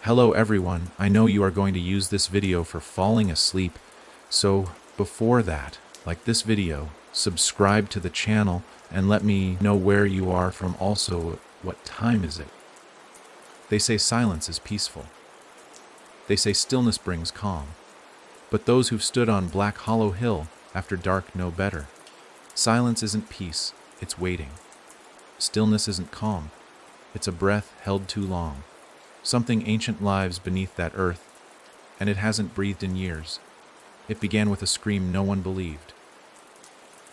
Hello everyone, I know you are going to use this video for falling asleep, so before that, like this video, subscribe to the channel and let me know where you are from, also what time is it. They say silence is peaceful. They say stillness brings calm. But those who've stood on Black Hollow Hill after dark know better. Silence isn't peace, it's waiting. Stillness isn't calm, it's a breath held too long. Something ancient lives beneath that earth, and it hasn't breathed in years. It began with a scream no one believed.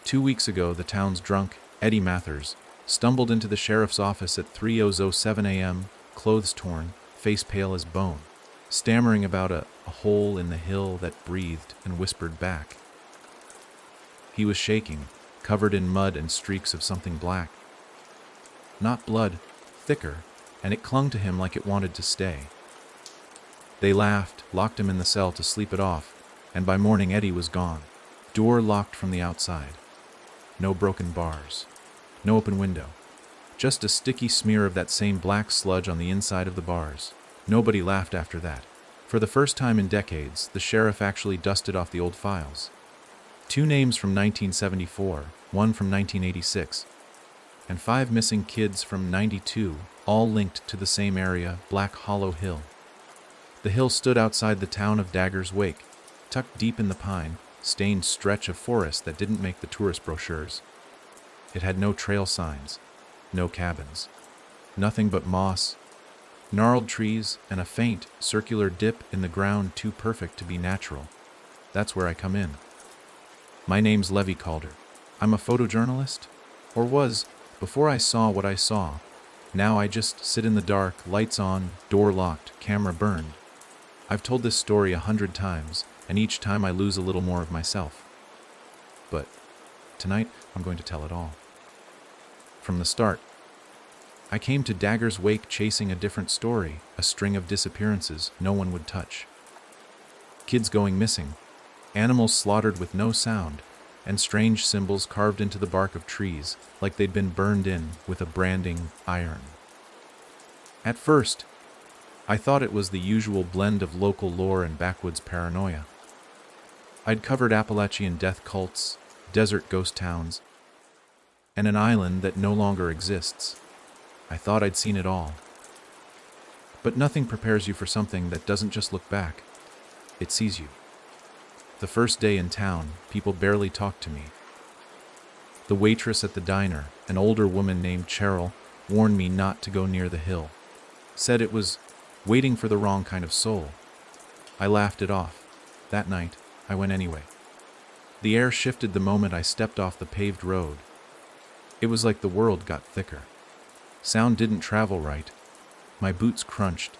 2 weeks ago, the town's drunk, Eddie Mathers, stumbled into the sheriff's office at 3:07 a.m., clothes torn, face pale as bone, stammering about a hole in the hill that breathed and whispered back. He was shaking, covered in mud and streaks of something black. Not blood, thicker, and it clung to him like it wanted to stay. They laughed, locked him in the cell to sleep it off, and by morning Eddie was gone. Door locked from the outside. No broken bars. No open window. Just a sticky smear of that same black sludge on the inside of the bars. Nobody laughed after that. For the first time in decades, the sheriff actually dusted off the old files. 2 names from 1974, 1 from 1986, and 5 missing kids from '92, all linked to the same area, Black Hollow Hill. The hill stood outside the town of Dagger's Wake, tucked deep in the pine-stained stretch of forest that didn't make the tourist brochures. It had no trail signs, no cabins, nothing but moss, gnarled trees, and a faint, circular dip in the ground too perfect to be natural. That's where I come in. My name's Levi Calder. I'm a photojournalist, or was, before I saw what I saw. Now I just sit in the dark, lights on, door locked, camera burned. I've told this story 100 times, and each time I lose a little more of myself. But tonight, I'm going to tell it all. From the start. I came to Dagger's Wake chasing a different story, a string of disappearances no one would touch. Kids going missing, animals slaughtered with no sound, and strange symbols carved into the bark of trees, like they'd been burned in with a branding iron. At first, I thought it was the usual blend of local lore and backwoods paranoia. I'd covered Appalachian death cults, desert ghost towns, and an island that no longer exists. I thought I'd seen it all. But nothing prepares you for something that doesn't just look back, it sees you. The first day in town, people barely talked to me. The waitress at the diner, an older woman named Cheryl, warned me not to go near the hill. Said it was waiting for the wrong kind of soul. I laughed it off. That night, I went anyway. The air shifted the moment I stepped off the paved road. It was like the world got thicker. Sound didn't travel right. My boots crunched,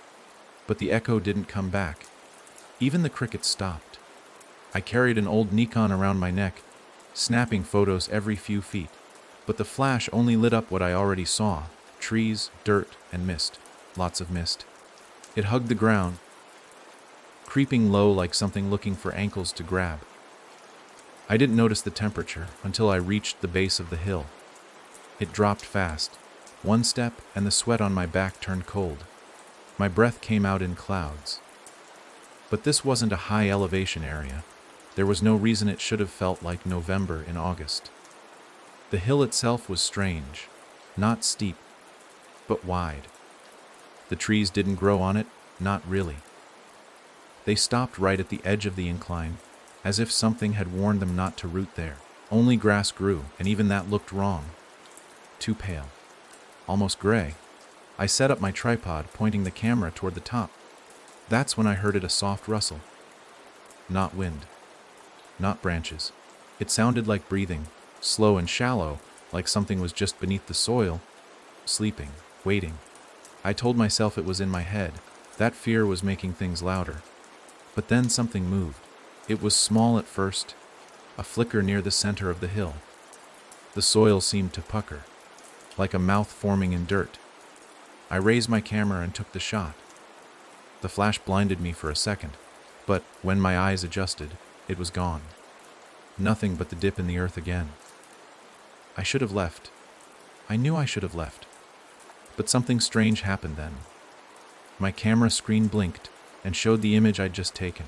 but the echo didn't come back. Even the crickets stopped. I carried an old Nikon around my neck, snapping photos every few feet, but the flash only lit up what I already saw: trees, dirt, and mist. Lots of mist. It hugged the ground, creeping low like something looking for ankles to grab. I didn't notice the temperature until I reached the base of the hill. It dropped fast. One step, and the sweat on my back turned cold. My breath came out in clouds. But this wasn't a high elevation area. There was no reason it should have felt like November in August. The hill itself was strange, not steep, but wide. The trees didn't grow on it, not really. They stopped right at the edge of the incline, as if something had warned them not to root there. Only grass grew, and even that looked wrong. Too pale. Almost gray. I set up my tripod, pointing the camera toward the top. That's when I heard a soft rustle. Not wind. Not branches. It sounded like breathing, slow and shallow, like something was just beneath the soil, sleeping, waiting. I told myself it was in my head. That fear was making things louder. But then something moved. It was small at first, a flicker near the center of the hill. The soil seemed to pucker, like a mouth forming in dirt. I raised my camera and took the shot. The flash blinded me for a second, but when my eyes adjusted, it was gone. Nothing but the dip in the earth again. I should have left. I knew I should have left. But something strange happened then. My camera screen blinked and showed the image I'd just taken.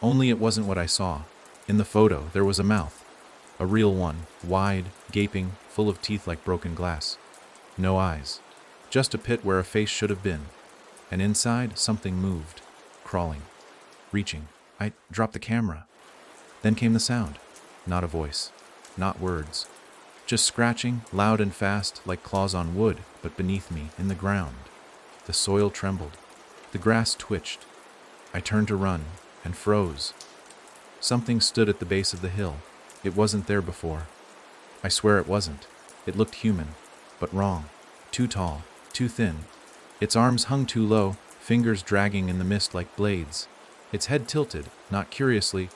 Only it wasn't what I saw. In the photo, there was a mouth. A real one, wide, gaping, full of teeth like broken glass. No eyes. Just a pit where a face should have been. And inside, something moved. Crawling. Reaching. I dropped the camera. Then came the sound. Not a voice. Not words. Just scratching, loud and fast, like claws on wood, but beneath me, in the ground. The soil trembled. The grass twitched. I turned to run, and froze. Something stood at the base of the hill. It wasn't there before. I swear it wasn't. It looked human, but wrong. Too tall, too thin. Its arms hung too low, fingers dragging in the mist like blades. Its head tilted, not curiously,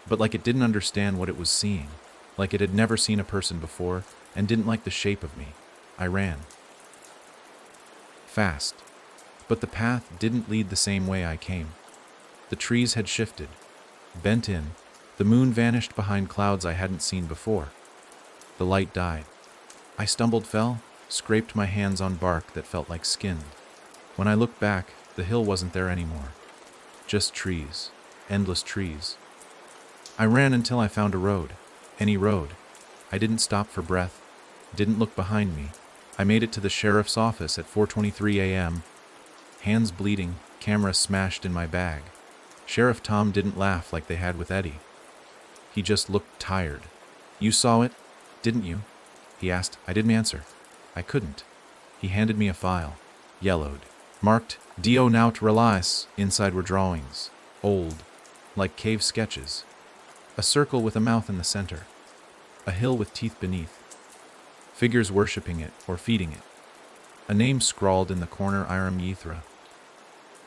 but like it didn't understand what it was seeing, like it had never seen a person before and didn't like the shape of me. I ran. Fast. But the path didn't lead the same way I came. The trees had shifted, bent in. The moon vanished behind clouds I hadn't seen before. The light died. I stumbled, fell, scraped my hands on bark that felt like skin. When I looked back, the hill wasn't there anymore. Just trees. Endless trees. I ran until I found a road. Any road. I didn't stop for breath. Didn't look behind me. I made it to the sheriff's office at 4:23 a.m. Hands bleeding, camera smashed in my bag. Sheriff Tom didn't laugh like they had with Eddie. He just looked tired. "You saw it, didn't you?" he asked. I didn't answer. I couldn't. He handed me a file. Yellowed. Marked, "Do now to realize." Inside were drawings. Old. Like cave sketches. A circle with a mouth in the center. A hill with teeth beneath. Figures worshipping it or feeding it. A name scrawled in the corner, Iram Yithra.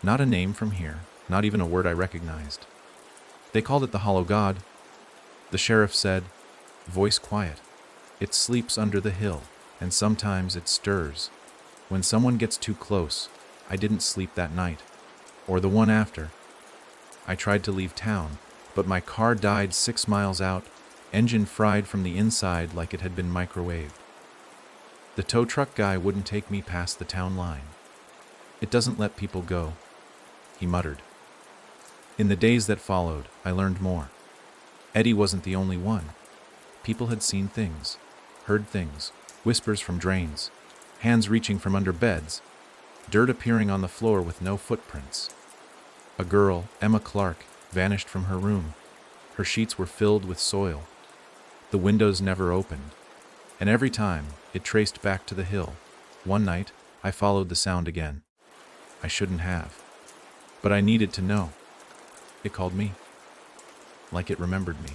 Not a name from here, not even a word I recognized. They called it the Hollow God. The sheriff said, voice quiet, "It sleeps under the hill, and sometimes it stirs. When someone gets too close." I didn't sleep that night, or the one after. I tried to leave town, but my car died 6 miles out, engine fried from the inside like it had been microwaved. The tow truck guy wouldn't take me past the town line. "It doesn't let people go," he muttered. In the days that followed, I learned more. Eddie wasn't the only one. People had seen things, heard things, whispers from drains, hands reaching from under beds, dirt appearing on the floor with no footprints. A girl, Emma Clark, vanished from her room. Her sheets were filled with soil. The windows never opened. And every time, it traced back to the hill. One night, I followed the sound again. I shouldn't have. But I needed to know. It called me. Like it remembered me.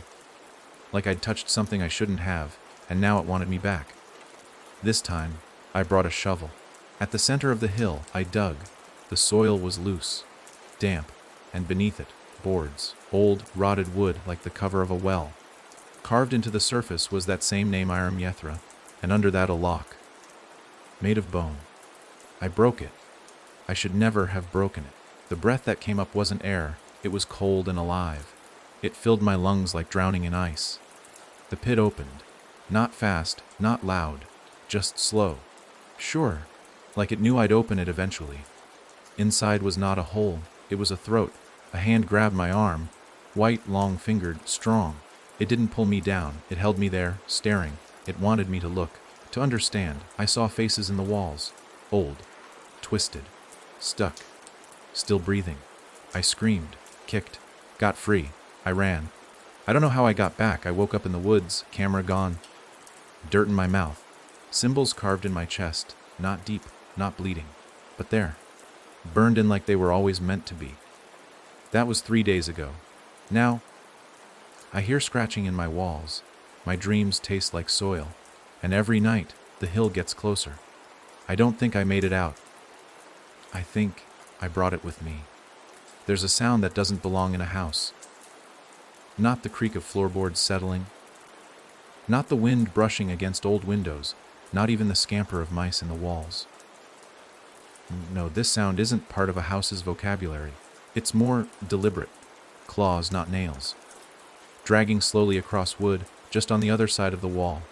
Like I'd touched something I shouldn't have, and now it wanted me back. This time, I brought a shovel. At the center of the hill, I dug. The soil was loose, damp, and beneath it, boards, old, rotted wood like the cover of a well. Carved into the surface was that same name, Iram Yithra, and under that a lock. Made of bone. I broke it. I should never have broken it. The breath that came up wasn't air, it was cold and alive. It filled my lungs like drowning in ice. The pit opened. Not fast, not loud, just slow. Sure, like it knew I'd open it eventually. Inside was not a hole, it was a throat. A hand grabbed my arm, white, long-fingered, strong. It didn't pull me down, it held me there, staring. It wanted me to look, to understand. I saw faces in the walls, old, twisted, stuck, still breathing. I screamed, kicked, got free. I ran. I don't know how I got back. I woke up in the woods, camera gone. Dirt in my mouth, symbols carved in my chest, not deep, not bleeding, but there, burned in like they were always meant to be. That was 3 days ago. Now, I hear scratching in my walls. My dreams taste like soil, and every night, the hill gets closer. I don't think I made it out. I think I brought it with me. There's a sound that doesn't belong in a house. Not the creak of floorboards settling. Not the wind brushing against old windows. Not even the scamper of mice in the walls. No, this sound isn't part of a house's vocabulary. It's more deliberate. Claws, not nails. Dragging slowly across wood, just on the other side of the wall.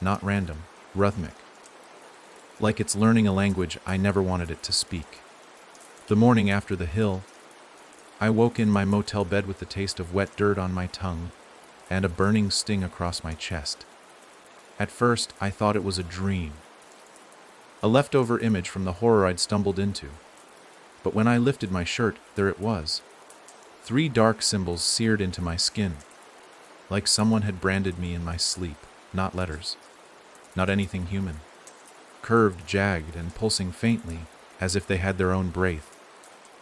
Not random, rhythmic. Like it's learning a language I never wanted it to speak. The morning after the hill, I woke in my motel bed with the taste of wet dirt on my tongue and a burning sting across my chest. At first, I thought it was a dream, a leftover image from the horror I'd stumbled into. But when I lifted my shirt, there it was. 3 dark symbols seared into my skin, like someone had branded me in my sleep. Not letters, not anything human. Curved, jagged, and pulsing faintly, as if they had their own breath.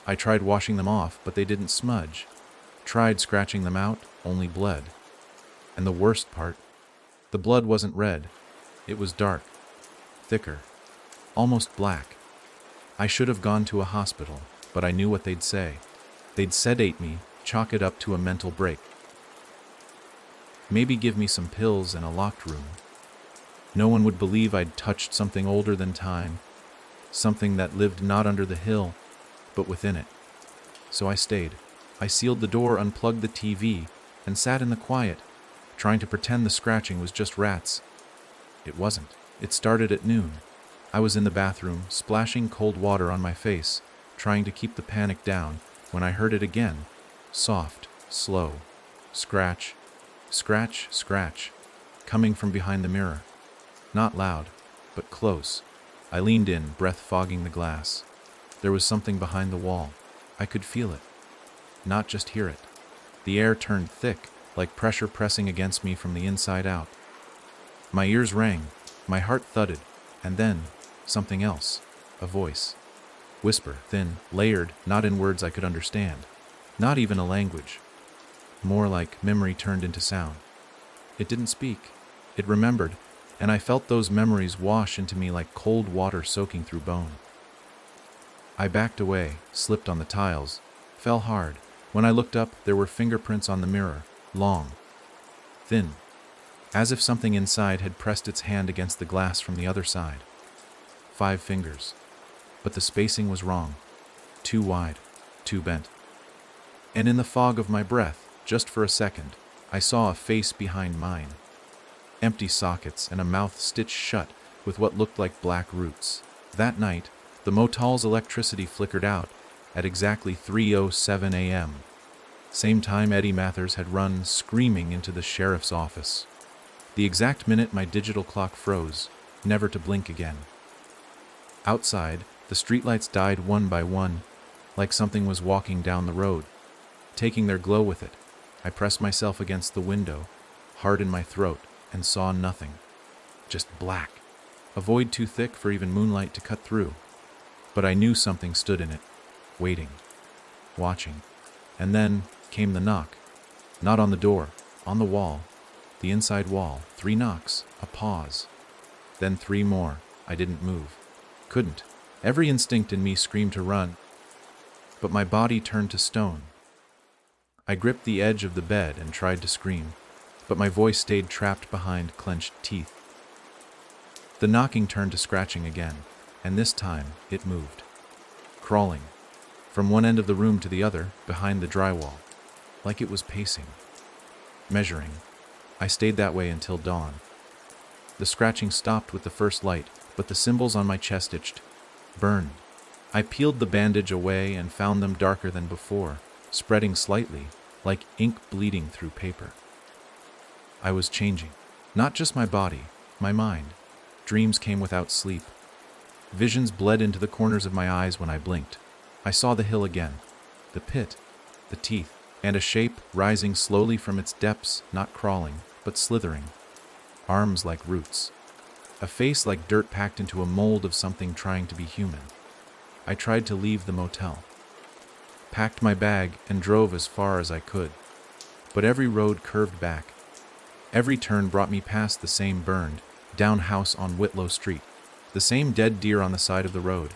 I tried washing them off, but they didn't smudge. Tried scratching them out, only bled. And the worst part, the blood wasn't red. It was dark, thicker, almost black. I should have gone to a hospital, but I knew what they'd say. They'd sedate me, chalk it up to a mental break. Maybe give me some pills and a locked room. No one would believe I'd touched something older than time, something that lived not under the hill, but within it. So I stayed. I sealed the door, unplugged the TV, and sat in the quiet, trying to pretend the scratching was just rats. It wasn't. It started at noon. I was in the bathroom, splashing cold water on my face, trying to keep the panic down, when I heard it again. Soft, slow. Scratch, scratch, scratch, coming from behind the mirror. Not loud, but close. I leaned in, breath fogging the glass. There was something behind the wall. I could feel it, not just hear it. The air turned thick, like pressure pressing against me from the inside out. My ears rang, my heart thudded, and then something else, a voice. Whisper, thin, layered, not in words I could understand, not even a language. More like memory turned into sound. It didn't speak, it remembered, and I felt those memories wash into me like cold water soaking through bone. I backed away, slipped on the tiles, fell hard. When I looked up, there were fingerprints on the mirror, long, thin, as if something inside had pressed its hand against the glass from the other side. 5 fingers, but the spacing was wrong, too wide, too bent. And in the fog of my breath, just for a second, I saw a face behind mine. Empty sockets and a mouth stitched shut with what looked like black roots. That night, the motel's electricity flickered out at exactly 3:07 a.m. Same time Eddie Mathers had run screaming into the sheriff's office. The exact minute my digital clock froze, never to blink again. Outside, the streetlights died one by one, like something was walking down the road, taking their glow with it. I pressed myself against the window, hard in my throat, and saw nothing. Just black. A void too thick for even moonlight to cut through. But I knew something stood in it, waiting, watching. And then came the knock. Not on the door, on the wall, the inside wall. 3 knocks, a pause. Then 3 more. I didn't move. Couldn't. Every instinct in me screamed to run, but my body turned to stone. I gripped the edge of the bed and tried to scream, but my voice stayed trapped behind clenched teeth. The knocking turned to scratching again, and this time it moved. Crawling, from one end of the room to the other, behind the drywall, like it was pacing, measuring. I stayed that way until dawn. The scratching stopped with the first light, but the symbols on my chest itched, burned. I peeled the bandage away and found them darker than before, spreading slightly, like ink bleeding through paper. I was changing. Not just my body, my mind. Dreams came without sleep. Visions bled into the corners of my eyes when I blinked. I saw the hill again, the pit, the teeth, and a shape rising slowly from its depths, not crawling, but slithering. Arms like roots. A face like dirt packed into a mold of something trying to be human. I tried to leave the motel. Packed my bag and drove as far as I could. But every road curved back. Every turn brought me past the same burned, down house on Whitlow Street. The same dead deer on the side of the road.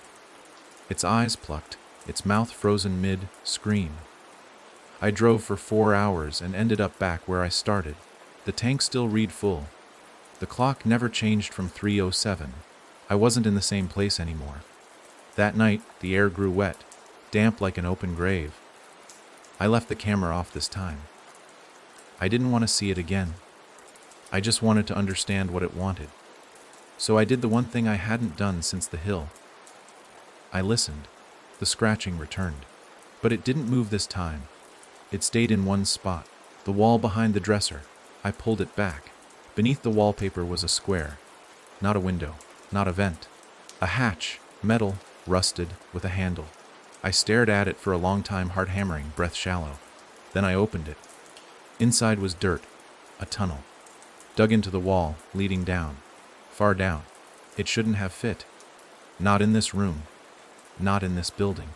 Its eyes plucked, its mouth frozen mid-scream. I drove for 4 hours and ended up back where I started. The tank still read full. The clock never changed from 3:07. I wasn't in the same place anymore. That night, the air grew wet, damp like an open grave. I left the camera off this time. I didn't want to see it again. I just wanted to understand what it wanted. So I did the one thing I hadn't done since the hill. I listened. The scratching returned. But it didn't move this time. It stayed in one spot, the wall behind the dresser. I pulled it back. Beneath the wallpaper was a square. Not a window, not a vent. A hatch, metal, rusted, with a handle. I stared at it for a long time, heart hammering, breath shallow. Then I opened it. Inside was dirt, a tunnel, dug into the wall, leading down, far down. It shouldn't have fit. Not in this room, not in this building.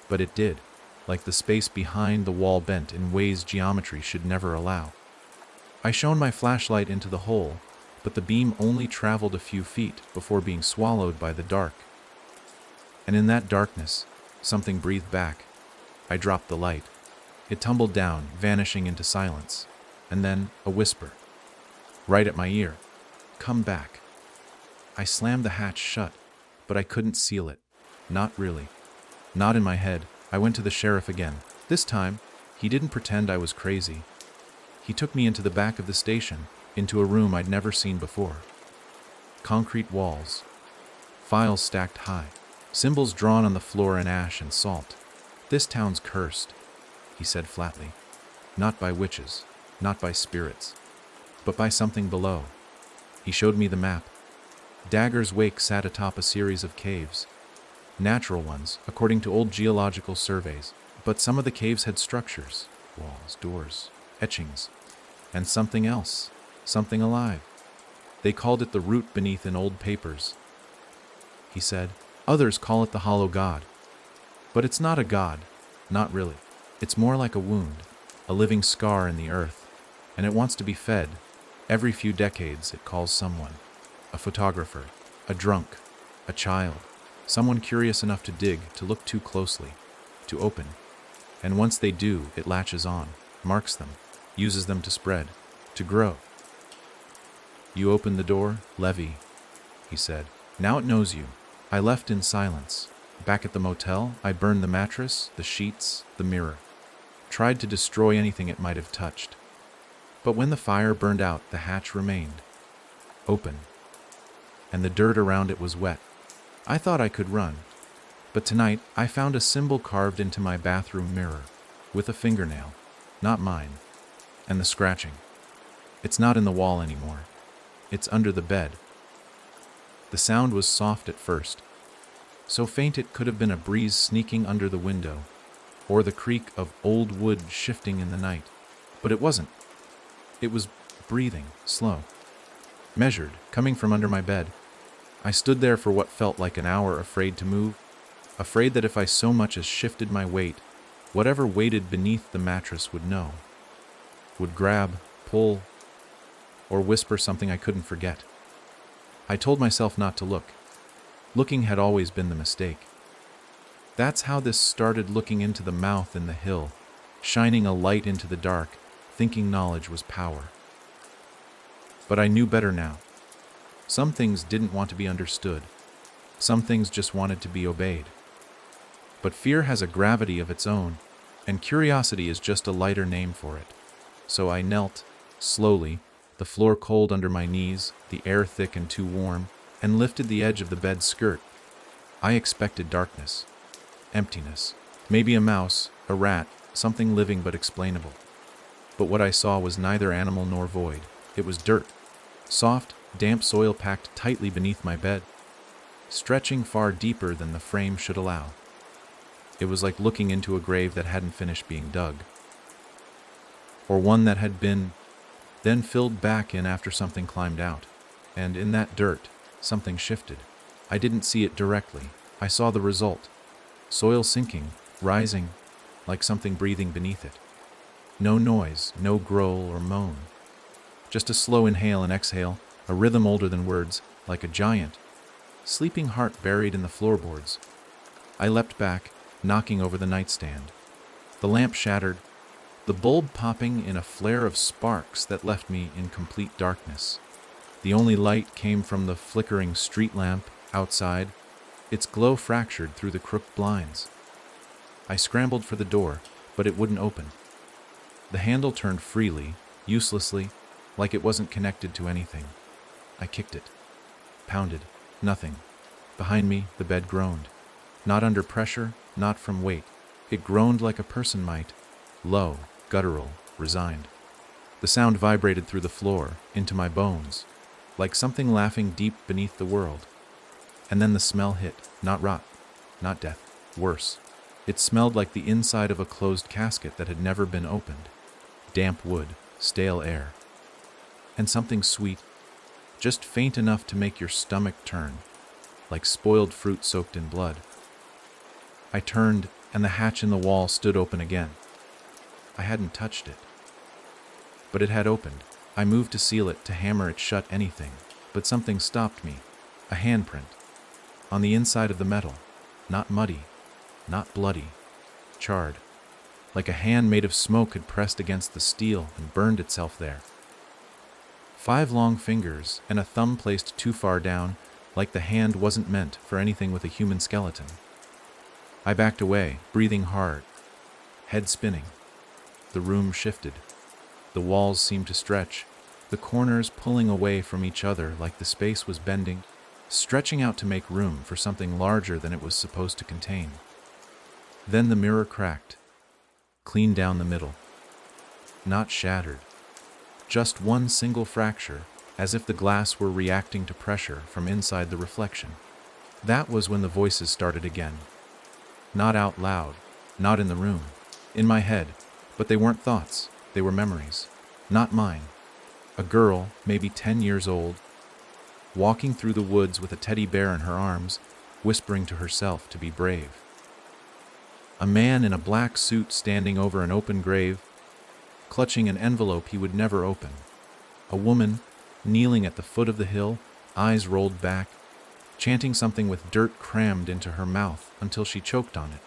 But it did, like the space behind the wall bent in ways geometry should never allow. I shone my flashlight into the hole, but the beam only traveled a few feet before being swallowed by the dark. And in that darkness, something breathed back. I dropped the light. It tumbled down, vanishing into silence. And then a whisper, right at my ear. "Come back." I slammed the hatch shut, but I couldn't seal it. Not really. Not in my head. I went to the sheriff again. This time, he didn't pretend I was crazy. He took me into the back of the station, into a room I'd never seen before. Concrete walls, files stacked high, symbols drawn on the floor in ash and salt. "This town's cursed," he said flatly. "Not by witches, not by spirits, but by something below." He showed me the map. Dagger's Wake sat atop a series of caves. Natural ones, according to old geological surveys. But some of the caves had structures, walls, doors, etchings, and something else, something alive. They called it the root beneath in old papers. He said, "Others call it the hollow god. But it's not a god, not really. It's more like a wound, a living scar in the earth, and it wants to be fed. Every few decades it calls someone, a photographer, a drunk, a child, someone curious enough to dig, to look too closely, to open. And once they do, it latches on, marks them, uses them to spread, to grow." "You opened the door, Levy," he said. "Now it knows you." I left in silence. Back at the motel, I burned the mattress, the sheets, the mirror. Tried to destroy anything it might have touched. But when the fire burned out, the hatch remained open, and the dirt around it was wet. I thought I could run, but tonight I found a symbol carved into my bathroom mirror, with a fingernail, not mine, and the scratching. It's not in the wall anymore. It's under the bed. The sound was soft at first, so faint it could have been a breeze sneaking under the window, or the creak of old wood shifting in the night. But it wasn't. It was breathing, slow, measured, coming from under my bed. I stood there for what felt like an hour, afraid to move, afraid that if I so much as shifted my weight, whatever waited beneath the mattress would know, would grab, pull, or whisper something I couldn't forget. I told myself not to look. Looking had always been the mistake. That's how this started, looking into the mouth in the hill, shining a light into the dark, thinking knowledge was power. But I knew better now. Some things didn't want to be understood. Some things just wanted to be obeyed. But fear has a gravity of its own, and curiosity is just a lighter name for it. So I knelt, slowly, the floor cold under my knees, the air thick and too warm, and lifted the edge of the bed's skirt. I expected darkness, emptiness, maybe a mouse, a rat, something living but explainable. But what I saw was neither animal nor void. It was dirt, soft, damp soil packed tightly beneath my bed, stretching far deeper than the frame should allow. It was like looking into a grave that hadn't finished being dug, or one that had been then filled back in after something climbed out. And in that dirt, something shifted. I didn't see it directly. I saw the result. Soil sinking, rising, like something breathing beneath it. No noise, no growl or moan. Just a slow inhale and exhale, a rhythm older than words, like a giant, sleeping heart buried in the floorboards. I leapt back, knocking over the nightstand. The lamp shattered, the bulb popping in a flare of sparks that left me in complete darkness. The only light came from the flickering street lamp outside, its glow fractured through the crooked blinds. I scrambled for the door, but it wouldn't open. The handle turned freely, uselessly, like it wasn't connected to anything. I kicked it, pounded, nothing. Behind me, the bed groaned. Not under pressure, not from weight. It groaned like a person might, low, guttural, resigned. The sound vibrated through the floor, into my bones, like something laughing deep beneath the world. And then the smell hit, not rot, not death, worse. It smelled like the inside of a closed casket that had never been opened. Damp wood, stale air. And something sweet, just faint enough to make your stomach turn, like spoiled fruit soaked in blood. I turned, and the hatch in the wall stood open again. I hadn't touched it. But it had opened. I moved to seal it, to hammer it shut, anything. But something stopped me. A handprint. On the inside of the metal. Not muddy. Not bloody. Charred. Like a hand made of smoke had pressed against the steel and burned itself there. 5 long fingers, and a thumb placed too far down, like the hand wasn't meant for anything with a human skeleton. I backed away, breathing hard. Head spinning. The room shifted. The walls seemed to stretch, the corners pulling away from each other like the space was bending, stretching out to make room for something larger than it was supposed to contain. Then the mirror cracked, clean down the middle. Not shattered. Just one single fracture, as if the glass were reacting to pressure from inside the reflection. That was when the voices started again. Not out loud, not in the room, in my head, but they weren't thoughts. They were memories, not mine. A girl, maybe 10 years old, walking through the woods with a teddy bear in her arms, whispering to herself to be brave. A man in a black suit standing over an open grave, clutching an envelope he would never open. A woman, kneeling at the foot of the hill, eyes rolled back, chanting something with dirt crammed into her mouth until she choked on it.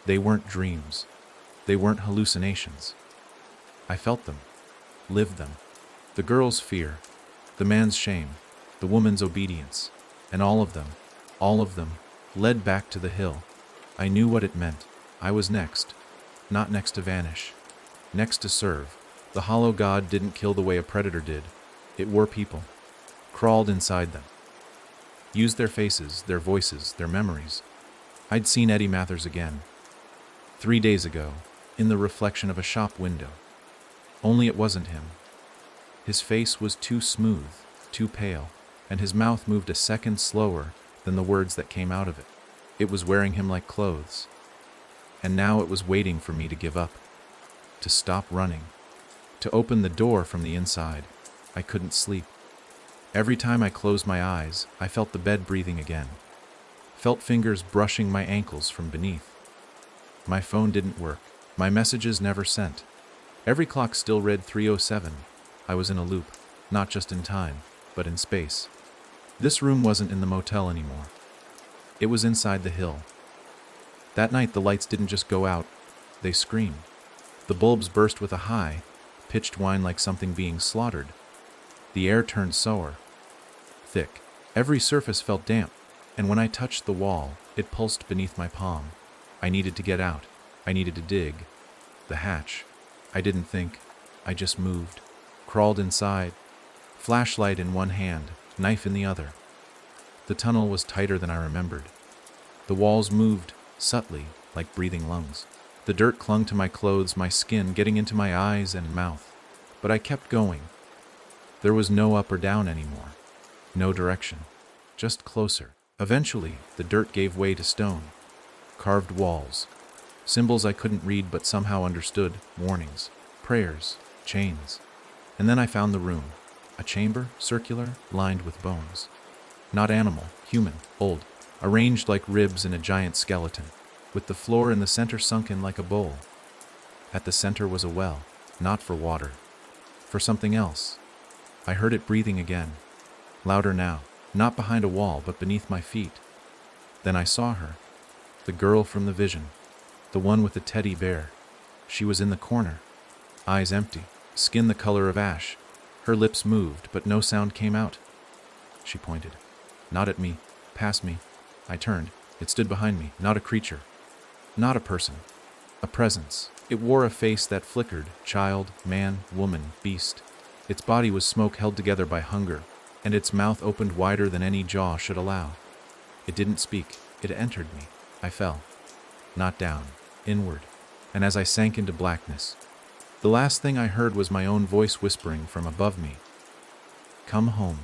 They weren't dreams. They weren't hallucinations. I felt them, lived them. The girl's fear, the man's shame, the woman's obedience, and all of them, led back to the hill. I knew what it meant. I was next, not next to vanish, next to serve. The hollow god didn't kill the way a predator did. It wore people, crawled inside them, used their faces, their voices, their memories. I'd seen Eddie Mathers again, 3 days ago, in the reflection of a shop window. Only it wasn't him. His face was too smooth, too pale, and his mouth moved a second slower than the words that came out of it. It was wearing him like clothes. And now it was waiting for me to give up, to stop running, to open the door from the inside. I couldn't sleep. Every time I closed my eyes, I felt the bed breathing again, felt fingers brushing my ankles from beneath. My phone didn't work. My messages never sent. Every clock still read 3:07. I was in a loop, not just in time, but in space. This room wasn't in the motel anymore. It was inside the hill. That night the lights didn't just go out, they screamed. The bulbs burst with a high, pitched whine like something being slaughtered. The air turned sour, thick. Every surface felt damp, and when I touched the wall, it pulsed beneath my palm. I needed to get out. I needed to dig. The hatch. I didn't think. I just moved. Crawled inside. Flashlight in one hand, knife in the other. The tunnel was tighter than I remembered. The walls moved, subtly, like breathing lungs. The dirt clung to my clothes, my skin, getting into my eyes and mouth. But I kept going. There was no up or down anymore. No direction. Just closer. Eventually, the dirt gave way to stone. Carved walls. Symbols I couldn't read but somehow understood. Warnings. Prayers. Chains. And then I found the room. A chamber, circular, lined with bones. Not animal, human, old. Arranged like ribs in a giant skeleton, with the floor in the center sunken like a bowl. At the center was a well, not for water, for something else. I heard it breathing again, louder now, not behind a wall but beneath my feet. Then I saw her, the girl from the vision, the one with the teddy bear. She was in the corner, eyes empty, skin the color of ash. Her lips moved, but no sound came out. She pointed, not at me, past me. I turned. It stood behind me, not a creature, not a person, a presence. It wore a face that flickered, child, man, woman, beast. Its body was smoke held together by hunger, and its mouth opened wider than any jaw should allow. It didn't speak. It entered me. I fell. not down, inward. And as I sank into blackness, the last thing I heard was my own voice whispering from above me. Come home.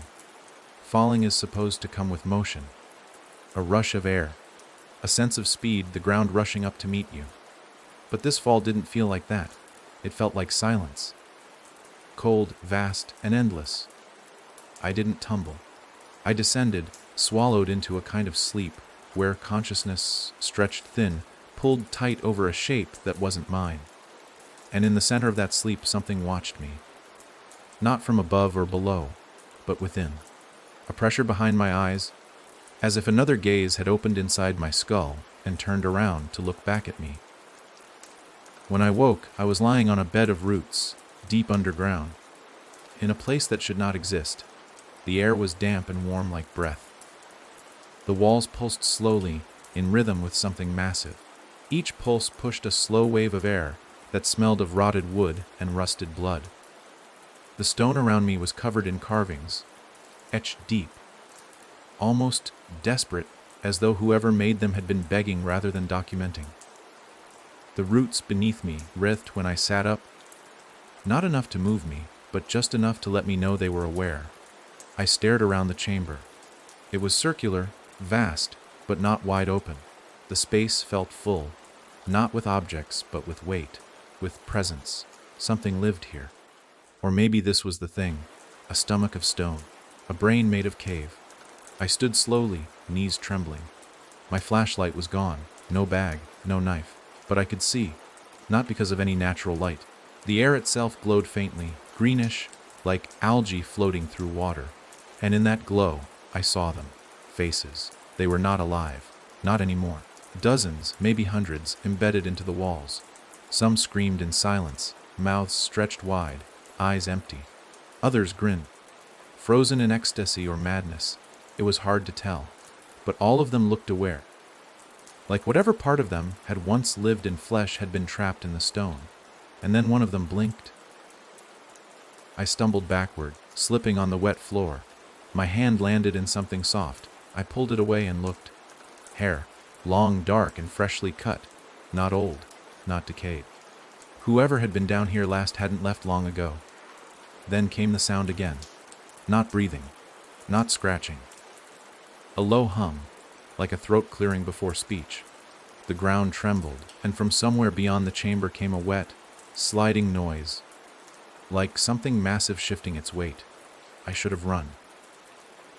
Falling is supposed to come with motion, a rush of air, a sense of speed, the ground rushing up to meet you. But this fall didn't feel like that. It felt like silence. Cold, vast, and endless. I didn't tumble. I descended, swallowed into a kind of sleep, where consciousness stretched thin, pulled tight over a shape that wasn't mine. And in the center of that sleep, something watched me. Not from above or below, but within. A pressure behind my eyes, as if another gaze had opened inside my skull and turned around to look back at me. When I woke, I was lying on a bed of roots, deep underground, in a place that should not exist. The air was damp and warm like breath. The walls pulsed slowly, in rhythm with something massive. Each pulse pushed a slow wave of air that smelled of rotted wood and rusted blood. The stone around me was covered in carvings, etched deep, almost desperate, as though whoever made them had been begging rather than documenting. The roots beneath me writhed when I sat up, not enough to move me, but just enough to let me know they were aware. I stared around the chamber. It was circular, vast, but not wide open. The space felt full, not with objects, but with weight, with presence. Something lived here. Or maybe this was the thing, a stomach of stone, a brain made of cave. I stood slowly, knees trembling. My flashlight was gone, no bag, no knife, but I could see, not because of any natural light. The air itself glowed faintly, greenish, like algae floating through water. And in that glow, I saw them. Faces. They were not alive. Not anymore. Dozens, maybe hundreds, embedded into the walls. Some screamed in silence, mouths stretched wide, eyes empty. Others grinned, frozen in ecstasy or madness. It was hard to tell, but all of them looked aware. Like whatever part of them had once lived in flesh had been trapped in the stone. And then one of them blinked. I stumbled backward, slipping on the wet floor. My hand landed in something soft. I pulled it away and looked. Hair, long, dark, and freshly cut. Not old, not decayed. Whoever had been down here last hadn't left long ago. Then came the sound again. Not breathing, not scratching. A low hum, like a throat clearing before speech. The ground trembled, and from somewhere beyond the chamber came a wet, sliding noise, like something massive shifting its weight. I should have run.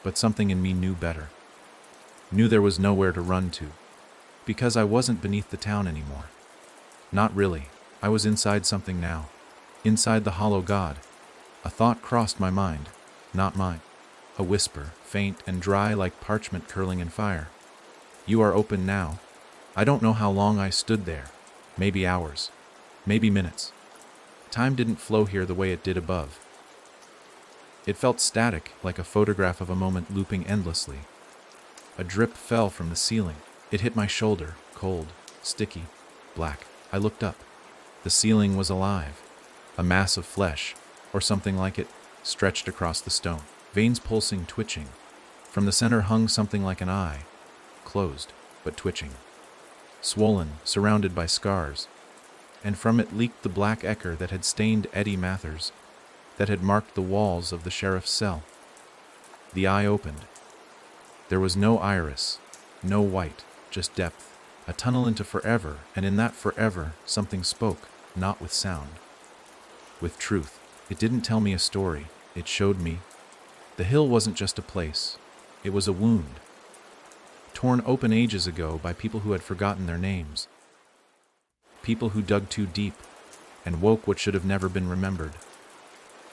But something in me knew better. Knew there was nowhere to run to. Because I wasn't beneath the town anymore. Not really. I was inside something now. Inside the hollow god. A thought crossed my mind. Not mine. A whisper, faint and dry like parchment curling in fire. You are open now. I don't know how long I stood there. Maybe hours. Maybe minutes. Time didn't flow here the way it did above. It felt static, like a photograph of a moment looping endlessly. A drip fell from the ceiling. It hit my shoulder, cold, sticky, black. I looked up. The ceiling was alive. A mass of flesh, or something like it, stretched across the stone. Veins pulsing, twitching. From the center hung something like an eye, closed, but twitching. Swollen, surrounded by scars. And from it leaked the black ichor that had stained Eddie Mathers, that had marked the walls of the sheriff's cell. The eye opened. There was no iris, no white, just depth, a tunnel into forever, and in that forever, something spoke, not with sound. With truth. It didn't tell me a story, it showed me. The hill wasn't just a place, it was a wound. Torn open ages ago by people who had forgotten their names. People who dug too deep, and woke what should have never been remembered.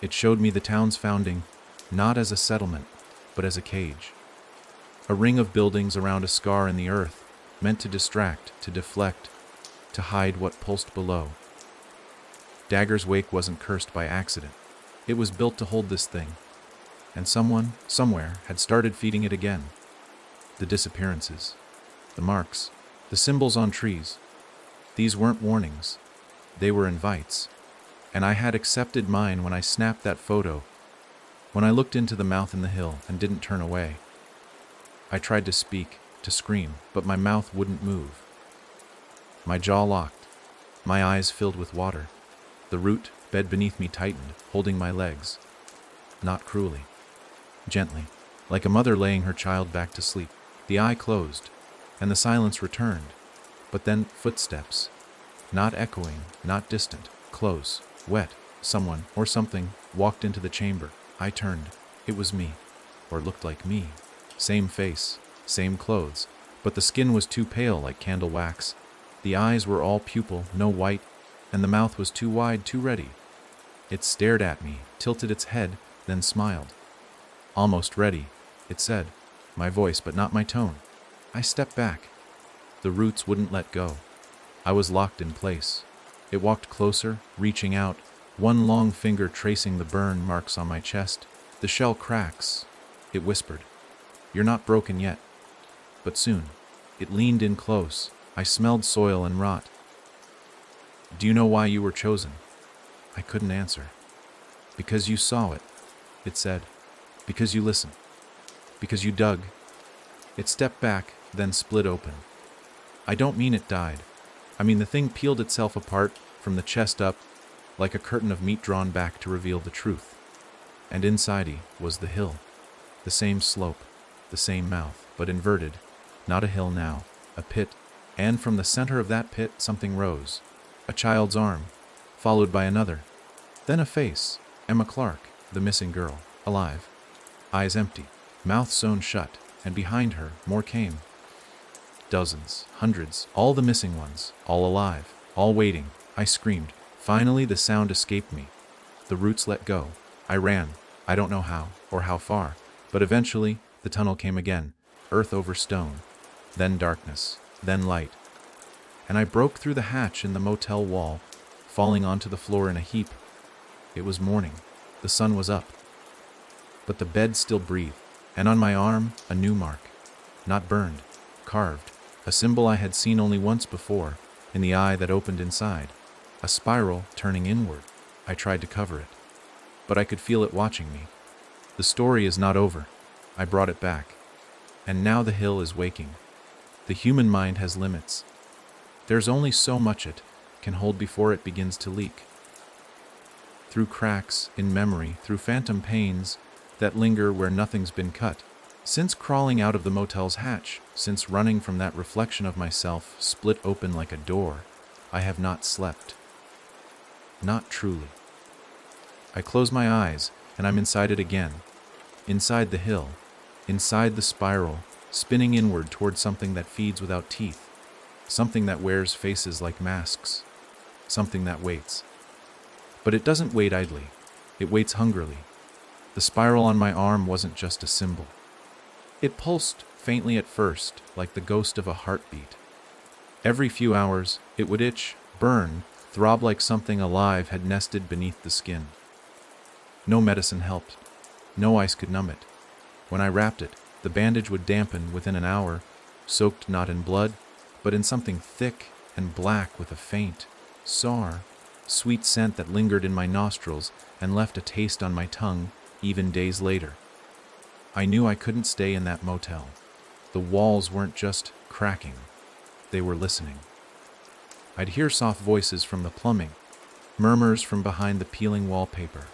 It showed me the town's founding, not as a settlement, but as a cage. A ring of buildings around a scar in the earth, meant to distract, to deflect, to hide what pulsed below. Dagger's Wake wasn't cursed by accident. It was built to hold this thing. And someone, somewhere, had started feeding it again. The disappearances, the marks, the symbols on trees. These weren't warnings. They were invites. And I had accepted mine when I snapped that photo, when I looked into the mouth in the hill and didn't turn away. I tried to speak, to scream, but my mouth wouldn't move. My jaw locked, my eyes filled with water. The root bed beneath me tightened, holding my legs. Not cruelly. Gently, like a mother laying her child back to sleep. The eye closed, and the silence returned. But then footsteps. Not echoing, not distant, close, wet. Someone, or something, walked into the chamber. I turned. It was me, or looked like me. Same face, same clothes, but the skin was too pale like candle wax. The eyes were all pupil, no white, and the mouth was too wide, too ready. It stared at me, tilted its head, then smiled. Almost ready, it said, my voice but not my tone. I stepped back. The roots wouldn't let go. I was locked in place. It walked closer, reaching out, one long finger tracing the burn marks on my chest. The shell cracks, it whispered. You're not broken yet. But soon, it leaned in close. I smelled soil and rot. Do you know why you were chosen? I couldn't answer. Because you saw it, it said. Because you listened. Because you dug. It stepped back, then split open. I don't mean it died. I mean the thing peeled itself apart from the chest up, like a curtain of meat drawn back to reveal the truth. And inside was the hill. The same slope, the same mouth, but inverted. Not a hill now, a pit. And from the center of that pit something rose. A child's arm, followed by another. Then a face, Emma Clark, the missing girl, alive. Eyes empty, mouth sewn shut, and behind her more came. Dozens, hundreds, all the missing ones, all alive, all waiting. I screamed. Finally the sound escaped me. The roots let go. I ran. I don't know how, or how far, but eventually the tunnel came again, earth over stone, then darkness, then light. And I broke through the hatch in the motel wall, falling onto the floor in a heap. It was morning. The sun was up. But the bed still breathed, and on my arm, a new mark. Not burned, carved, a symbol I had seen only once before, in the eye that opened inside. A spiral turning inward. I tried to cover it, but I could feel it watching me. The story is not over. I brought it back. And now the hill is waking. The human mind has limits. There's only so much it can hold before it begins to leak. Through cracks in memory, through phantom pains that linger where nothing's been cut. Since crawling out of the motel's hatch, since running from that reflection of myself split open like a door, I have not slept. Not truly. I close my eyes, and I'm inside it again. Inside the hill, inside the spiral, spinning inward toward something that feeds without teeth. Something that wears faces like masks. Something that waits. But it doesn't wait idly. It waits hungrily. The spiral on my arm wasn't just a symbol. It pulsed faintly at first, like the ghost of a heartbeat. Every few hours, it would itch, burn, throb like something alive had nested beneath the skin. No medicine helped. No ice could numb it. When I wrapped it, the bandage would dampen within an hour, soaked not in blood, but in something thick and black with a faint, sour, sweet scent that lingered in my nostrils and left a taste on my tongue even days later. I knew I couldn't stay in that motel. The walls weren't just cracking. They were listening. I'd hear soft voices from the plumbing, murmurs from behind the peeling wallpaper.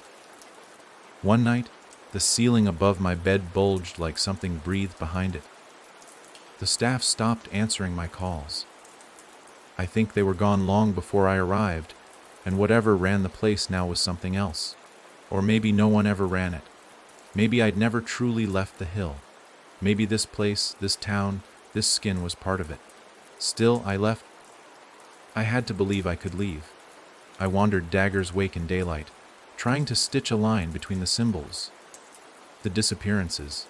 One night, the ceiling above my bed bulged like something breathed behind it. The staff stopped answering my calls. I think they were gone long before I arrived, and whatever ran the place now was something else. Or maybe no one ever ran it. Maybe I'd never truly left the hill. Maybe this place, this town, this skin was part of it. Still, I left. I had to believe I could leave. I wandered daggers wake in daylight, trying to stitch a line between the symbols, the disappearances,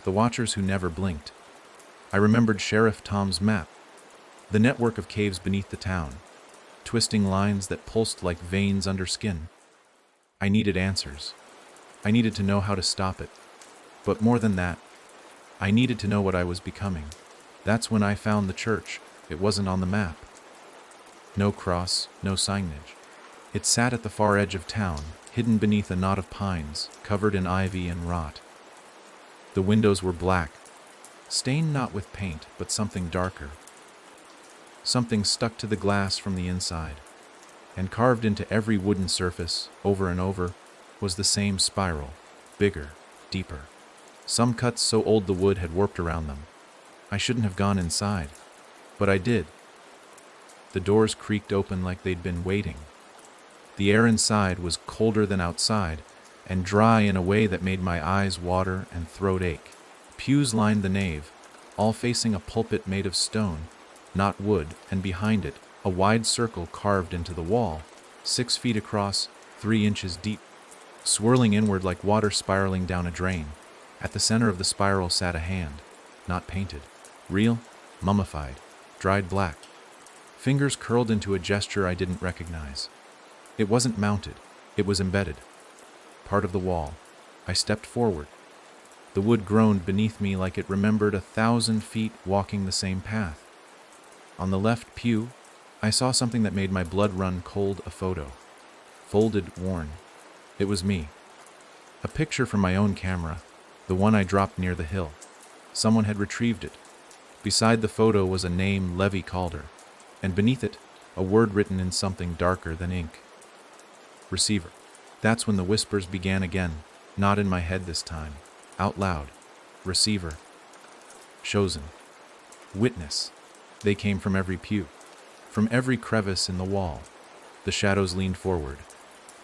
the watchers who never blinked. I remembered Sheriff Tom's map, the network of caves beneath the town, twisting lines that pulsed like veins under skin. I needed answers. I needed to know how to stop it. But more than that, I needed to know what I was becoming. That's when I found the church. It wasn't on the map. No cross, no signage. It sat at the far edge of town, hidden beneath a knot of pines, covered in ivy and rot. The windows were black, stained not with paint, but something darker. Something stuck to the glass from the inside, and carved into every wooden surface, over and over, was the same spiral, bigger, deeper. Some cuts so old the wood had warped around them. I shouldn't have gone inside, but I did. The doors creaked open like they'd been waiting. The air inside was colder than outside, and dry in a way that made my eyes water and throat ache. Pews lined the nave, all facing a pulpit made of stone, not wood, and behind it, a wide circle carved into the wall, 6 feet across, 3 inches deep, swirling inward like water spiraling down a drain. At the center of the spiral sat a hand, not painted, real, mummified, dried black. Fingers curled into a gesture I didn't recognize. It wasn't mounted, it was embedded. Part of the wall. I stepped forward. The wood groaned beneath me like it remembered 1,000 feet walking the same path. On the left pew, I saw something that made my blood run cold, a photo. Folded, worn. It was me. A picture from my own camera, the one I dropped near the hill. Someone had retrieved it. Beside the photo was a name, Levi Calder, and beneath it, a word written in something darker than ink. Receiver. That's when the whispers began again, not in my head this time, out loud. Receiver. Chosen. Witness. They came from every pew, from every crevice in the wall. The shadows leaned forward.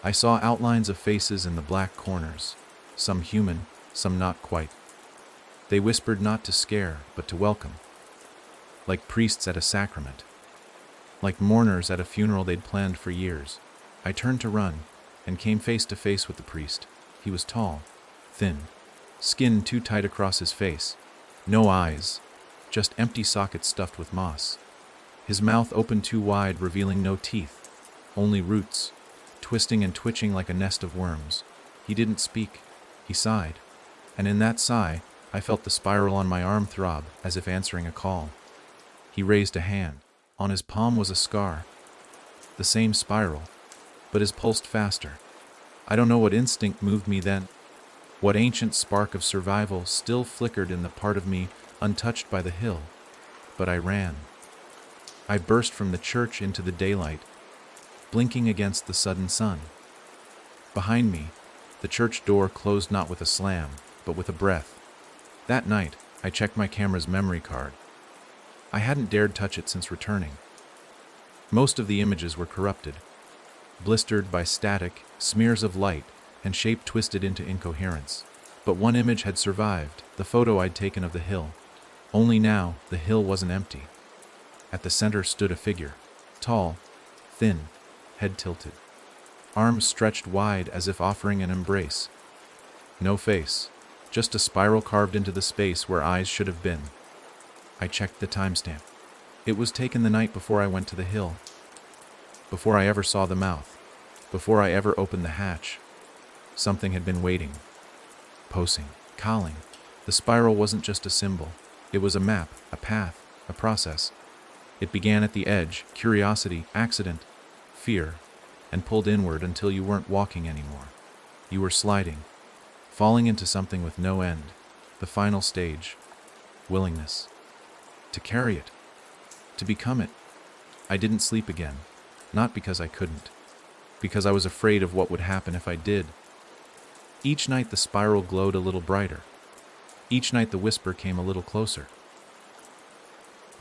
I saw outlines of faces in the black corners, some human, some not quite. They whispered not to scare, but to welcome. Like priests at a sacrament. Like mourners at a funeral they'd planned for years. I turned to run, and came face to face with the priest. He was tall, thin, skin too tight across his face. No eyes, just empty sockets stuffed with moss. His mouth opened too wide, revealing no teeth, only roots, twisting and twitching like a nest of worms. He didn't speak. He sighed, and in that sigh, I felt the spiral on my arm throb, as if answering a call. He raised a hand. On his palm was a scar. The same spiral, but his pulsed faster. I don't know what instinct moved me then, what ancient spark of survival still flickered in the part of me untouched by the hill, but I ran. I burst from the church into the daylight, blinking against the sudden sun. Behind me, the church door closed not with a slam, but with a breath. That night, I checked my camera's memory card. I hadn't dared touch it since returning. Most of the images were corrupted, blistered by static, smears of light, and shape twisted into incoherence. But one image had survived, the photo I'd taken of the hill. Only now, the hill wasn't empty. At the center stood a figure, tall, thin, head tilted, arms stretched wide as if offering an embrace. No face, just a spiral carved into the space where eyes should have been. I checked the timestamp. It was taken the night before I went to the hill, before I ever saw the mouth, before I ever opened the hatch. Something had been waiting, posing, calling. The spiral wasn't just a symbol. It was a map, a path, a process. It began at the edge, curiosity, accident, fear, and pulled inward until you weren't walking anymore. You were sliding, falling into something with no end. The final stage, willingness. To carry it, to become it. I didn't sleep again, not because I couldn't, because I was afraid of what would happen if I did. Each night the spiral glowed a little brighter. Each night the whisper came a little closer.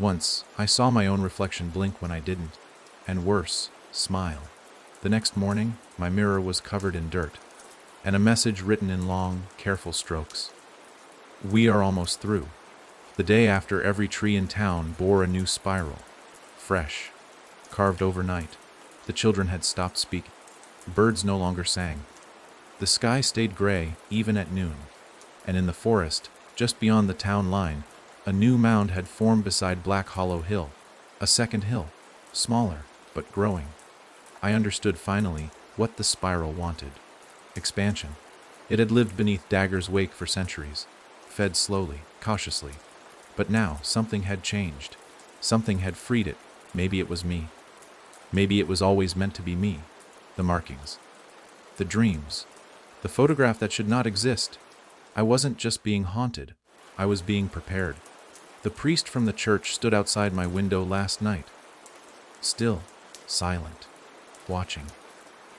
Once, I saw my own reflection blink when I didn't, and worse, smile. The next morning, my mirror was covered in dirt, and a message written in long, careful strokes. We are almost through. The day after, every tree in town bore a new spiral, fresh, carved overnight. The children had stopped speaking. Birds no longer sang. The sky stayed gray, even at noon, and in the forest, just beyond the town line, a new mound had formed beside Black Hollow Hill, a second hill, smaller, but growing. I understood finally what the spiral wanted. Expansion. It had lived beneath Dagger's wake for centuries, fed slowly, cautiously. But now something had changed. Something had freed it. Maybe it was me. Maybe it was always meant to be me. The markings. The dreams. The photograph that should not exist. I wasn't just being haunted. I was being prepared. The priest from the church stood outside my window last night, Still, silent, watching.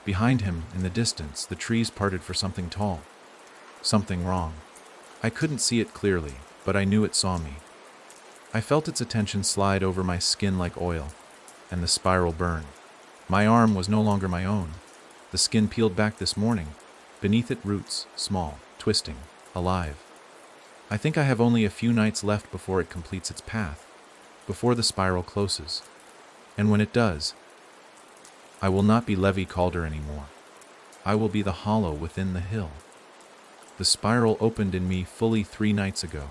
Behind him, in the distance, the trees parted for something tall. Something wrong. I couldn't see it clearly, but I knew it saw me. I felt its attention slide over my skin like oil, and the spiral burn. My arm was no longer my own. The skin peeled back this morning. Beneath it roots, small, twisting, alive. I think I have only a few nights left before it completes its path, before the spiral closes. And when it does, I will not be Levi Calder anymore. I will be the hollow within the hill. The spiral opened in me fully 3 nights ago.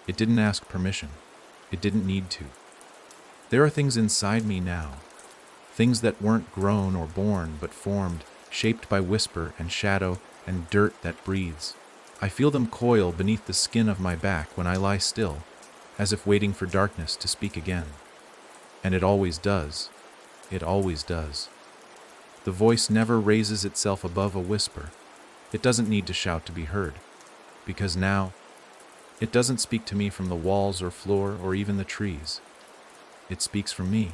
It didn't ask permission. It didn't need to. There are things inside me now, things that weren't grown or born but formed, shaped by whisper and shadow and dirt that breathes. I feel them coil beneath the skin of my back when I lie still, as if waiting for darkness to speak again. And it always does. It always does. The voice never raises itself above a whisper. It doesn't need to shout to be heard, because now, it doesn't speak to me from the walls or floor or even the trees. It speaks from me.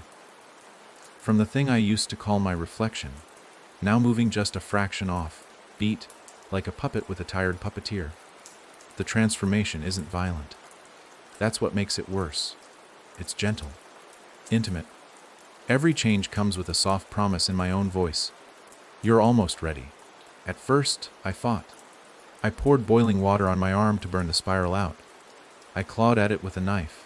From the thing I used to call my reflection, now moving just a fraction off, beat, like a puppet with a tired puppeteer. The transformation isn't violent. That's what makes it worse. It's gentle, intimate. Every change comes with a soft promise in my own voice. You're almost ready. At first, I fought. I poured boiling water on my arm to burn the spiral out. I clawed at it with a knife.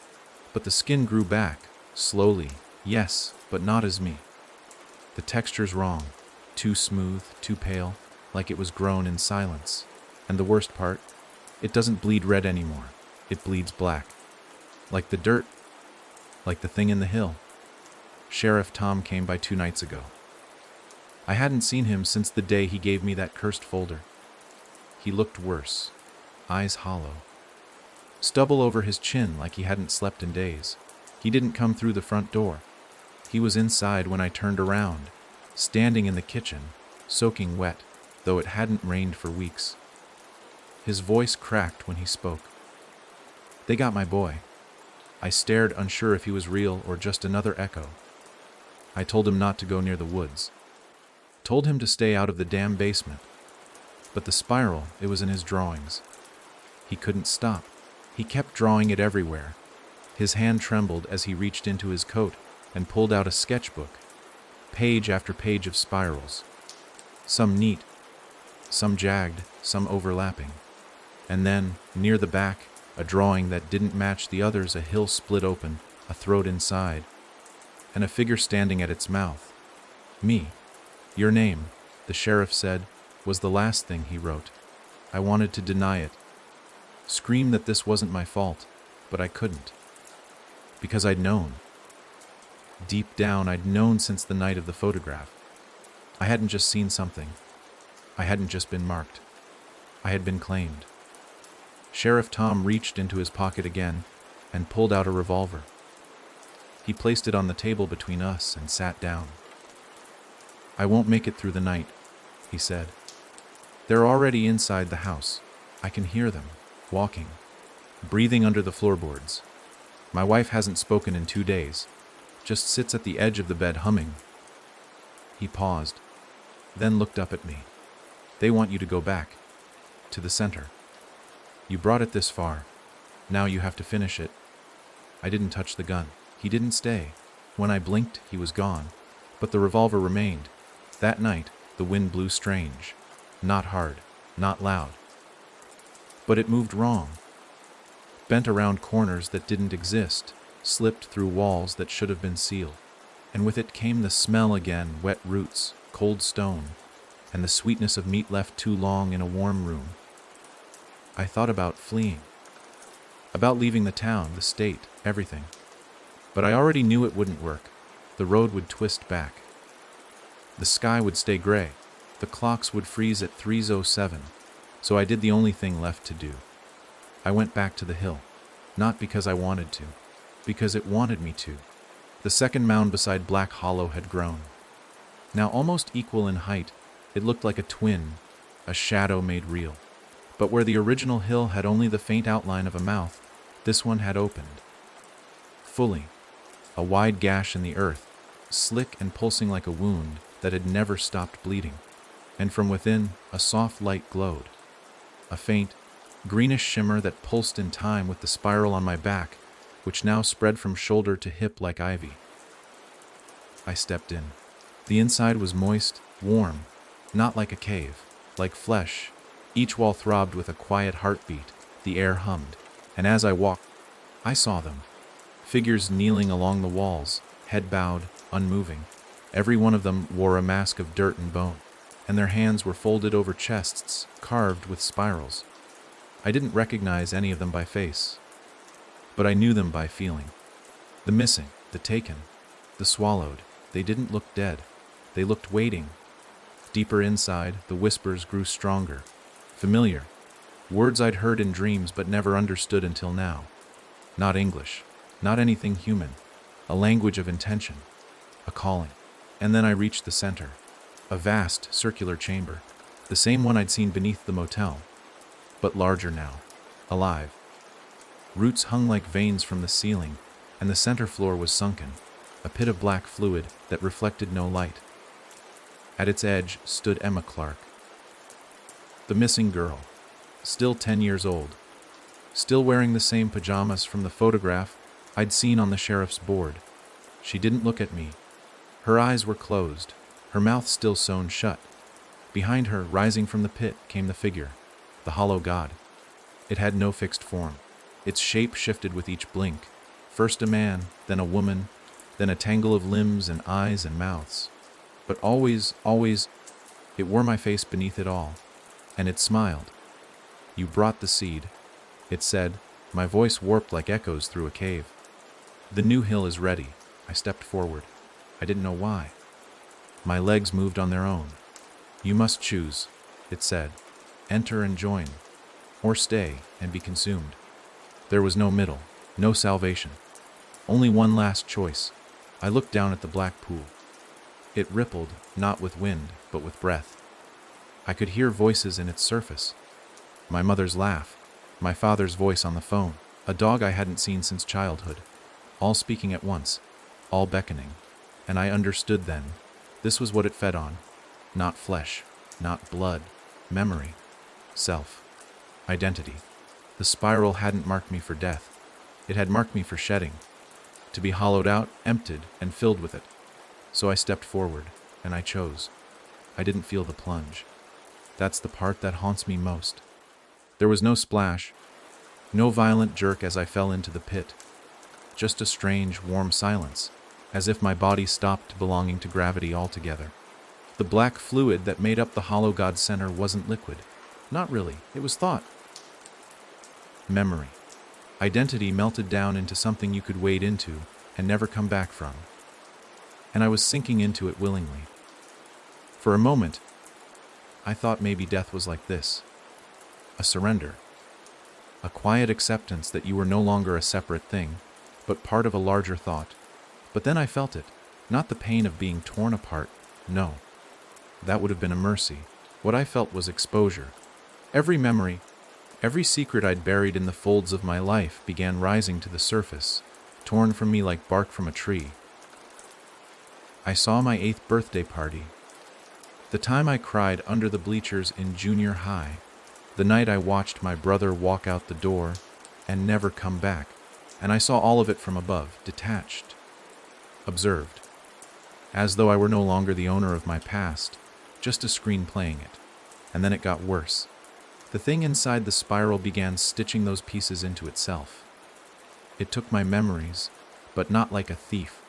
But the skin grew back, slowly, yes, but not as me. The texture's wrong. Too smooth, too pale, like it was grown in silence. And the worst part, it doesn't bleed red anymore. It bleeds black. Like the dirt. Like the thing in the hill. Sheriff Tom came by 2 nights ago. I hadn't seen him since the day he gave me that cursed folder. He looked worse, eyes hollow. Stubble over his chin like he hadn't slept in days. He didn't come through the front door. He was inside when I turned around, standing in the kitchen, soaking wet, though it hadn't rained for weeks. His voice cracked when he spoke. They got my boy. I stared, unsure if he was real or just another echo. I told him not to go near the woods. Told him to stay out of the damn basement. But the spiral, it was in his drawings. He couldn't stop. He kept drawing it everywhere. His hand trembled as he reached into his coat and pulled out a sketchbook, page after page of spirals. Some neat, some jagged, some overlapping. And then, near the back, a drawing that didn't match the others, a hill split open, a throat inside, and a figure standing at its mouth. Me. Your name, the sheriff said, was the last thing he wrote. I wanted to deny it. Scream that this wasn't my fault, but I couldn't. Because I'd known. Deep down, I'd known since the night of the photograph. I hadn't just seen something. I hadn't just been marked. I had been claimed. Sheriff Tom reached into his pocket again and pulled out a revolver. He placed it on the table between us and sat down. I won't make it through the night, he said. They're already inside the house. I can hear them, walking, breathing under the floorboards. My wife hasn't spoken in 2 days, just sits at the edge of the bed humming. He paused, then looked up at me. They want you to go back, to the center. You brought it this far. Now you have to finish it. I didn't touch the gun. He didn't stay. When I blinked, he was gone. But the revolver remained. That night, the wind blew strange. Not hard, not loud. But it moved wrong. Bent around corners that didn't exist, slipped through walls that should have been sealed. And with it came the smell again, wet roots, cold stone, and the sweetness of meat left too long in a warm room. I thought about fleeing. About leaving the town, the state, everything. But I already knew it wouldn't work. The road would twist back. The sky would stay gray. The clocks would freeze at 3:07. So I did the only thing left to do. I went back to the hill. Not because I wanted to. Because it wanted me to. The second mound beside Black Hollow had grown. Now almost equal in height, it looked like a twin, a shadow made real. But where the original hill had only the faint outline of a mouth, this one had opened. Fully. A wide gash in the earth, slick and pulsing like a wound that had never stopped bleeding. And from within, a soft light glowed. A faint, greenish shimmer that pulsed in time with the spiral on my back, which now spread from shoulder to hip like ivy. I stepped in. The inside was moist, warm, not like a cave, like flesh. Each wall throbbed with a quiet heartbeat, the air hummed, and as I walked, I saw them. Figures kneeling along the walls, head bowed, unmoving. Every one of them wore a mask of dirt and bone, and their hands were folded over chests, carved with spirals. I didn't recognize any of them by face, but I knew them by feeling. The missing, the taken, the swallowed, they didn't look dead. They looked waiting. Deeper inside, the whispers grew stronger, familiar, words I'd heard in dreams but never understood until now. Not English, not anything human, a language of intention, a calling. And then I reached the center, a vast, circular chamber, the same one I'd seen beneath the motel, but larger now, alive. Roots hung like veins from the ceiling, and the center floor was sunken, a pit of black fluid that reflected no light. At its edge stood Emma Clark, the missing girl, still 10 years old, still wearing the same pajamas from the photograph I'd seen on the sheriff's board. She didn't look at me. Her eyes were closed, her mouth still sewn shut. Behind her, rising from the pit, came the figure, the hollow god. It had no fixed form. Its shape shifted with each blink. First a man, then a woman, then a tangle of limbs and eyes and mouths. But always, it wore my face beneath it all, and it smiled. "You brought the seed," it said, my voice warped like echoes through a cave. "The new hill is ready." I stepped forward. I didn't know why. My legs moved on their own. "You must choose," it said. "Enter and join, or stay and be consumed." There was no middle, no salvation. Only one last choice. I looked down at the black pool. It rippled, not with wind, but with breath. I could hear voices in its surface. My mother's laugh, my father's voice on the phone, a dog I hadn't seen since childhood, all speaking at once, all beckoning. And I understood then. This was what it fed on. Not flesh, not blood, memory, self, identity. The spiral hadn't marked me for death. It had marked me for shedding, to be hollowed out, emptied, and filled with it. So I stepped forward, and I chose. I didn't feel the plunge. That's the part that haunts me most. There was no splash, no violent jerk as I fell into the pit. Just a strange, warm silence, as if my body stopped belonging to gravity altogether. The black fluid that made up the hollow god center wasn't liquid. Not really. It was thought. Memory. Identity melted down into something you could wade into and never come back from. And I was sinking into it willingly. For a moment, I thought maybe death was like this. A surrender. A quiet acceptance that you were no longer a separate thing, but part of a larger thought. But then I felt it. Not the pain of being torn apart. No. That would have been a mercy. What I felt was exposure. Every memory, every secret I'd buried in the folds of my life began rising to the surface, torn from me like bark from a tree. I saw my 8th birthday party. The time I cried under the bleachers in junior high. The night I watched my brother walk out the door and never come back. And I saw all of it from above, detached, observed, as though I were no longer the owner of my past, just a screen playing it. And then it got worse. The thing inside the spiral began stitching those pieces into itself. It took my memories, but not like a thief,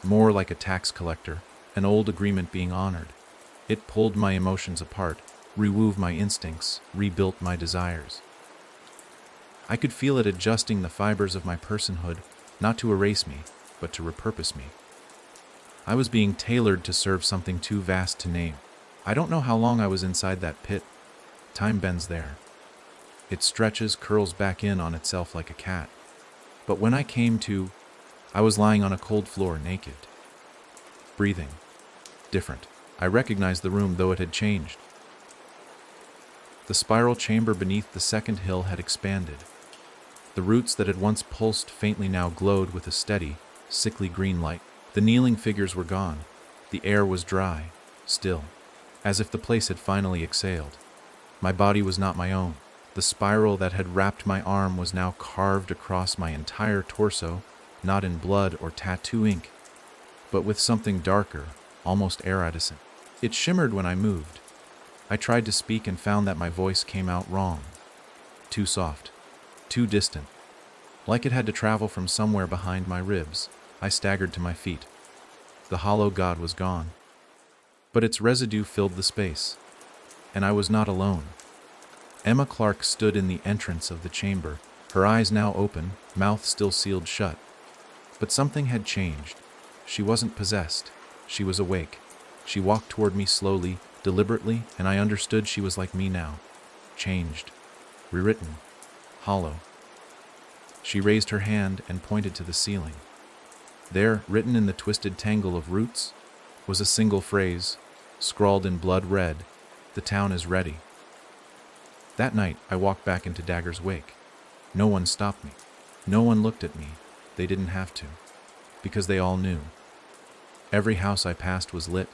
more like a tax collector, an old agreement being honored. It pulled my emotions apart, removed my instincts, rebuilt my desires. I could feel it adjusting the fibers of my personhood, not to erase me, but to repurpose me. I was being tailored to serve something too vast to name. I don't know how long I was inside that pit. Time bends there. It stretches, curls back in on itself like a cat. But when I came to, I was lying on a cold floor, naked. Breathing. Different. I recognized the room, though it had changed. The spiral chamber beneath the second hill had expanded. The roots that had once pulsed faintly now glowed with a steady, sickly green light. The kneeling figures were gone. The air was dry, still, as if the place had finally exhaled. My body was not my own. The spiral that had wrapped my arm was now carved across my entire torso, not in blood or tattoo ink, but with something darker, almost iridescent. It shimmered when I moved. I tried to speak and found that my voice came out wrong. Too soft, too distant, like it had to travel from somewhere behind my ribs. I staggered to my feet. The hollow god was gone, but its residue filled the space, and I was not alone. Emma Clark stood in the entrance of the chamber, her eyes now open, mouth still sealed shut. But something had changed. She wasn't possessed. She was awake. She walked toward me slowly, deliberately, and I understood she was like me now. Changed. Rewritten. Hollow. She raised her hand and pointed to the ceiling. There, written in the twisted tangle of roots, was a single phrase, scrawled in blood red, "The town is ready." That night, I walked back into Dagger's wake. No one stopped me. No one looked at me. They didn't have to, because they all knew. Every house I passed was lit,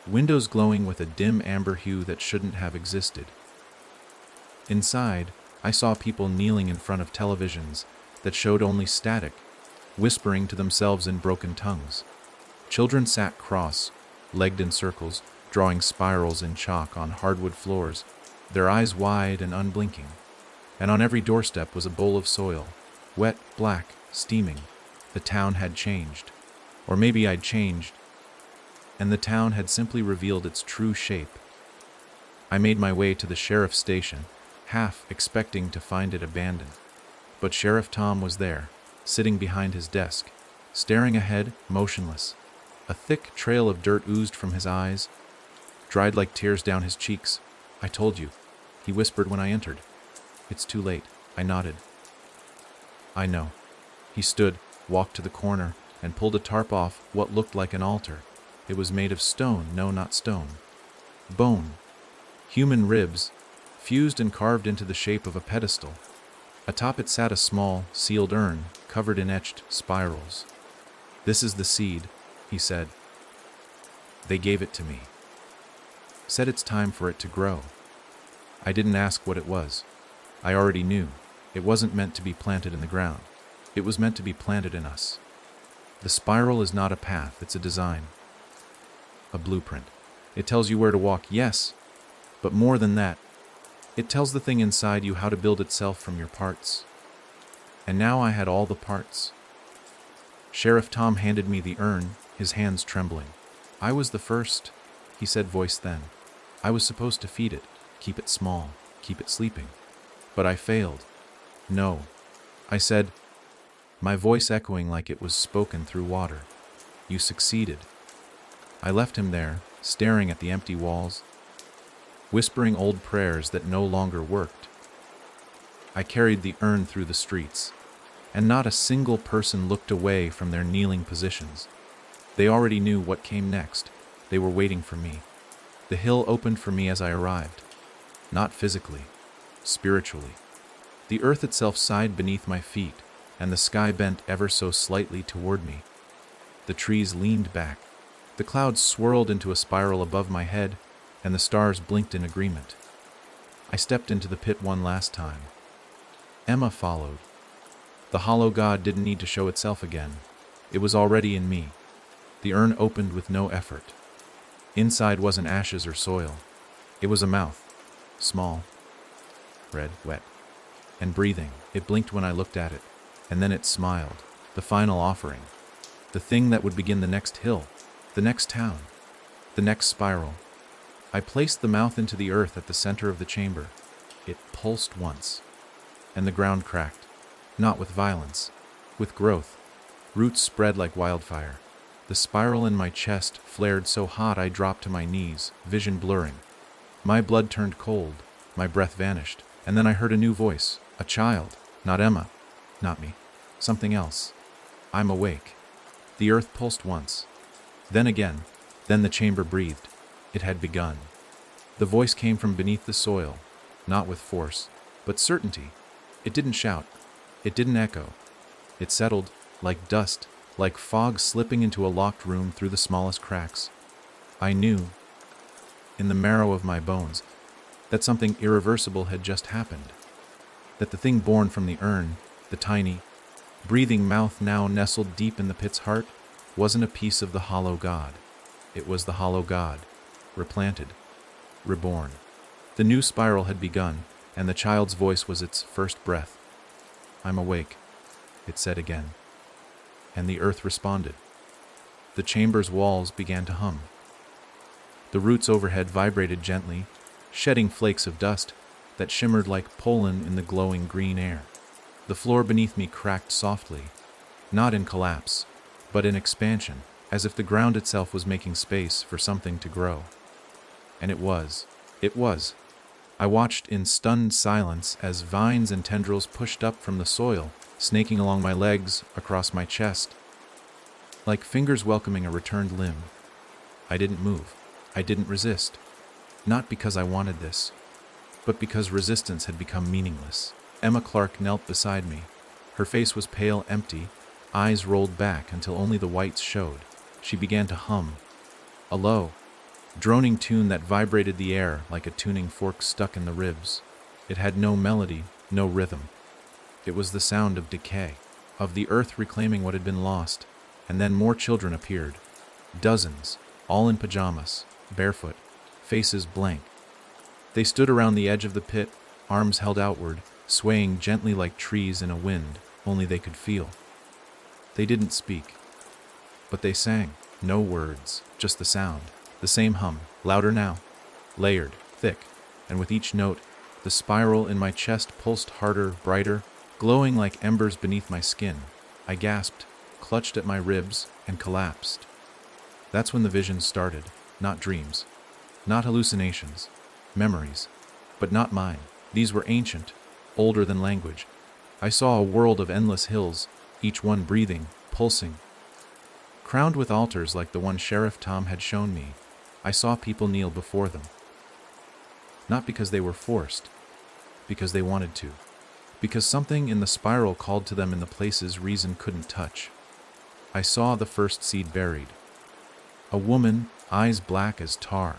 windows glowing with a dim amber hue that shouldn't have existed. Inside, I saw people kneeling in front of televisions that showed only static, whispering to themselves in broken tongues. Children sat cross-legged in circles, drawing spirals in chalk on hardwood floors, their eyes wide and unblinking. And on every doorstep was a bowl of soil, wet, black, steaming. The town had changed. Or maybe I'd changed, and the town had simply revealed its true shape. I made my way to the sheriff's station, half expecting to find it abandoned. But Sheriff Tom was there, sitting behind his desk, staring ahead, motionless. A thick trail of dirt oozed from his eyes, dried like tears down his cheeks. "I told you," he whispered when I entered. "It's too late," I nodded. "I know." He stood, walked to the corner, and pulled a tarp off what looked like an altar. It was made of stone, no, not stone. Bone. Human ribs, fused and carved into the shape of a pedestal. Atop it sat a small, sealed urn, covered in etched spirals. "This is the seed," he said. "They gave it to me. Said it's time for it to grow." I didn't ask what it was. I already knew. It wasn't meant to be planted in the ground. It was meant to be planted in us. The spiral is not a path, it's a design. A blueprint. It tells you where to walk, yes, but more than that, it tells the thing inside you how to build itself from your parts. And now I had all the parts. Sheriff Tom handed me the urn, his hands trembling. "I was the first," he said, voice thin. "I was supposed to feed it, keep it small, keep it sleeping. But I failed." "No," I said, my voice echoing like it was spoken through water. "You succeeded." I left him there, staring at the empty walls, whispering old prayers that no longer worked. I carried the urn through the streets, and not a single person looked away from their kneeling positions. They already knew what came next. They were waiting for me. The hill opened for me as I arrived. Not physically, spiritually. The earth itself sighed beneath my feet, and the sky bent ever so slightly toward me. The trees leaned back. The clouds swirled into a spiral above my head, and the stars blinked in agreement. I stepped into the pit one last time. Emma followed. The hollow god didn't need to show itself again. It was already in me. The urn opened with no effort. Inside wasn't ashes or soil. It was a mouth. Small, red, wet, and breathing. It blinked when I looked at it, and then it smiled. The final offering. The thing that would begin the next hill, the next town, the next spiral. I placed the mouth into the earth at the center of the chamber. It pulsed once, and the ground cracked. Not with violence, with growth. Roots spread like wildfire. The spiral in my chest flared so hot I dropped to my knees, vision blurring. My blood turned cold, my breath vanished, and then I heard a new voice, a child, not Emma, not me, something else. "I'm awake." The earth pulsed once, then again, then the chamber breathed. It had begun. The voice came from beneath the soil, not with force, but certainty. It didn't shout. It didn't echo. It settled, like dust, like fog slipping into a locked room through the smallest cracks. I knew, in the marrow of my bones, that something irreversible had just happened. That the thing born from the urn, the tiny, breathing mouth now nestled deep in the pit's heart, wasn't a piece of the hollow god. It was the hollow god, replanted, reborn. The new spiral had begun, and the child's voice was its first breath. "I'm awake," it said again. And the earth responded. The chamber's walls began to hum. The roots overhead vibrated gently, shedding flakes of dust that shimmered like pollen in the glowing green air. The floor beneath me cracked softly, not in collapse, but in expansion, as if the ground itself was making space for something to grow. And it was. It was. I watched in stunned silence as vines and tendrils pushed up from the soil, snaking along my legs, across my chest, like fingers welcoming a returned limb. I didn't move. I didn't resist. Not because I wanted this, but because resistance had become meaningless. Emma Clark knelt beside me. Her face was pale, empty, eyes rolled back until only the whites showed. She began to hum, a low, droning tune that vibrated the air like a tuning fork stuck in the ribs. It had no melody, no rhythm. It was the sound of decay, of the earth reclaiming what had been lost. And then more children appeared. Dozens, all in pajamas, barefoot, faces blank. They stood around the edge of the pit, arms held outward, swaying gently like trees in a wind only they could feel. They didn't speak, but they sang. No words, just the sound. The same hum, louder now, layered, thick, and with each note, the spiral in my chest pulsed harder, brighter, glowing like embers beneath my skin. I gasped, clutched at my ribs, and collapsed. That's when the visions started. Not dreams, not hallucinations, memories, but not mine. These were ancient, older than language. I saw a world of endless hills, each one breathing, pulsing, crowned with altars like the one Sheriff Tom had shown me. I saw people kneel before them. Not because they were forced, because they wanted to. Because something in the spiral called to them in the places reason couldn't touch. I saw the first seed buried. A woman, eyes black as tar,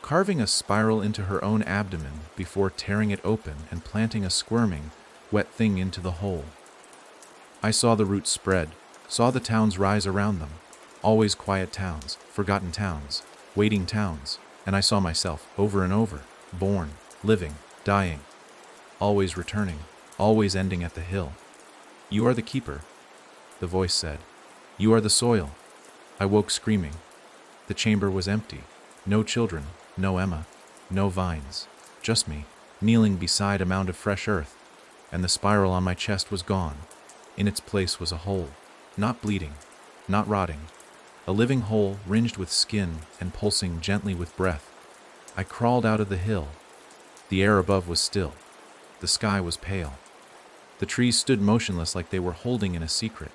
carving a spiral into her own abdomen before tearing it open and planting a squirming, wet thing into the hole. I saw the roots spread, saw the towns rise around them, always quiet towns, forgotten towns, waiting towns, and I saw myself over and over, born, living, dying, always returning, always ending at the hill. "You are the keeper," the voice said. "You are the soil." I woke screaming. The chamber was empty. No children, no Emma, no vines, just me, kneeling beside a mound of fresh earth, and the spiral on my chest was gone. In its place was a hole, not bleeding, not rotting, a living hole ringed with skin and pulsing gently with breath. I crawled out of the hill. The air above was still. The sky was pale. The trees stood motionless like they were holding in a secret.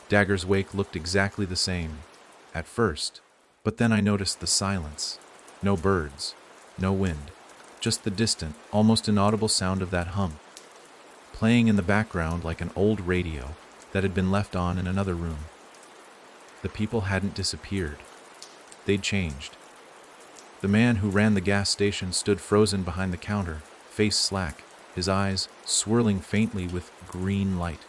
Dagger's Wake looked exactly the same, at first, but then I noticed the silence. No birds, no wind, just the distant, almost inaudible sound of that hum, playing in the background like an old radio that had been left on in another room. The people hadn't disappeared. They'd changed. The man who ran the gas station stood frozen behind the counter, face slack, his eyes swirling faintly with green light.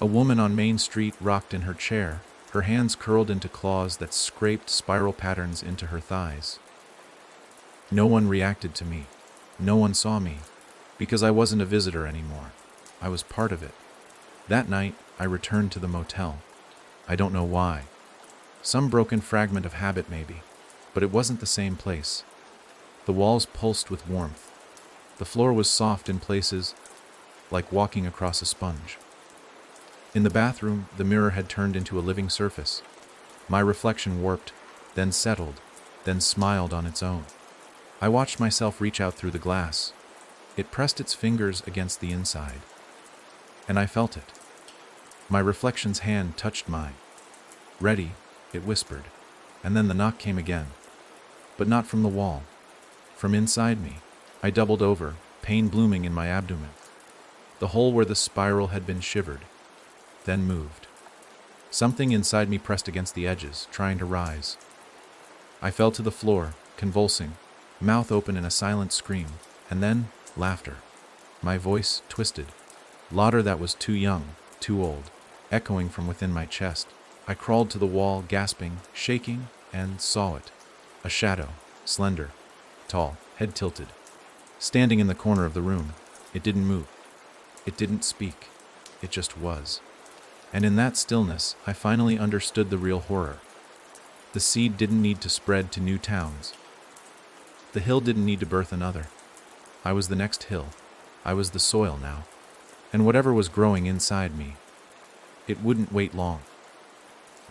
A woman on Main Street rocked in her chair, her hands curled into claws that scraped spiral patterns into her thighs. No one reacted to me. No one saw me, because I wasn't a visitor anymore. I was part of it. That night, I returned to the motel. I don't know why. Some broken fragment of habit maybe, but it wasn't the same place. The walls pulsed with warmth. The floor was soft in places, like walking across a sponge. In the bathroom, the mirror had turned into a living surface. My reflection warped, then settled, then smiled on its own. I watched myself reach out through the glass. It pressed its fingers against the inside, and I felt it. My reflection's hand touched mine. "Ready," it whispered, and then the knock came again. But not from the wall. From inside me. I doubled over, pain blooming in my abdomen. The hole where the spiral had been shivered, then moved. Something inside me pressed against the edges, trying to rise. I fell to the floor, convulsing, mouth open in a silent scream, and then laughter. My voice twisted. Laughter that was too young, too old, echoing from within my chest. I crawled to the wall, gasping, shaking, and saw it. A shadow, slender, tall, head tilted, standing in the corner of the room. It didn't move. It didn't speak. It just was. And in that stillness, I finally understood the real horror. The seed didn't need to spread to new towns. The hill didn't need to birth another. I was the next hill. I was the soil now. And whatever was growing inside me, it wouldn't wait long.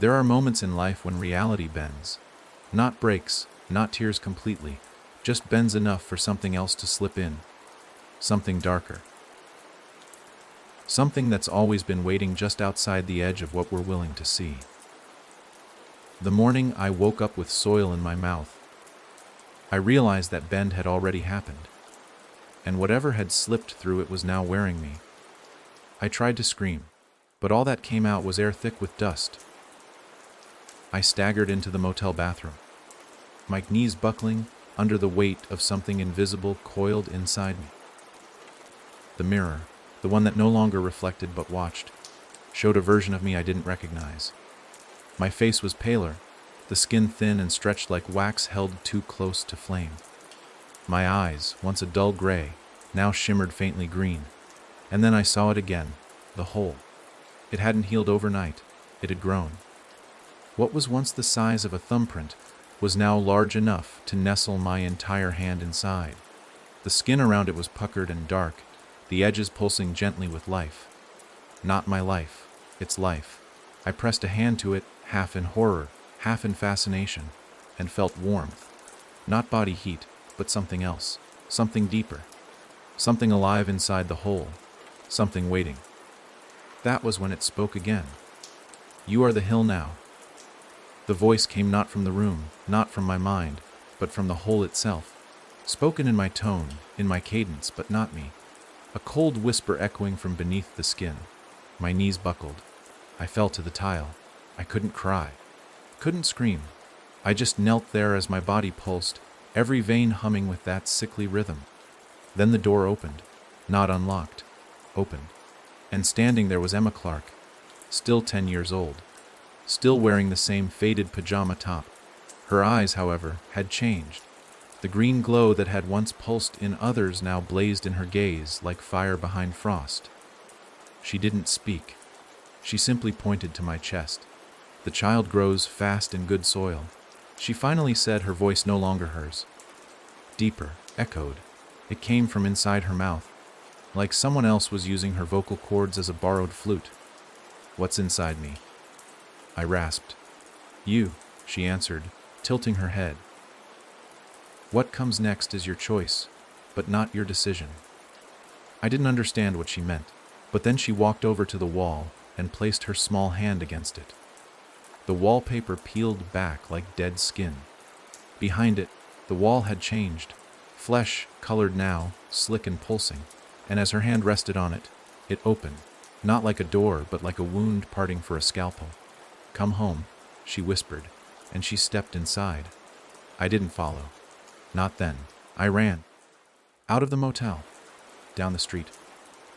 There are moments in life when reality bends. Not breaks, not tears completely, just bends enough for something else to slip in. Something darker. Something that's always been waiting just outside the edge of what we're willing to see. The morning I woke up with soil in my mouth, I realized that bend had already happened, and whatever had slipped through it was now wearing me. I tried to scream, but all that came out was air thick with dust. I staggered into the motel bathroom, my knees buckling under the weight of something invisible coiled inside me. The mirror, the one that no longer reflected but watched, showed a version of me I didn't recognize. My face was paler, the skin thin and stretched like wax held too close to flame. My eyes, once a dull gray, now shimmered faintly green. And then I saw it again, the hole. It hadn't healed overnight. It had grown. What was once the size of a thumbprint was now large enough to nestle my entire hand inside. The skin around it was puckered and dark, the edges pulsing gently with life. Not my life, its life. I pressed a hand to it, half in horror, half in fascination, and felt warmth. Not body heat, but something else, something deeper. Something alive inside the hole, something waiting. That was when it spoke again. You are the hill now. The voice came not from the room, not from my mind, but from the hole itself. Spoken in my tone, in my cadence, but not me. A cold whisper echoing from beneath the skin. My knees buckled. I fell to the tile. I couldn't cry. Couldn't scream. I just knelt there as my body pulsed, every vein humming with that sickly rhythm. Then the door opened. Not unlocked. Opened. And standing there was Emma Clark, still 10 years old. Still wearing the same faded pajama top. Her eyes, however, had changed. The green glow that had once pulsed in others now blazed in her gaze like fire behind frost. She didn't speak. She simply pointed to my chest. The child grows fast in good soil. She finally said, her voice no longer hers. Deeper, echoed. It came from inside her mouth, like someone else was using her vocal cords as a borrowed flute. What's inside me? I rasped. You, she answered, tilting her head. What comes next is your choice, but not your decision. I didn't understand what she meant, but then she walked over to the wall and placed her small hand against it. The wallpaper peeled back like dead skin. Behind it, the wall had changed, flesh colored now, slick and pulsing, and as her hand rested on it, it opened, not like a door, but like a wound parting for a scalpel. Come home, she whispered, and she stepped inside. I didn't follow. Not then. I ran. Out of the motel. Down the street.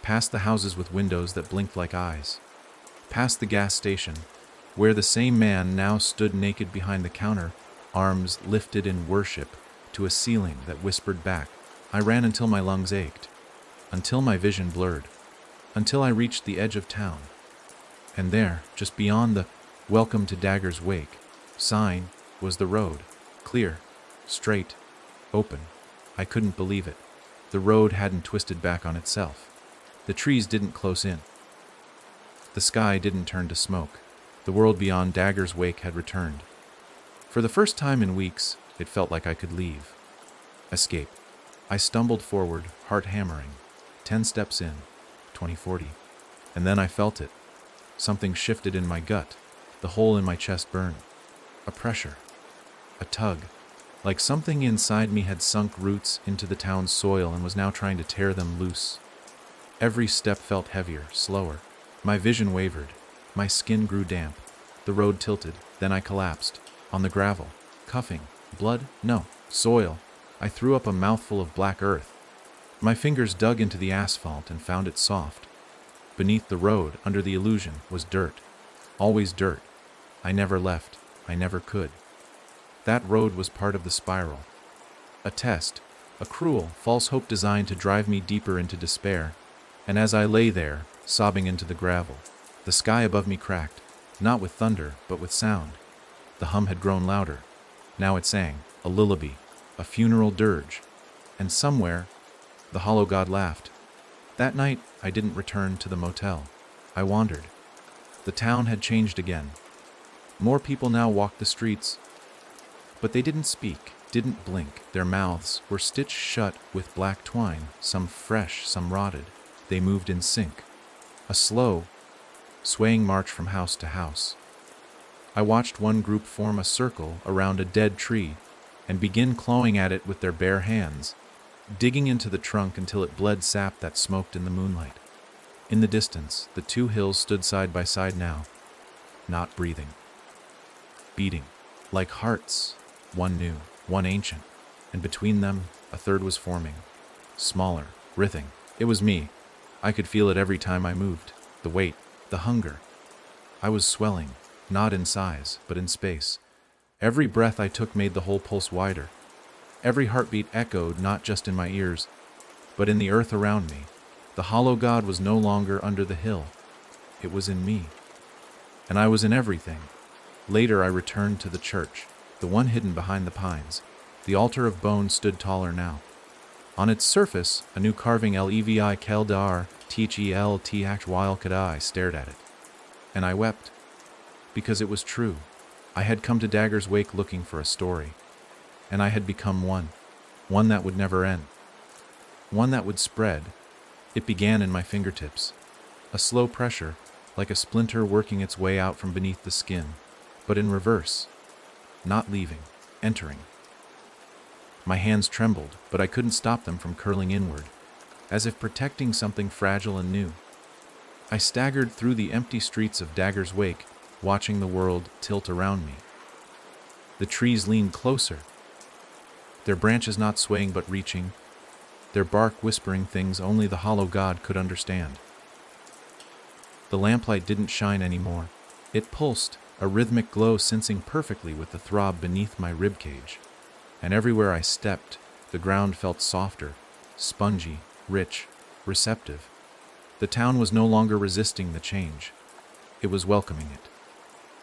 Past the houses with windows that blinked like eyes. Past the gas station, where the same man now stood naked behind the counter, arms lifted in worship to a ceiling that whispered back. I ran until my lungs ached, until my vision blurred, until I reached the edge of town. And there, just beyond the "Welcome to Dagger's Wake" sign, was the road, clear, straight, open. I couldn't believe it. The road hadn't twisted back on itself. The trees didn't close in. The sky didn't turn to smoke. The world beyond Dagger's Wake had returned. For the first time in weeks, it felt like I could leave. Escape. I stumbled forward, heart hammering. 10 steps in, 20-40. And then I felt it. Something shifted in my gut. The hole in my chest burned. A pressure. A tug. Like something inside me had sunk roots into the town's soil and was now trying to tear them loose. Every step felt heavier, slower. My vision wavered. My skin grew damp. The road tilted, then I collapsed. On the gravel. Cuffing. Blood? No. Soil. I threw up a mouthful of black earth. My fingers dug into the asphalt and found it soft. Beneath the road, under the illusion, was dirt. Always dirt. I never left. I never could. That road was part of the spiral. A test. A cruel, false hope designed to drive me deeper into despair. And as I lay there, sobbing into the gravel, the sky above me cracked, not with thunder, but with sound. The hum had grown louder. Now it sang, a lullaby, a funeral dirge. And somewhere, the hollow god laughed. That night, I didn't return to the motel. I wandered. The town had changed again. More people now walked the streets. But they didn't speak, didn't blink. Their mouths were stitched shut with black twine, some fresh, some rotted. They moved in sync. A slow, swaying march from house to house. I watched one group form a circle around a dead tree and begin clawing at it with their bare hands, digging into the trunk until it bled sap that smoked in the moonlight. In the distance, the two hills stood side by side now, not breathing, beating, like hearts, one new, one ancient, and between them, a third was forming, smaller, writhing. It was me. I could feel it every time I moved, the weight, the hunger. I was swelling, not in size, but in space. Every breath I took made the whole pulse wider. Every heartbeat echoed not just in my ears, but in the earth around me. The hollow god was no longer under the hill. It was in me. And I was in everything. Later I returned to the church, the one hidden behind the pines. The altar of bone stood taller now. On its surface, a new carving Levi Keldar Tchelth Weil Kadai stared at it. And I wept. Because it was true. I had come to Dagger's wake looking for a story. And I had become one. One that would never end. One that would spread. It began in my fingertips. A slow pressure, like a splinter working its way out from beneath the skin. But in reverse. Not leaving. Entering. My hands trembled, but I couldn't stop them from curling inward, as if protecting something fragile and new. I staggered through the empty streets of Dagger's wake, watching the world tilt around me. The trees leaned closer, their branches not swaying but reaching, their bark whispering things only the hollow god could understand. The lamplight didn't shine anymore. It pulsed, a rhythmic glow sensing perfectly with the throb beneath my ribcage. And everywhere I stepped, the ground felt softer, spongy, rich, receptive. The town was no longer resisting the change. It was welcoming it.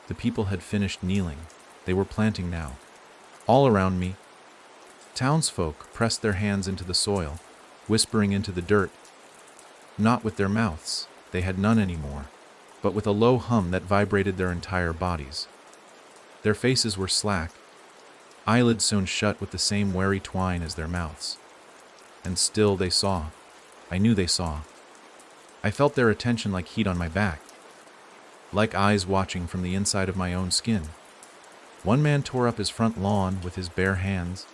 The people had finished kneeling. They were planting now. All around me, townsfolk pressed their hands into the soil, whispering into the dirt. Not with their mouths, they had none anymore, but with a low hum that vibrated their entire bodies. Their faces were slack, eyelids sewn shut with the same wary twine as their mouths. And still they saw. I knew they saw. I felt their attention like heat on my back, like eyes watching from the inside of my own skin. One man tore up his front lawn with his bare hands,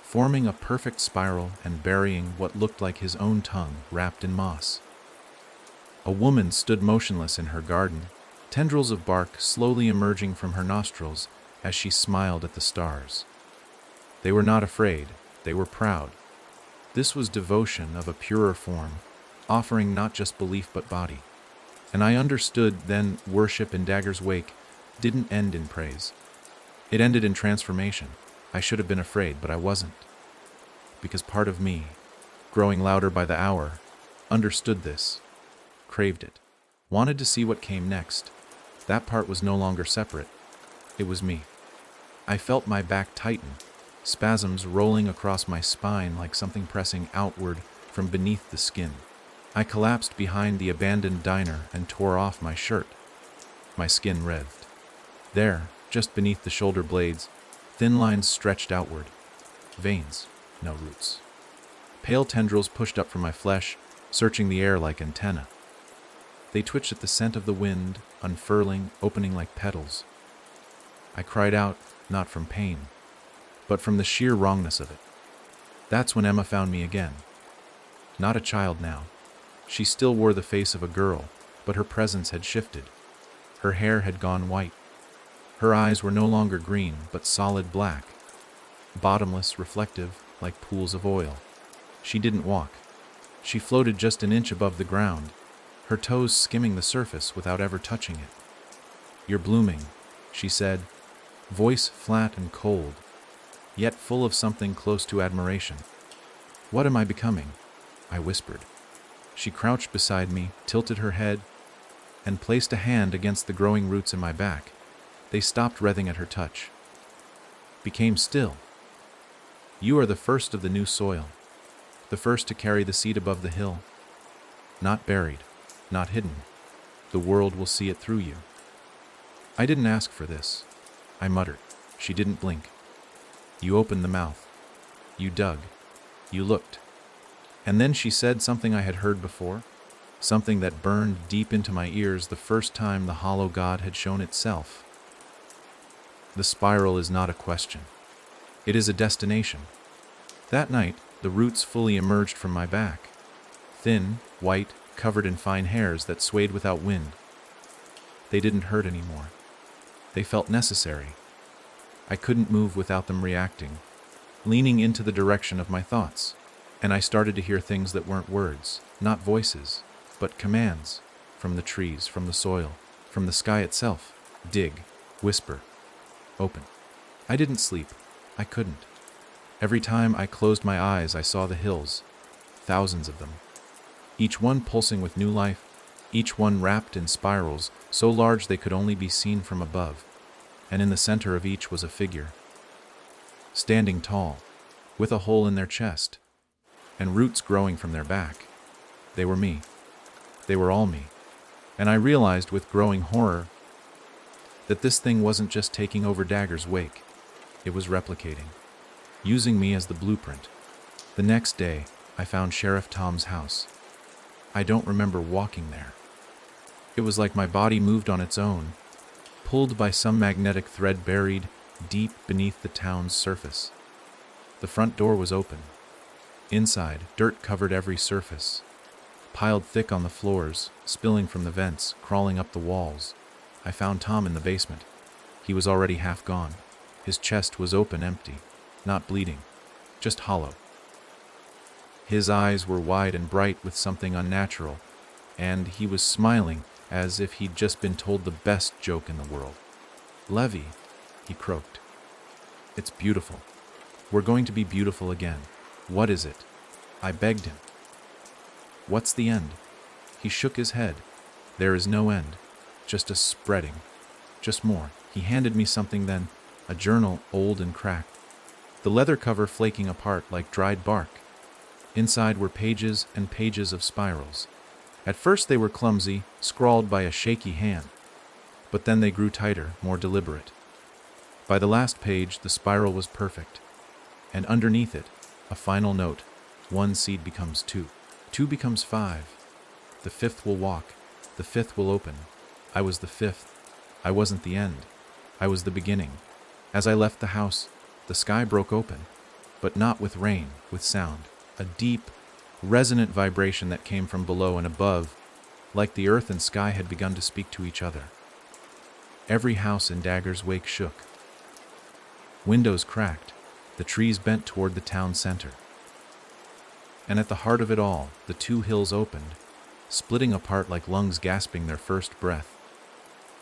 forming a perfect spiral and burying what looked like his own tongue wrapped in moss. A woman stood motionless in her garden, tendrils of bark slowly emerging from her nostrils as she smiled at the stars. They were not afraid, they were proud. This was devotion of a purer form, offering not just belief but body. And I understood then worship in Dagger's wake didn't end in praise. It ended in transformation. I should have been afraid, but I wasn't. Because part of me, growing louder by the hour, understood this, craved it, wanted to see what came next. That part was no longer separate. It was me. I felt my back tighten, spasms rolling across my spine like something pressing outward from beneath the skin. I collapsed behind the abandoned diner and tore off my shirt. My skin writhed. There, just beneath the shoulder blades, thin lines stretched outward. Veins, no roots. Pale tendrils pushed up from my flesh, searching the air like antennae. They twitched at the scent of the wind, unfurling, opening like petals. I cried out, not from pain, but from the sheer wrongness of it. That's when Emma found me again. Not a child now. She still wore the face of a girl, but her presence had shifted. Her hair had gone white. Her eyes were no longer green, but solid black, bottomless, reflective, like pools of oil. She didn't walk. She floated just an inch above the ground, her toes skimming the surface without ever touching it. "You're blooming," she said, voice flat and cold, yet full of something close to admiration. "What am I becoming?" I whispered. She crouched beside me, tilted her head, and placed a hand against the growing roots in my back. They stopped writhing at her touch, became still. "You are the first of the new soil, the first to carry the seed above the hill. Not buried, not hidden. The world will see it through you." I didn't ask for this, I muttered. She didn't blink. "You opened the mouth. You dug. You looked." And then she said something I had heard before, something that burned deep into my ears the first time the hollow God had shown itself. "The spiral is not a question. It is a destination." That night, the roots fully emerged from my back, thin, white, covered in fine hairs that swayed without wind. They didn't hurt anymore. They felt necessary. I couldn't move without them reacting, leaning into the direction of my thoughts. And I started to hear things that weren't words, not voices, but commands, from the trees, from the soil, from the sky itself. Dig, whisper, open. I didn't sleep. I couldn't. Every time I closed my eyes, I saw the hills, thousands of them, each one pulsing with new life, each one wrapped in spirals so large they could only be seen from above. And in the center of each was a figure, standing tall, with a hole in their chest, and roots growing from their back. They were me. They were all me. And I realized with growing horror that this thing wasn't just taking over Dagger's wake. It was replicating, using me as the blueprint. The next day, I found Sheriff Tom's house. I don't remember walking there. It was like my body moved on its own, pulled by some magnetic thread buried deep beneath the town's surface. The front door was open. Inside, dirt covered every surface, piled thick on the floors, spilling from the vents, crawling up the walls. I found Tom in the basement. He was already half gone. His chest was open, empty, not bleeding, just hollow. His eyes were wide and bright with something unnatural, and he was smiling as if he'd just been told the best joke in the world. "Levy," he croaked. "It's beautiful. We're going to be beautiful again. What is it?" I begged him. "What's the end?" He shook his head. "There is no end, just a spreading, just more." He handed me something then, a journal, old and cracked, the leather cover flaking apart like dried bark. Inside were pages and pages of spirals. At first they were clumsy, scrawled by a shaky hand, but then they grew tighter, more deliberate. By the last page, the spiral was perfect, and underneath it, a final note: 1 seed becomes 2. 2 becomes 5. The 5th will walk. The 5th will open. I was the 5th. I wasn't the end. I was the beginning. As I left the house, the sky broke open, but not with rain, with sound. A deep, resonant vibration that came from below and above, like the earth and sky had begun to speak to each other. Every house in Dagger's wake shook. Windows cracked. The trees bent toward the town center. And at the heart of it all, the 2 hills opened, splitting apart like lungs gasping their first breath.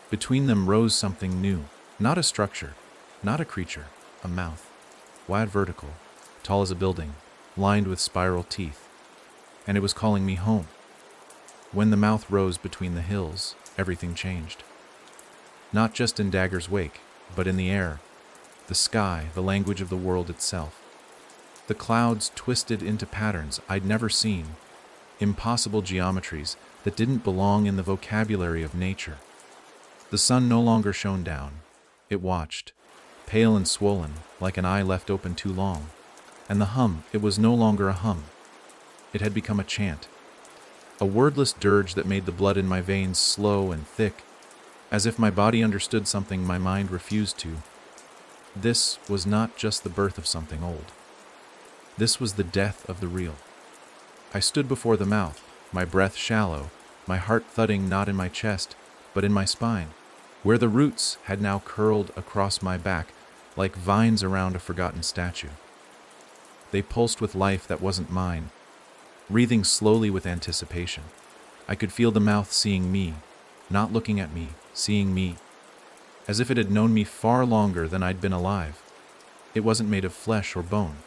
Between them rose something new, not a structure, not a creature, a mouth, wide vertical, tall as a building, lined with spiral teeth. And it was calling me home. When the mouth rose between the hills, everything changed. Not just in Dagger's wake, but in the air, the sky, the language of the world itself. The clouds twisted into patterns I'd never seen, impossible geometries that didn't belong in the vocabulary of nature. The sun no longer shone down. It watched, pale and swollen, like an eye left open too long. And the hum, it was no longer a hum. It had become a chant, a wordless dirge that made the blood in my veins slow and thick, as if my body understood something my mind refused to. This was not just the birth of something old. This was the death of the real. I stood before the mouth, my breath shallow, my heart thudding not in my chest, but in my spine, where the roots had now curled across my back like vines around a forgotten statue. They pulsed with life that wasn't mine, breathing slowly with anticipation. I could feel the mouth seeing me, not looking at me, seeing me, as if it had known me far longer than I'd been alive. It wasn't made of flesh or bone.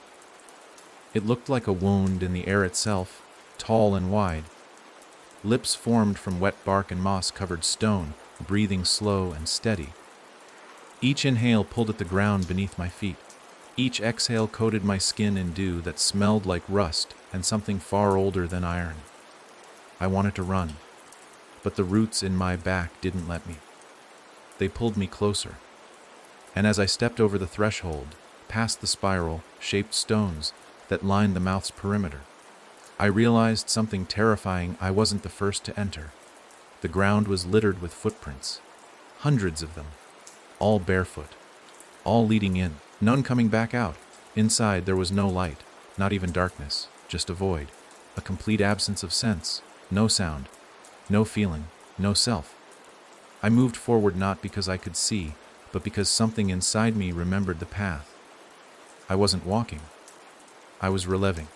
It looked like a wound in the air itself, tall and wide. Lips formed from wet bark and moss-covered stone, breathing slow and steady. Each inhale pulled at the ground beneath my feet. Each exhale coated my skin in dew that smelled like rust and something far older than iron. I wanted to run, but the roots in my back didn't let me. They pulled me closer, and as I stepped over the threshold, past the spiral-shaped stones that lined the mouth's perimeter, I realized something terrifying. I wasn't the first to enter. The ground was littered with footprints, hundreds of them, all barefoot, all leading in, none coming back out. Inside there was no light, not even darkness, just a void, a complete absence of sense, no sound, no feeling, no self. I moved forward not because I could see, but because something inside me remembered the path. I wasn't walking. I was reliving.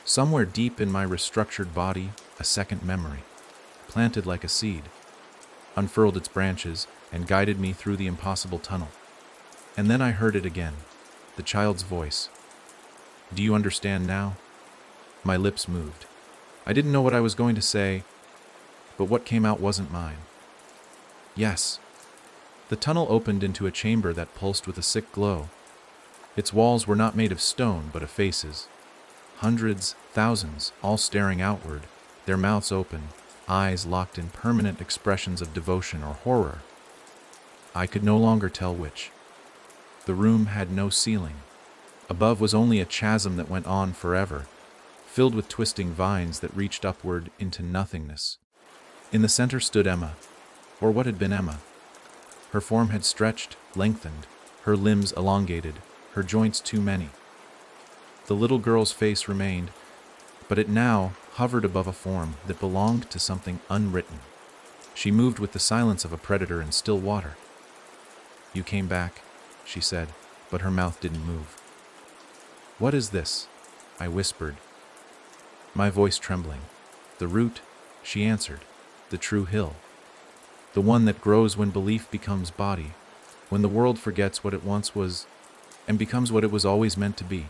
Somewhere deep in my restructured body, a second memory, planted like a seed, unfurled its branches and guided me through the impossible tunnel. And then I heard it again, the child's voice. "Do you understand now?" My lips moved. I didn't know what I was going to say, but what came out wasn't mine. Yes. The tunnel opened into a chamber that pulsed with a sick glow. Its walls were not made of stone, but of faces. Hundreds, thousands, all staring outward, their mouths open, eyes locked in permanent expressions of devotion or horror. I could no longer tell which. The room had no ceiling. Above was only a chasm that went on forever, filled with twisting vines that reached upward into nothingness. In the center stood Emma, or what had been Emma. Her form had stretched, lengthened, her limbs elongated, her joints too many. The little girl's face remained, but it now hovered above a form that belonged to something unwritten. She moved with the silence of a predator in still water. "You came back," she said, but her mouth didn't move. "What is this?" I whispered, my voice trembling. "The root," she answered, "the true hill. The one that grows when belief becomes body, when the world forgets what it once was and becomes what it was always meant to be."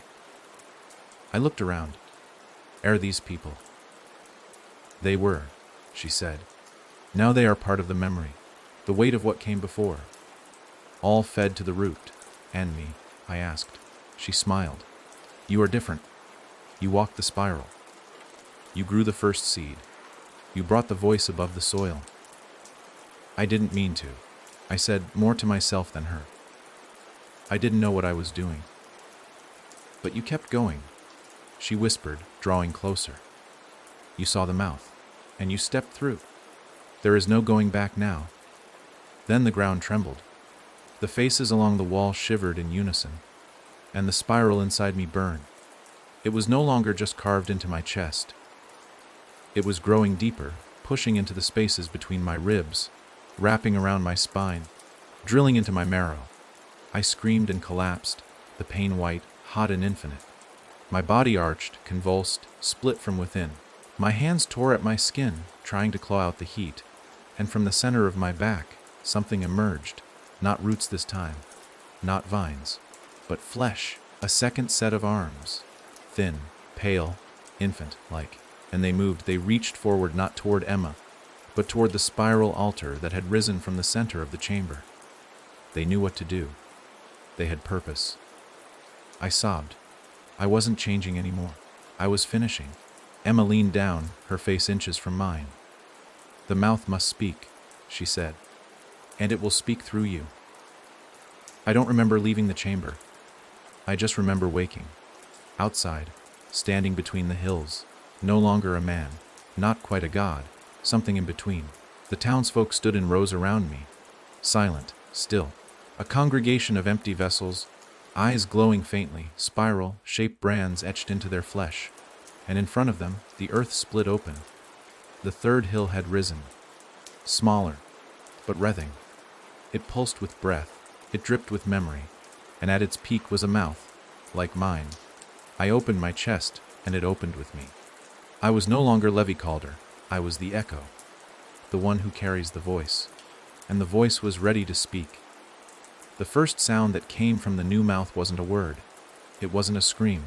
I looked around. "Are these people?" "They were," she said. "Now they are part of the memory, the weight of what came before. All fed to the root, and me," I asked. She smiled. "You are different. You walked the spiral. You grew the first seed. You brought the voice above the soil." I didn't mean to. I said, more to myself than her. I didn't know what I was doing. "But you kept going," she whispered, drawing closer. "You saw the mouth, and you stepped through. There is no going back now." Then the ground trembled. The faces along the wall shivered in unison, and the spiral inside me burned. It was no longer just carved into my chest. It was growing deeper, pushing into the spaces between my ribs, wrapping around my spine, drilling into my marrow. I screamed and collapsed, the pain white, hot and infinite. My body arched, convulsed, split from within. My hands tore at my skin, trying to claw out the heat, and from the center of my back, something emerged. Not roots this time, not vines, but flesh, a second set of arms, thin, pale, infant-like, and they moved. They reached forward not toward Emma, but toward the spiral altar that had risen from the center of the chamber. They knew what to do. They had purpose. I sobbed. I wasn't changing anymore. I was finishing. Emma leaned down, her face inches from mine. "The mouth must speak," she said, "and it will speak through you." I don't remember leaving the chamber. I just remember waking. Outside, standing between the hills, no longer a man, not quite a god, something in between. The townsfolk stood in rows around me, silent, still. A congregation of empty vessels, eyes glowing faintly, spiral-shaped brands etched into their flesh. And in front of them, the earth split open. The third hill had risen. Smaller, but wreathing. It pulsed with breath, it dripped with memory, and at its peak was a mouth, like mine. I opened my chest, and it opened with me. I was no longer Levi Calder, I was the echo, the one who carries the voice, and the voice was ready to speak. The first sound that came from the new mouth wasn't a word, it wasn't a scream.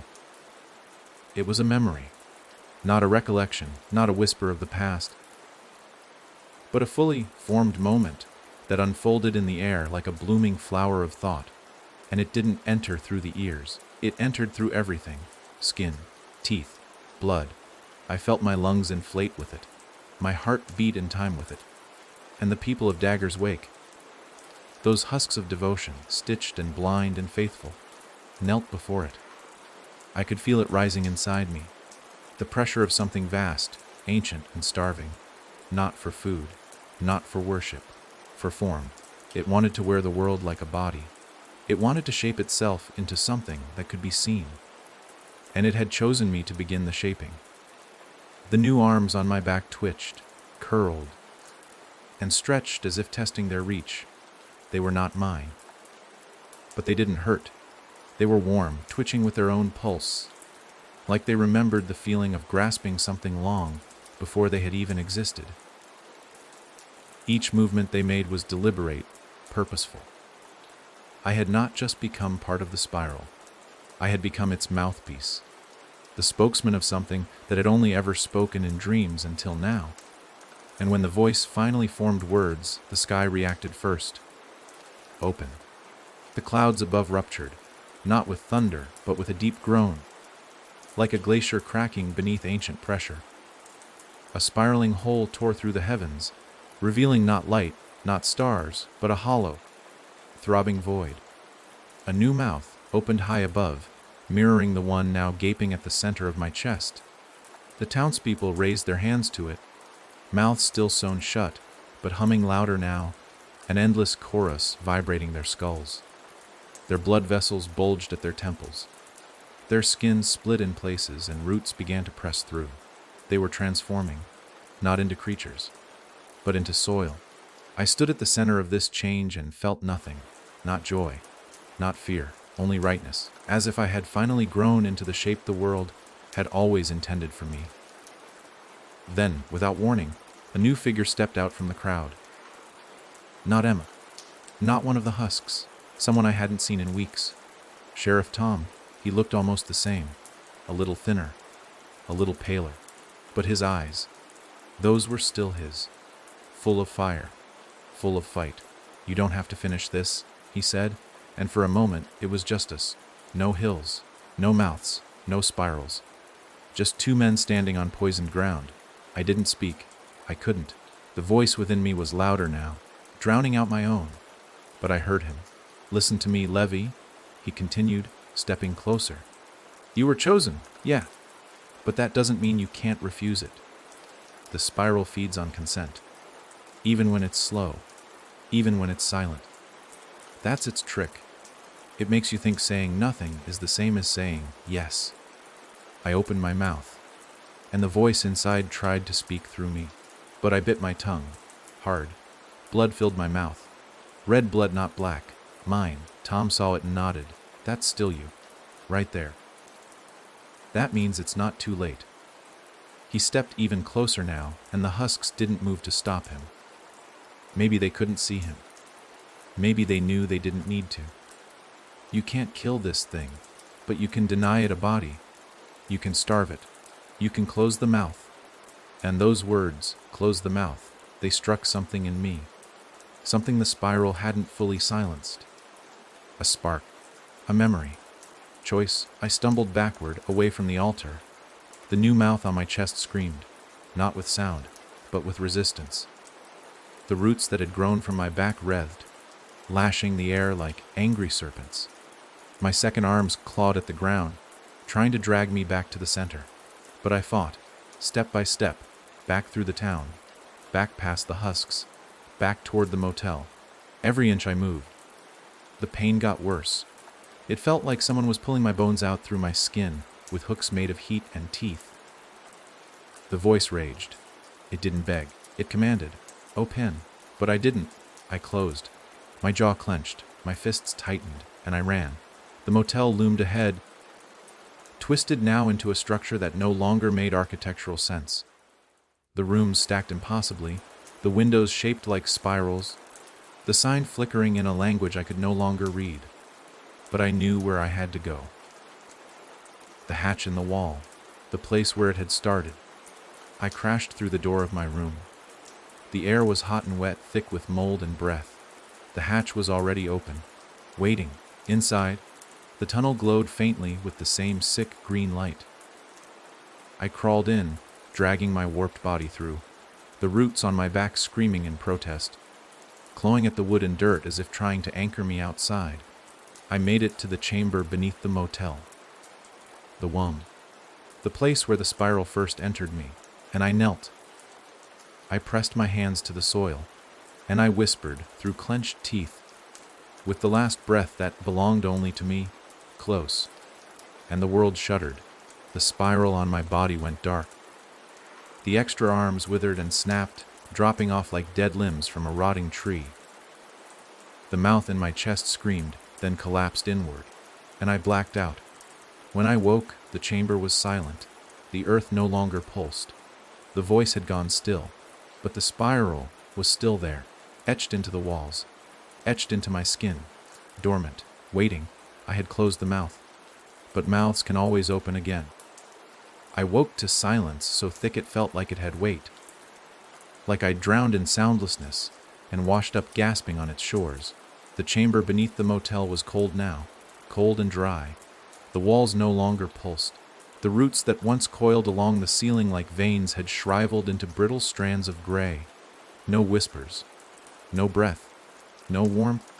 It was a memory, not a recollection, not a whisper of the past, but a fully formed moment that unfolded in the air like a blooming flower of thought. And it didn't enter through the ears, it entered through everything: skin, teeth, blood. I felt my lungs inflate with it, my heart beat in time with it. And the people of Dagger's Wake, those husks of devotion, stitched and blind and faithful, knelt before it. I could feel it rising inside me, the pressure of something vast, ancient and starving, not for food, not for worship, for form. It wanted to wear the world like a body. It wanted to shape itself into something that could be seen. And it had chosen me to begin the shaping. The new arms on my back twitched, curled, and stretched as if testing their reach. They were not mine. But they didn't hurt. They were warm, twitching with their own pulse, like they remembered the feeling of grasping something long before they had even existed. Each movement they made was deliberate, purposeful. I had not just become part of the spiral. I had become its mouthpiece, the spokesman of something that had only ever spoken in dreams until now. And when the voice finally formed words, the sky reacted first. Open. The clouds above ruptured, not with thunder, but with a deep groan, like a glacier cracking beneath ancient pressure. A spiraling hole tore through the heavens, revealing not light, not stars, but a hollow, throbbing void. A new mouth opened high above, mirroring the one now gaping at the center of my chest. The townspeople raised their hands to it, mouths still sewn shut, but humming louder now, an endless chorus vibrating their skulls. Their blood vessels bulged at their temples. Their skins split in places and roots began to press through. They were transforming, not into creatures, but into soil. I stood at the center of this change and felt nothing, not joy, not fear, only rightness, as if I had finally grown into the shape the world had always intended for me. Then, without warning, a new figure stepped out from the crowd. Not Emma, not one of the husks, someone I hadn't seen in weeks. Sheriff Tom. He looked almost the same, a little thinner, a little paler, but his eyes, those were still his, full of fire, full of fight. "You don't have to finish this," he said, and for a moment it was just us. No hills, no mouths, no spirals. Just two men standing on poisoned ground. I didn't speak. I couldn't. The voice within me was louder now, drowning out my own. But I heard him. "Listen to me, Levi," he continued, stepping closer. "You were chosen, yeah, but that doesn't mean you can't refuse it. The spiral feeds on consent, even when it's slow, even when it's silent. That's its trick. It makes you think saying nothing is the same as saying yes." I opened my mouth, and the voice inside tried to speak through me, but I bit my tongue, hard. Blood filled my mouth. Red blood, not black. Mine. Tom saw it and nodded. "That's still you. Right there. That means it's not too late." He stepped even closer now, and the husks didn't move to stop him. Maybe they couldn't see him. Maybe they knew they didn't need to. "You can't kill this thing, but you can deny it a body. You can starve it. You can close the mouth." And those words, "close the mouth," they struck something in me. Something the spiral hadn't fully silenced. A spark. A memory. Choice. I stumbled backward, away from the altar. The new mouth on my chest screamed, not with sound, but with resistance. The roots that had grown from my back writhed, lashing the air like angry serpents. My second arms clawed at the ground, trying to drag me back to the center. But I fought, step by step, back through the town, back past the husks, back toward the motel. Every inch I moved. The pain got worse. It felt like someone was pulling my bones out through my skin with hooks made of heat and teeth. The voice raged. It didn't beg. It commanded, "Open." But I didn't. I closed. My jaw clenched, my fists tightened, and I ran. The motel loomed ahead, twisted now into a structure that no longer made architectural sense. The rooms stacked impossibly, the windows shaped like spirals, the sign flickering in a language I could no longer read. But I knew where I had to go. The hatch in the wall, the place where it had started. I crashed through the door of my room. The air was hot and wet, thick with mold and breath. The hatch was already open, waiting. Inside, the tunnel glowed faintly with the same sick green light. I crawled in, dragging my warped body through, the roots on my back screaming in protest, clawing at the wood and dirt as if trying to anchor me outside. I made it to the chamber beneath the motel. The womb. The place where the spiral first entered me, and I knelt. I pressed my hands to the soil, and I whispered through clenched teeth, with the last breath that belonged only to me, close. And the world shuddered. The spiral on my body went dark. The extra arms withered and snapped, dropping off like dead limbs from a rotting tree. The mouth in my chest screamed, then collapsed inward, and I blacked out. When I woke, the chamber was silent. The earth no longer pulsed. The voice had gone still, but the spiral was still there, etched into the walls, etched into my skin, dormant, waiting. I had closed the mouth, but mouths can always open again. I woke to silence so thick it felt like it had weight, like I'd drowned in soundlessness and washed up gasping on its shores. The chamber beneath the motel was cold now, cold and dry. The walls no longer pulsed. The roots that once coiled along the ceiling like veins had shriveled into brittle strands of gray. No whispers, no breath, no warmth,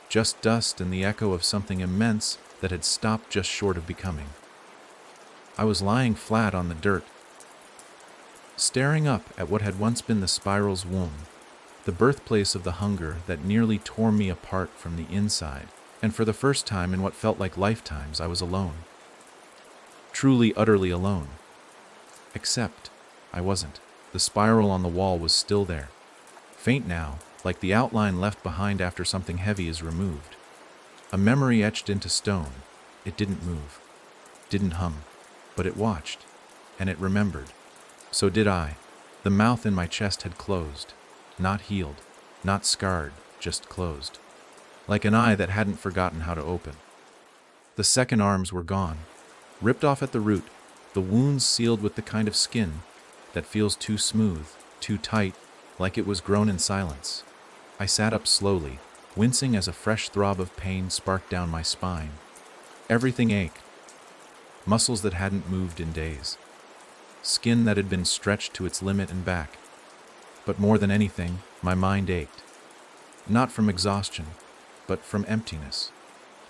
just dust and the echo of something immense that had stopped just short of becoming. I was lying flat on the dirt, staring up at what had once been the spiral's womb, the birthplace of the hunger that nearly tore me apart from the inside. And for the first time in what felt like lifetimes, I was alone. Truly, utterly alone. Except, I wasn't. The spiral on the wall was still there. Faint now, like the outline left behind after something heavy is removed. A memory etched into stone. It didn't move, didn't hum, but it watched, and it remembered. So did I. The mouth in my chest had closed. Not healed, not scarred, just closed. Like an eye that hadn't forgotten how to open. The second arms were gone, ripped off at the root, the wounds sealed with the kind of skin that feels too smooth, too tight, like it was grown in silence. I sat up slowly, wincing as a fresh throb of pain sparked down my spine. Everything ached. Muscles that hadn't moved in days. Skin that had been stretched to its limit and back. But more than anything, my mind ached. Not from exhaustion, but from emptiness,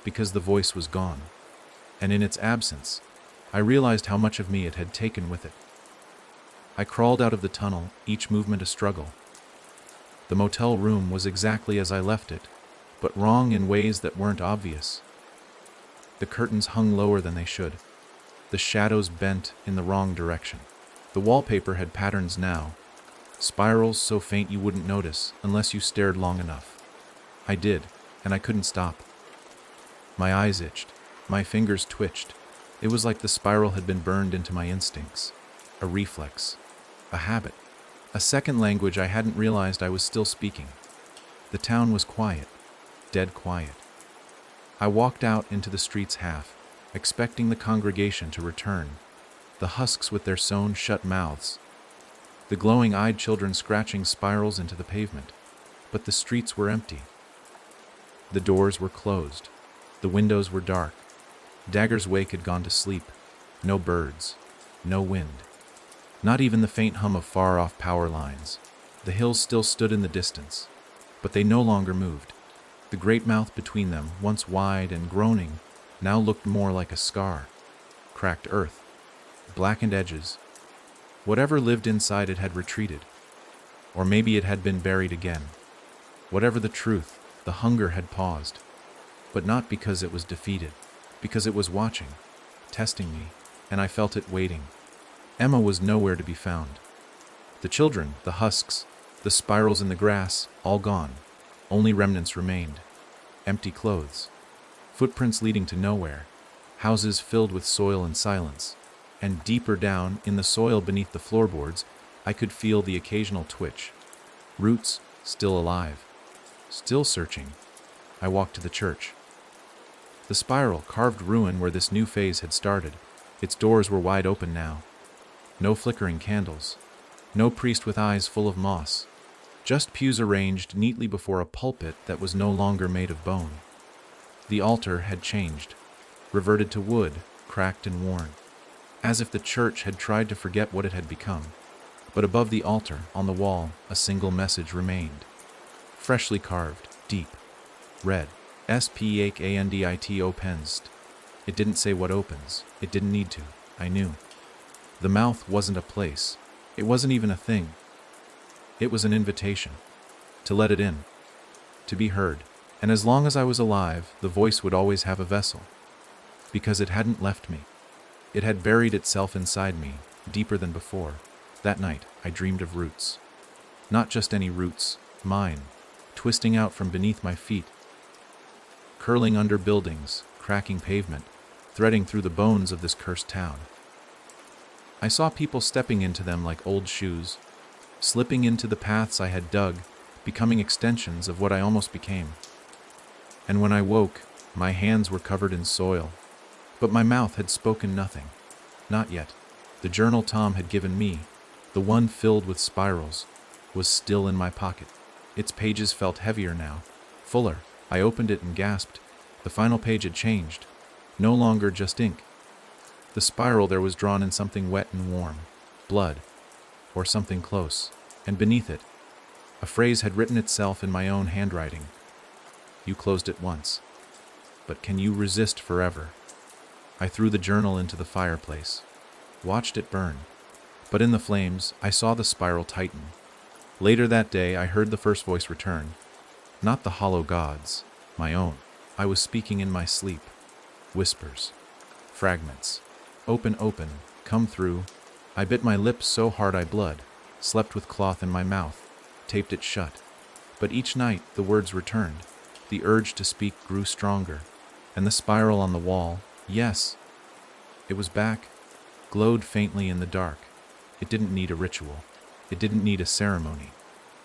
because the voice was gone, and in its absence, I realized how much of me it had taken with it. I crawled out of the tunnel, each movement a struggle. The motel room was exactly as I left it, but wrong in ways that weren't obvious. The curtains hung lower than they should, the shadows bent in the wrong direction. The wallpaper had patterns now, spirals so faint you wouldn't notice unless you stared long enough. I did, and I couldn't stop. My eyes itched, my fingers twitched. It was like the spiral had been burned into my instincts. A reflex, a habit, a second language I hadn't realized I was still speaking. The town was quiet, dead quiet. I walked out into the street's half, expecting the congregation to return, the husks with their sewn shut mouths, the glowing-eyed children scratching spirals into the pavement. But the streets were empty. The doors were closed. The windows were dark. Dagger's wake had gone to sleep. No birds. No wind. Not even the faint hum of far-off power lines. The hills still stood in the distance, but they no longer moved. The great mouth between them, once wide and groaning, now looked more like a scar. Cracked earth. Blackened edges. Whatever lived inside it had retreated. Or maybe it had been buried again. Whatever the truth, the hunger had paused. But not because it was defeated. Because it was watching, testing me, and I felt it waiting. Emma was nowhere to be found. The children, the husks, the spirals in the grass, all gone. Only remnants remained. Empty clothes. Footprints leading to nowhere. Houses filled with soil and silence. And deeper down, in the soil beneath the floorboards, I could feel the occasional twitch. Roots, still alive. Still searching. I walked to the church. The spiral, carved ruin where this new phase had started. Its doors were wide open now. No flickering candles. No priest with eyes full of moss. Just pews arranged neatly before a pulpit that was no longer made of bone. The altar had changed, reverted to wood, cracked and worn, as if the church had tried to forget what it had become. But above the altar, on the wall, a single message remained. Freshly carved, deep, red, S-P-A-K-N-D-I-T opens. It didn't say what opens. It didn't need to. I knew. The mouth wasn't a place. It wasn't even a thing. It was an invitation. To let it in. To be heard. And as long as I was alive, the voice would always have a vessel. Because it hadn't left me. It had buried itself inside me, deeper than before. That night, I dreamed of roots. Not just any roots, mine, twisting out from beneath my feet, curling under buildings, cracking pavement, threading through the bones of this cursed town. I saw people stepping into them like old shoes, slipping into the paths I had dug, becoming extensions of what I almost became. And when I woke, my hands were covered in soil, but my mouth had spoken nothing. Not yet. The journal Tom had given me, the one filled with spirals, was still in my pocket. Its pages felt heavier now, fuller. I opened it and gasped. The final page had changed. No longer just ink. The spiral there was drawn in something wet and warm. Blood. Or something close. And beneath it, a phrase had written itself in my own handwriting. You closed it once. But can you resist forever? I threw the journal into the fireplace. Watched it burn. But in the flames, I saw the spiral tighten. Later that day, I heard the first voice return. Not the hollow gods, my own. I was speaking in my sleep. Whispers. Fragments. Open, open, come through. I bit my lips so hard I bled, slept with cloth in my mouth, taped it shut. But each night the words returned. The urge to speak grew stronger. And the spiral on the wall, yes, it was back, glowed faintly in the dark. It didn't need a ritual. It didn't need a ceremony.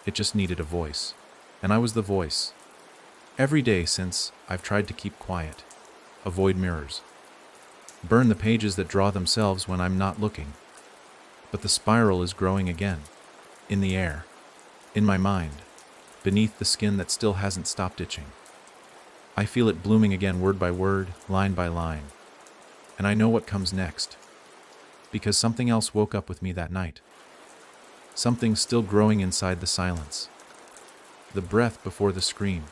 It just needed a voice. And I was the voice. Every day since, I've tried to keep quiet. Avoid mirrors. Burn the pages that draw themselves when I'm not looking. But the spiral is growing again. In the air. In my mind. Beneath the skin that still hasn't stopped itching. I feel it blooming again word by word, line by line. And I know what comes next. Because something else woke up with me that night. Something still growing inside the silence. The breath before the scream.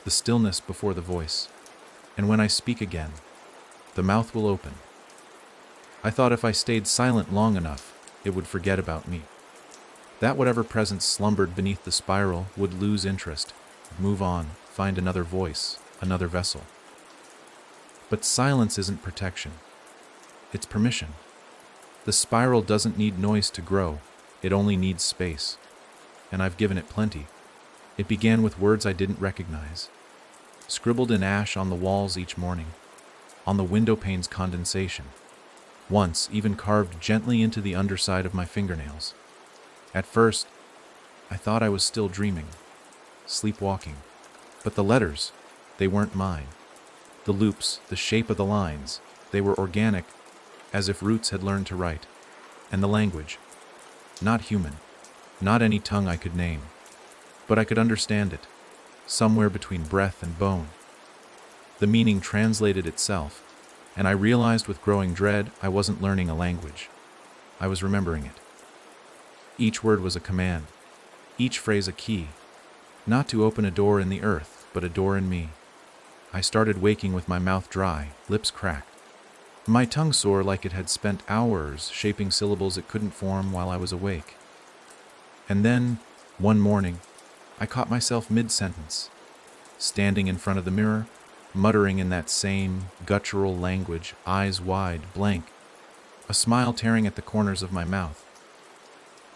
The stillness before the voice. And when I speak again, the mouth will open. I thought if I stayed silent long enough, it would forget about me. That whatever presence slumbered beneath the spiral would lose interest, move on, find another voice, another vessel. But silence isn't protection. It's permission. The spiral doesn't need noise to grow. It only needs space. And I've given it plenty. It began with words I didn't recognize. Scribbled in ash on the walls each morning. On the window pane's condensation. Once even carved gently into the underside of my fingernails. At first, I thought I was still dreaming. Sleepwalking. But the letters, they weren't mine. The loops, the shape of the lines, they were organic, as if roots had learned to write. And the language. Not human. Not any tongue I could name. But I could understand it. Somewhere between breath and bone. The meaning translated itself, and I realized with growing dread I wasn't learning a language. I was remembering it. Each word was a command. Each phrase a key. Not to open a door in the earth, but a door in me. I started waking with my mouth dry, lips cracked. My tongue sore like it had spent hours shaping syllables it couldn't form while I was awake. And then, one morning, I caught myself mid-sentence, standing in front of the mirror, muttering in that same guttural language, eyes wide, blank, a smile tearing at the corners of my mouth.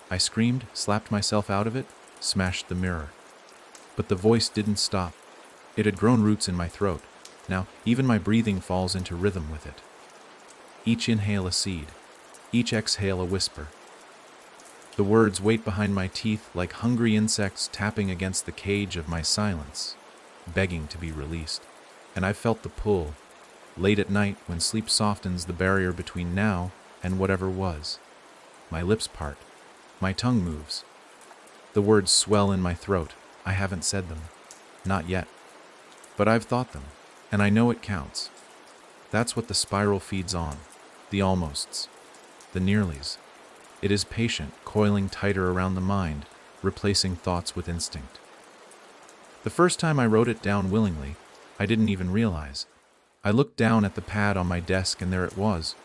I screamed, slapped myself out of it, smashed the mirror. But the voice didn't stop. It had grown roots in my throat. Now, even my breathing falls into rhythm with it. Each inhale a seed, each exhale a whisper. The words wait behind my teeth like hungry insects tapping against the cage of my silence, begging to be released. And I've felt the pull, late at night when sleep softens the barrier between now and whatever was. My lips part, my tongue moves. The words swell in my throat. I haven't said them. Not yet. But I've thought them, and I know it counts. That's what the spiral feeds on. The almosts. The nearlies. It is patient, coiling tighter around the mind, replacing thoughts with instinct. The first time I wrote it down willingly, I didn't even realize. I looked down at the pad on my desk and there it was.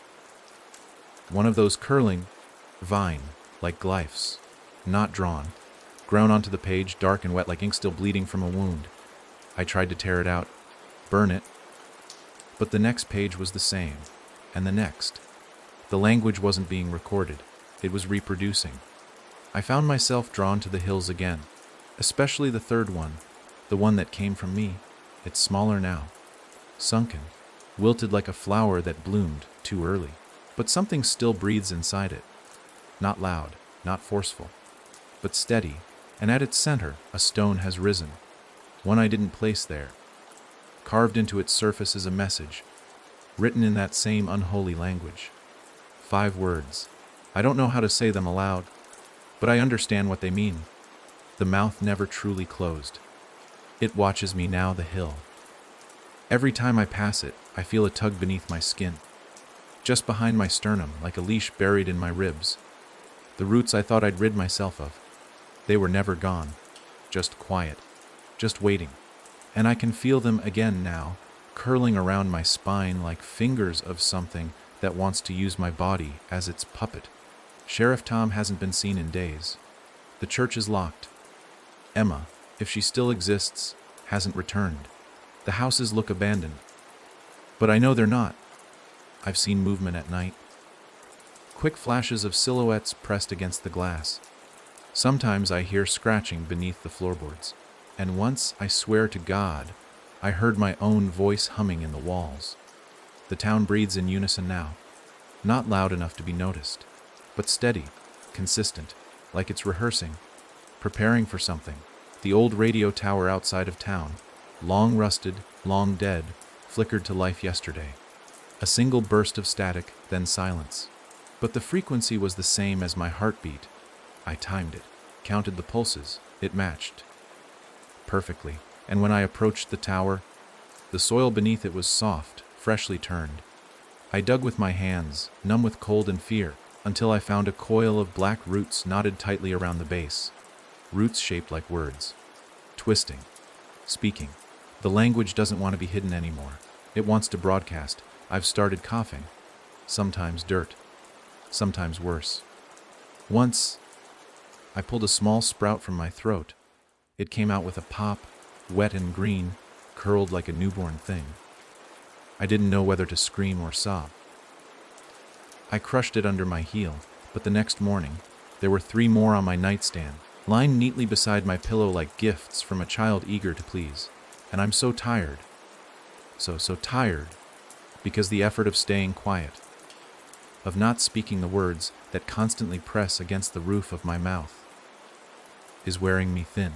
One of those curling, vine, like glyphs, not drawn, grown onto the page, dark and wet like ink still bleeding from a wound. I tried to tear it out, burn it, but the next page was the same, and the next. The language wasn't being recorded, it was reproducing. I found myself drawn to the hills again, especially the third one, the one that came from me. It's smaller now, sunken, wilted like a flower that bloomed too early, but something still breathes inside it. Not loud, not forceful, but steady, and at its center, a stone has risen, one I didn't place there. Carved into its surface is a message, written in that same unholy language. 5 words. I don't know how to say them aloud, but I understand what they mean. The mouth never truly closed. It watches me now, the hill. Every time I pass it, I feel a tug beneath my skin, just behind my sternum, like a leash buried in my ribs. The roots I thought I'd rid myself of. They were never gone, just quiet, just waiting. And I can feel them again now, curling around my spine like fingers of something that wants to use my body as its puppet. Sheriff Tom hasn't been seen in days. The church is locked. Emma, if she still exists, hasn't returned. The houses look abandoned. But I know they're not. I've seen movement at night. Quick flashes of silhouettes pressed against the glass. Sometimes I hear scratching beneath the floorboards. And once, I swear to God, I heard my own voice humming in the walls. The town breathes in unison now. Not loud enough to be noticed, but steady, consistent, like it's rehearsing, preparing for something. The old radio tower outside of town, long rusted, long dead, flickered to life yesterday. A single burst of static, then silence. But the frequency was the same as my heartbeat. I timed it, counted the pulses. It matched perfectly. And when I approached the tower, the soil beneath it was soft, freshly turned. I dug with my hands, numb with cold and fear, until I found a coil of black roots knotted tightly around the base. Roots shaped like words. Twisting. Speaking. The language doesn't want to be hidden anymore. It wants to broadcast. I've started coughing. Sometimes dirt. Sometimes worse. Once, I pulled a small sprout from my throat. It came out with a pop, wet and green, curled like a newborn thing. I didn't know whether to scream or sob. I crushed it under my heel, but the next morning, there were 3 more on my nightstand, lined neatly beside my pillow like gifts from a child eager to please. And I'm so tired. So tired, because the effort of staying quiet, of not speaking the words that constantly press against the roof of my mouth, is wearing me thin.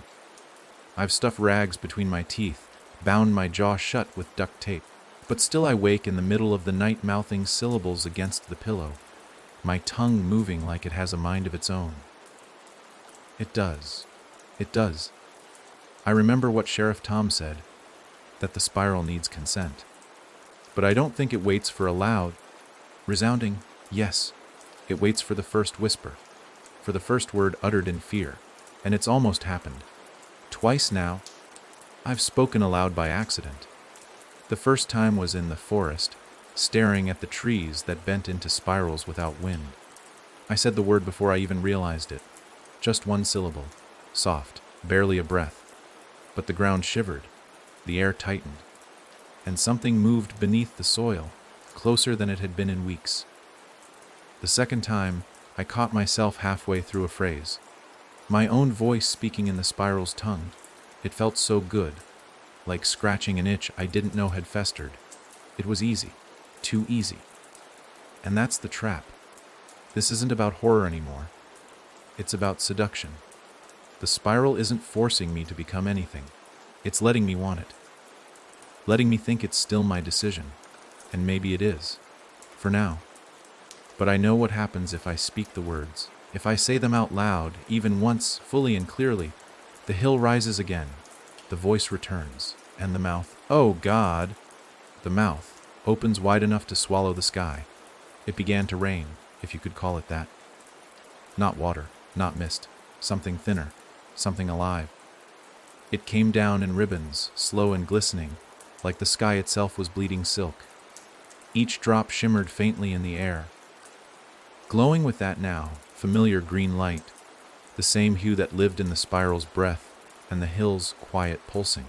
I've stuffed rags between my teeth, bound my jaw shut with duct tape, but still I wake in the middle of the night mouthing syllables against the pillow, my tongue moving like it has a mind of its own. It does. It does. I remember what Sheriff Tom said, that the spiral needs consent. But I don't think it waits for a loud, resounding yes. It waits for the first whisper, for the first word uttered in fear, and it's almost happened. Twice now, I've spoken aloud by accident. The first time was in the forest, staring at the trees that bent into spirals without wind. I said the word before I even realized it. Just one syllable, soft, barely a breath. But the ground shivered, the air tightened, and something moved beneath the soil, closer than it had been in weeks. The second time, I caught myself halfway through a phrase, my own voice speaking in the spiral's tongue. It felt so good, like scratching an itch I didn't know had festered. It was easy, too easy. And that's the trap. This isn't about horror anymore. It's about seduction. The spiral isn't forcing me to become anything. It's letting me want it. Letting me think it's still my decision. And maybe it is. For now. But I know what happens if I speak the words. If I say them out loud, even once, fully and clearly, the hill rises again. The voice returns. And the mouth, oh God! The mouth opens wide enough to swallow the sky. It began to rain, if you could call it that. Not water, not mist. Something thinner. Something alive. It came down in ribbons, slow and glistening, like the sky itself was bleeding silk. Each drop shimmered faintly in the air, glowing with that now familiar green light, the same hue that lived in the spiral's breath and the hill's quiet pulsing.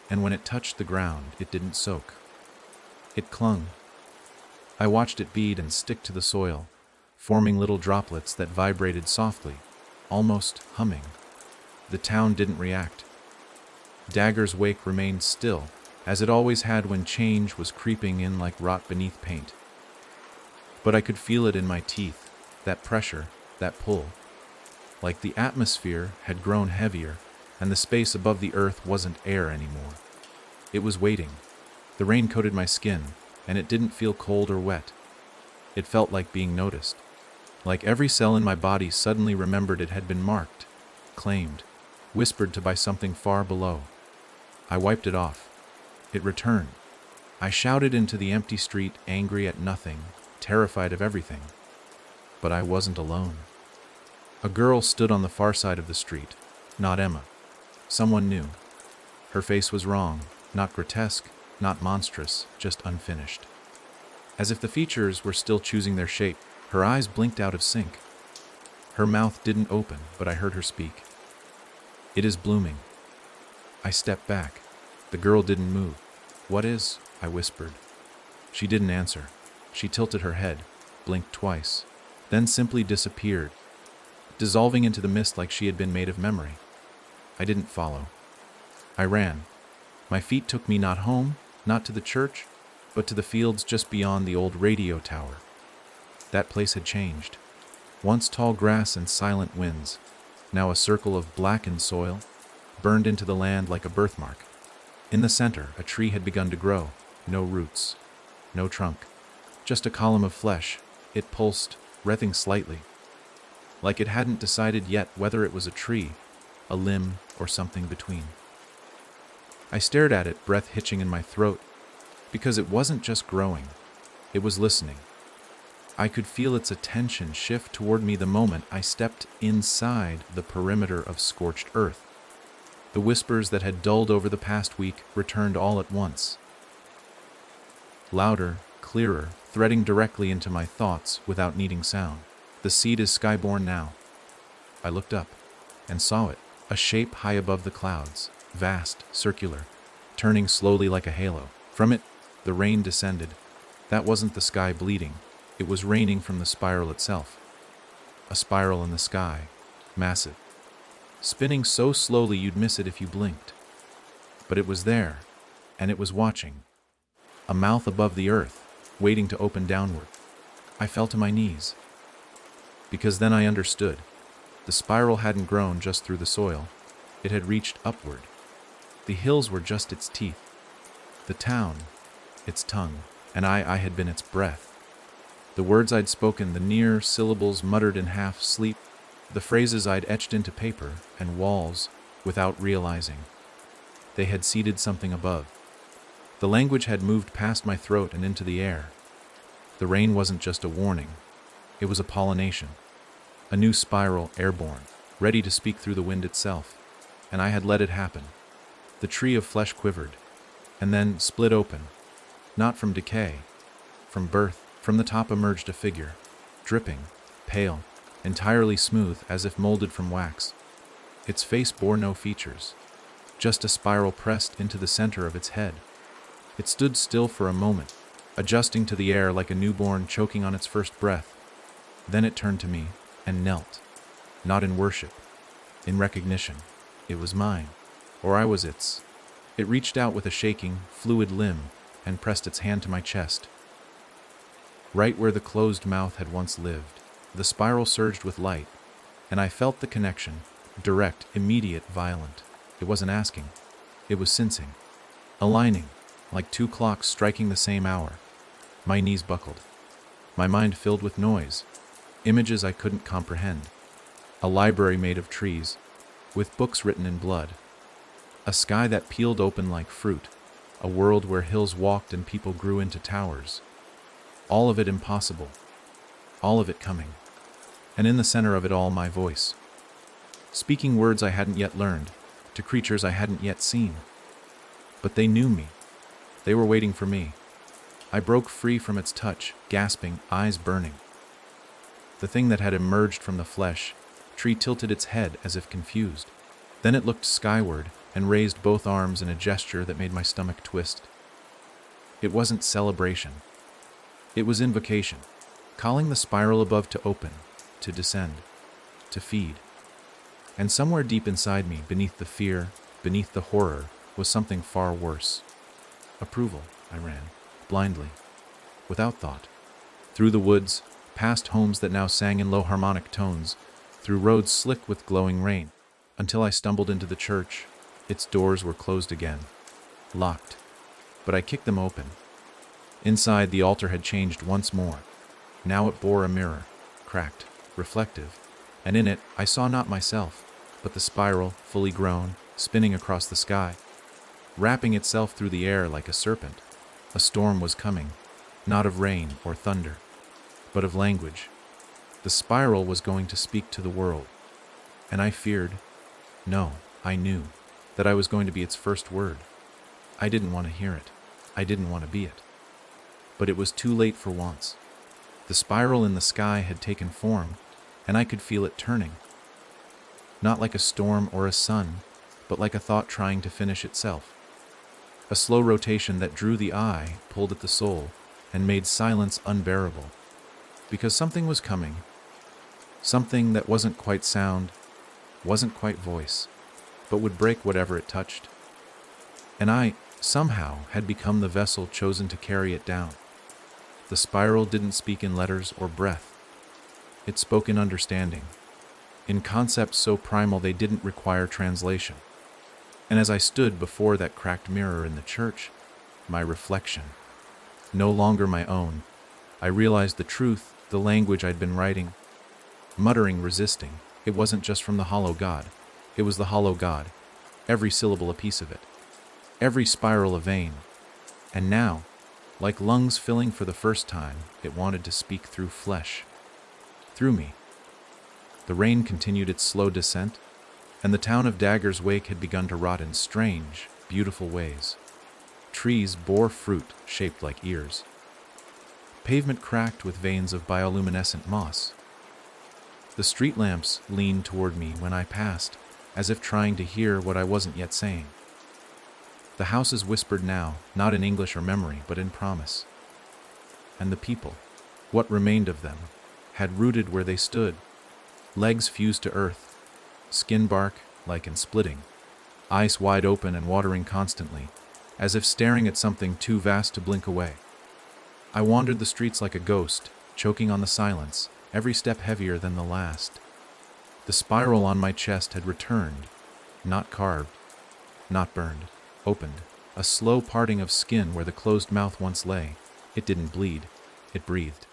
And when it touched the ground, it didn't soak. It clung. I watched it bead and stick to the soil, forming little droplets that vibrated softly, almost humming. The town didn't react. Dagger's wake remained still, as it always had when change was creeping in like rot beneath paint. But I could feel it in my teeth, that pressure, that pull. Like the atmosphere had grown heavier, and the space above the earth wasn't air anymore. It was waiting. The rain coated my skin, and it didn't feel cold or wet. It felt like being noticed. Like every cell in my body suddenly remembered it had been marked, claimed, whispered to by something far below. I wiped it off. It returned. I shouted into the empty street, angry at nothing, terrified of everything. But I wasn't alone. A girl stood on the far side of the street, not Emma. Someone new. Her face was wrong, not grotesque, not monstrous, just unfinished. As if the features were still choosing their shape, her eyes blinked out of sync. Her mouth didn't open, but I heard her speak. It is blooming. I stepped back. The girl didn't move. What is? I whispered. She didn't answer. She tilted her head, blinked twice, then simply disappeared, dissolving into the mist like she had been made of memory. I didn't follow. I ran. My feet took me not home, not to the church, but to the fields just beyond the old radio tower. That place had changed. Once tall grass and silent winds, now a circle of blackened soil, burned into the land like a birthmark. In the center, a tree had begun to grow. No roots, no trunk, just a column of flesh. It pulsed, writhing slightly, like it hadn't decided yet whether it was a tree, a limb, or something between. I stared at it, breath hitching in my throat, because it wasn't just growing, it was listening. I could feel its attention shift toward me the moment I stepped inside the perimeter of scorched earth. The whispers that had dulled over the past week returned all at once. Louder, clearer, threading directly into my thoughts without needing sound. The seed is skyborn now. I looked up and saw it, a shape high above the clouds, vast, circular, turning slowly like a halo. From it, the rain descended. That wasn't the sky bleeding. It was raining from the spiral itself. A spiral in the sky, massive, spinning so slowly you'd miss it if you blinked. But it was there, and it was watching. A mouth above the earth, waiting to open downward. I fell to my knees. Because then I understood. The spiral hadn't grown just through the soil. It had reached upward. The hills were just its teeth. The town, its tongue, and I had been its breath. The words I'd spoken, the near syllables muttered in half-sleep, the phrases I'd etched into paper and walls without realizing. They had seeded something above. The language had moved past my throat and into the air. The rain wasn't just a warning. It was a pollination. A new spiral, airborne, ready to speak through the wind itself. And I had let it happen. The tree of flesh quivered, and then split open. Not from decay, from birth. From the top emerged a figure, dripping, pale, entirely smooth as if molded from wax. Its face bore no features, just a spiral pressed into the center of its head. It stood still for a moment, adjusting to the air like a newborn choking on its first breath. Then it turned to me and knelt, not in worship, in recognition. It was mine. or I was its. It reached out with a shaking, fluid limb and pressed its hand to my chest, right where the closed mouth had once lived. The spiral surged with light, and I felt the connection, direct, immediate, violent. It wasn't asking, it was sensing, aligning, like two clocks striking the same hour. My knees buckled. My mind filled with noise, images I couldn't comprehend. A library made of trees, with books written in blood. A sky that peeled open like fruit. A world where hills walked and people grew into towers. All of it impossible. All of it coming. And in the center of it all, my voice. Speaking words I hadn't yet learned, to creatures I hadn't yet seen. But they knew me. They were waiting for me. I broke free from its touch, gasping, eyes burning. The thing that had emerged from the flesh, tree tilted its head as if confused. Then it looked skyward and raised both arms in a gesture that made my stomach twist. It wasn't celebration. It was invocation, calling the spiral above to open, to descend, to feed. And somewhere deep inside me, beneath the fear, beneath the horror, was something far worse. Approval. I ran, blindly, without thought, through the woods, past homes that now sang in low harmonic tones, through roads slick with glowing rain, until I stumbled into the church. Its doors were closed again, locked, but I kicked them open. Inside, the altar had changed once more. Now it bore a mirror, cracked, reflective, and in it I saw not myself, but the spiral, fully grown, spinning across the sky, wrapping itself through the air like a serpent. A storm was coming, not of rain or thunder, but of language. The spiral was going to speak to the world, and I feared, no, I knew, that I was going to be its first word. I didn't want to hear it. I didn't want to be it. But it was too late for once. The spiral in the sky had taken form, and I could feel it turning. Not like a storm or a sun, but like a thought trying to finish itself. A slow rotation that drew the eye, pulled at the soul, and made silence unbearable. Because something was coming. Something that wasn't quite sound, wasn't quite voice, but would break whatever it touched. And I, somehow, had become the vessel chosen to carry it down. The spiral didn't speak in letters or breath. It spoke in understanding, in concepts so primal they didn't require translation. And as I stood before that cracked mirror in the church, my reflection, no longer my own, I realized the truth, the language I'd been writing, muttering, resisting. It wasn't just from the hollow God. It was the hollow God, every syllable a piece of it, every spiral a vein. And now, like lungs filling for the first time, it wanted to speak through flesh, through me. The rain continued its slow descent, and the town of Dagger's Wake had begun to rot in strange, beautiful ways. Trees bore fruit shaped like ears. Pavement cracked with veins of bioluminescent moss. The street lamps leaned toward me when I passed, as if trying to hear what I wasn't yet saying. The houses whispered now, not in English or memory, but in promise. And the people, what remained of them, had rooted where they stood, legs fused to earth, skin bark like in splitting, eyes wide open and watering constantly, as if staring at something too vast to blink away. I wandered the streets like a ghost, choking on the silence, every step heavier than the last. The spiral on my chest had returned, not carved, not burned, opened, a slow parting of skin where the closed mouth once lay. It didn't bleed, it breathed.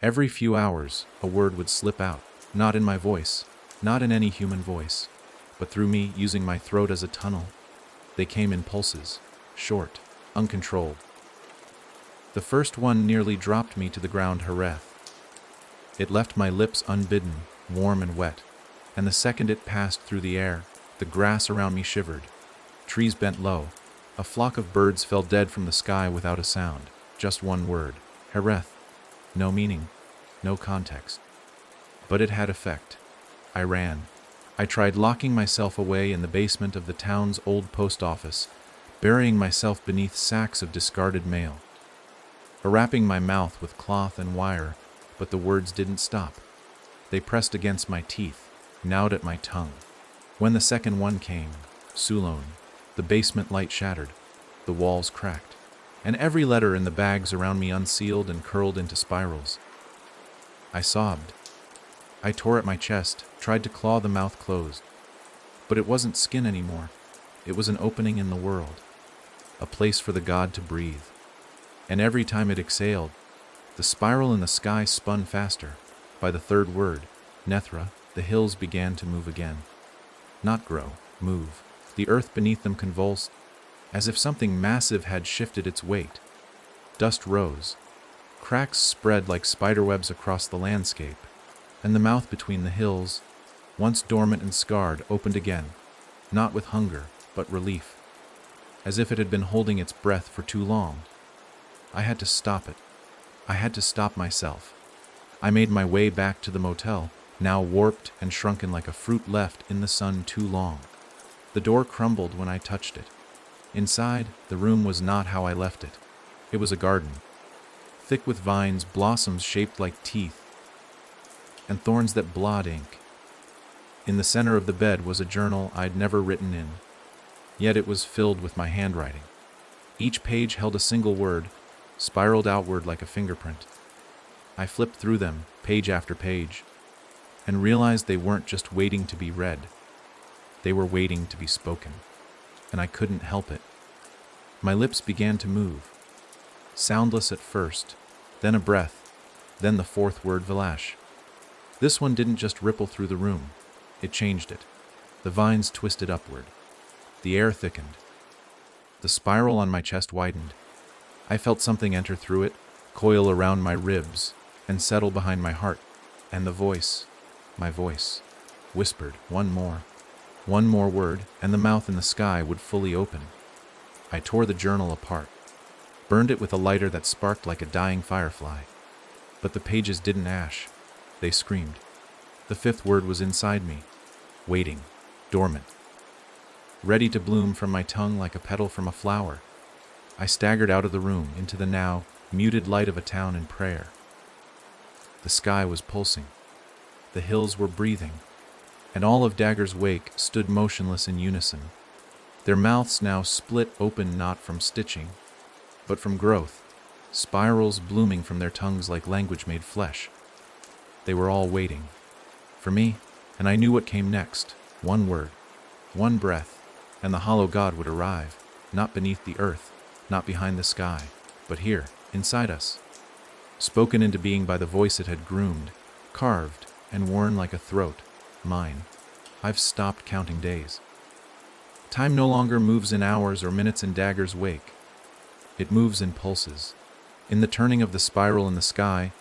Every few hours, a word would slip out, not in my voice, not in any human voice, but through me, using my throat as a tunnel. They came in pulses, short, uncontrolled. The first one nearly dropped me to the ground, Hereth. It left my lips unbidden, warm and wet, and the second it passed through the air, the grass around me shivered. Trees bent low. A flock of birds fell dead from the sky without a sound. Just one word, Hereth. No meaning, no context. But it had effect. I ran. I tried locking myself away in the basement of the town's old post office, burying myself beneath sacks of discarded mail, wrapping my mouth with cloth and wire, but the words didn't stop. They pressed against my teeth, gnawed at my tongue. When the second one came, Sulon, The basement light shattered, the walls cracked, and every letter in the bags around me unsealed and curled into spirals. I sobbed. I tore at my chest, tried to claw the mouth closed. But it wasn't skin anymore. It was an opening in the world, a place for the god to breathe. And every time it exhaled, the spiral in the sky spun faster. By the third word, Nethra, the hills began to move again. Not grow, move. The earth beneath them convulsed, as if something massive had shifted its weight. Dust rose. Cracks spread like spiderwebs across the landscape, and the mouth between the hills, once dormant and scarred, opened again, not with hunger, but relief, as if it had been holding its breath for too long. I had to stop it. I had to stop myself. I made my way back to the motel, now warped and shrunken like a fruit left in the sun too long. The door crumbled when I touched it. Inside, the room was not how I left it. It was a garden, thick with vines, blossoms shaped like teeth, and thorns that blotted ink. In the center of the bed was a journal I'd never written in, yet it was filled with my handwriting. Each page held a single word, spiraled outward like a fingerprint. I flipped through them, page after page, and realized they weren't just waiting to be read. They were waiting to be spoken, and I couldn't help it. My lips began to move, soundless at first, then a breath, then the fourth word, Vilash. This one didn't just ripple through the room, it changed it. The vines twisted upward. The air thickened. The spiral on my chest widened. I felt something enter through it, coil around my ribs, and settle behind my heart. And the voice, my voice, whispered, one more word, and the mouth in the sky would fully open. I tore the journal apart, burned it with a lighter that sparked like a dying firefly. But the pages didn't ash. They screamed. The fifth word was inside me, waiting, dormant, ready to bloom from my tongue like a petal from a flower. I staggered out of the room into the now muted light of a town in prayer. The sky was pulsing. The hills were breathing, and all of Dagger's wake stood motionless in unison, their mouths now split open not from stitching, but from growth, spirals blooming from their tongues like language made flesh. They were all waiting for me, and I knew what came next. One word, one breath, and the hollow god would arrive, not beneath the earth, not behind the sky, but here, inside us, spoken into being by the voice it had groomed, carved, and worn like a throat, mine. I've stopped counting days. Time no longer moves in hours or minutes in Dagger's wake. It moves in pulses, in the turning of the spiral in the sky,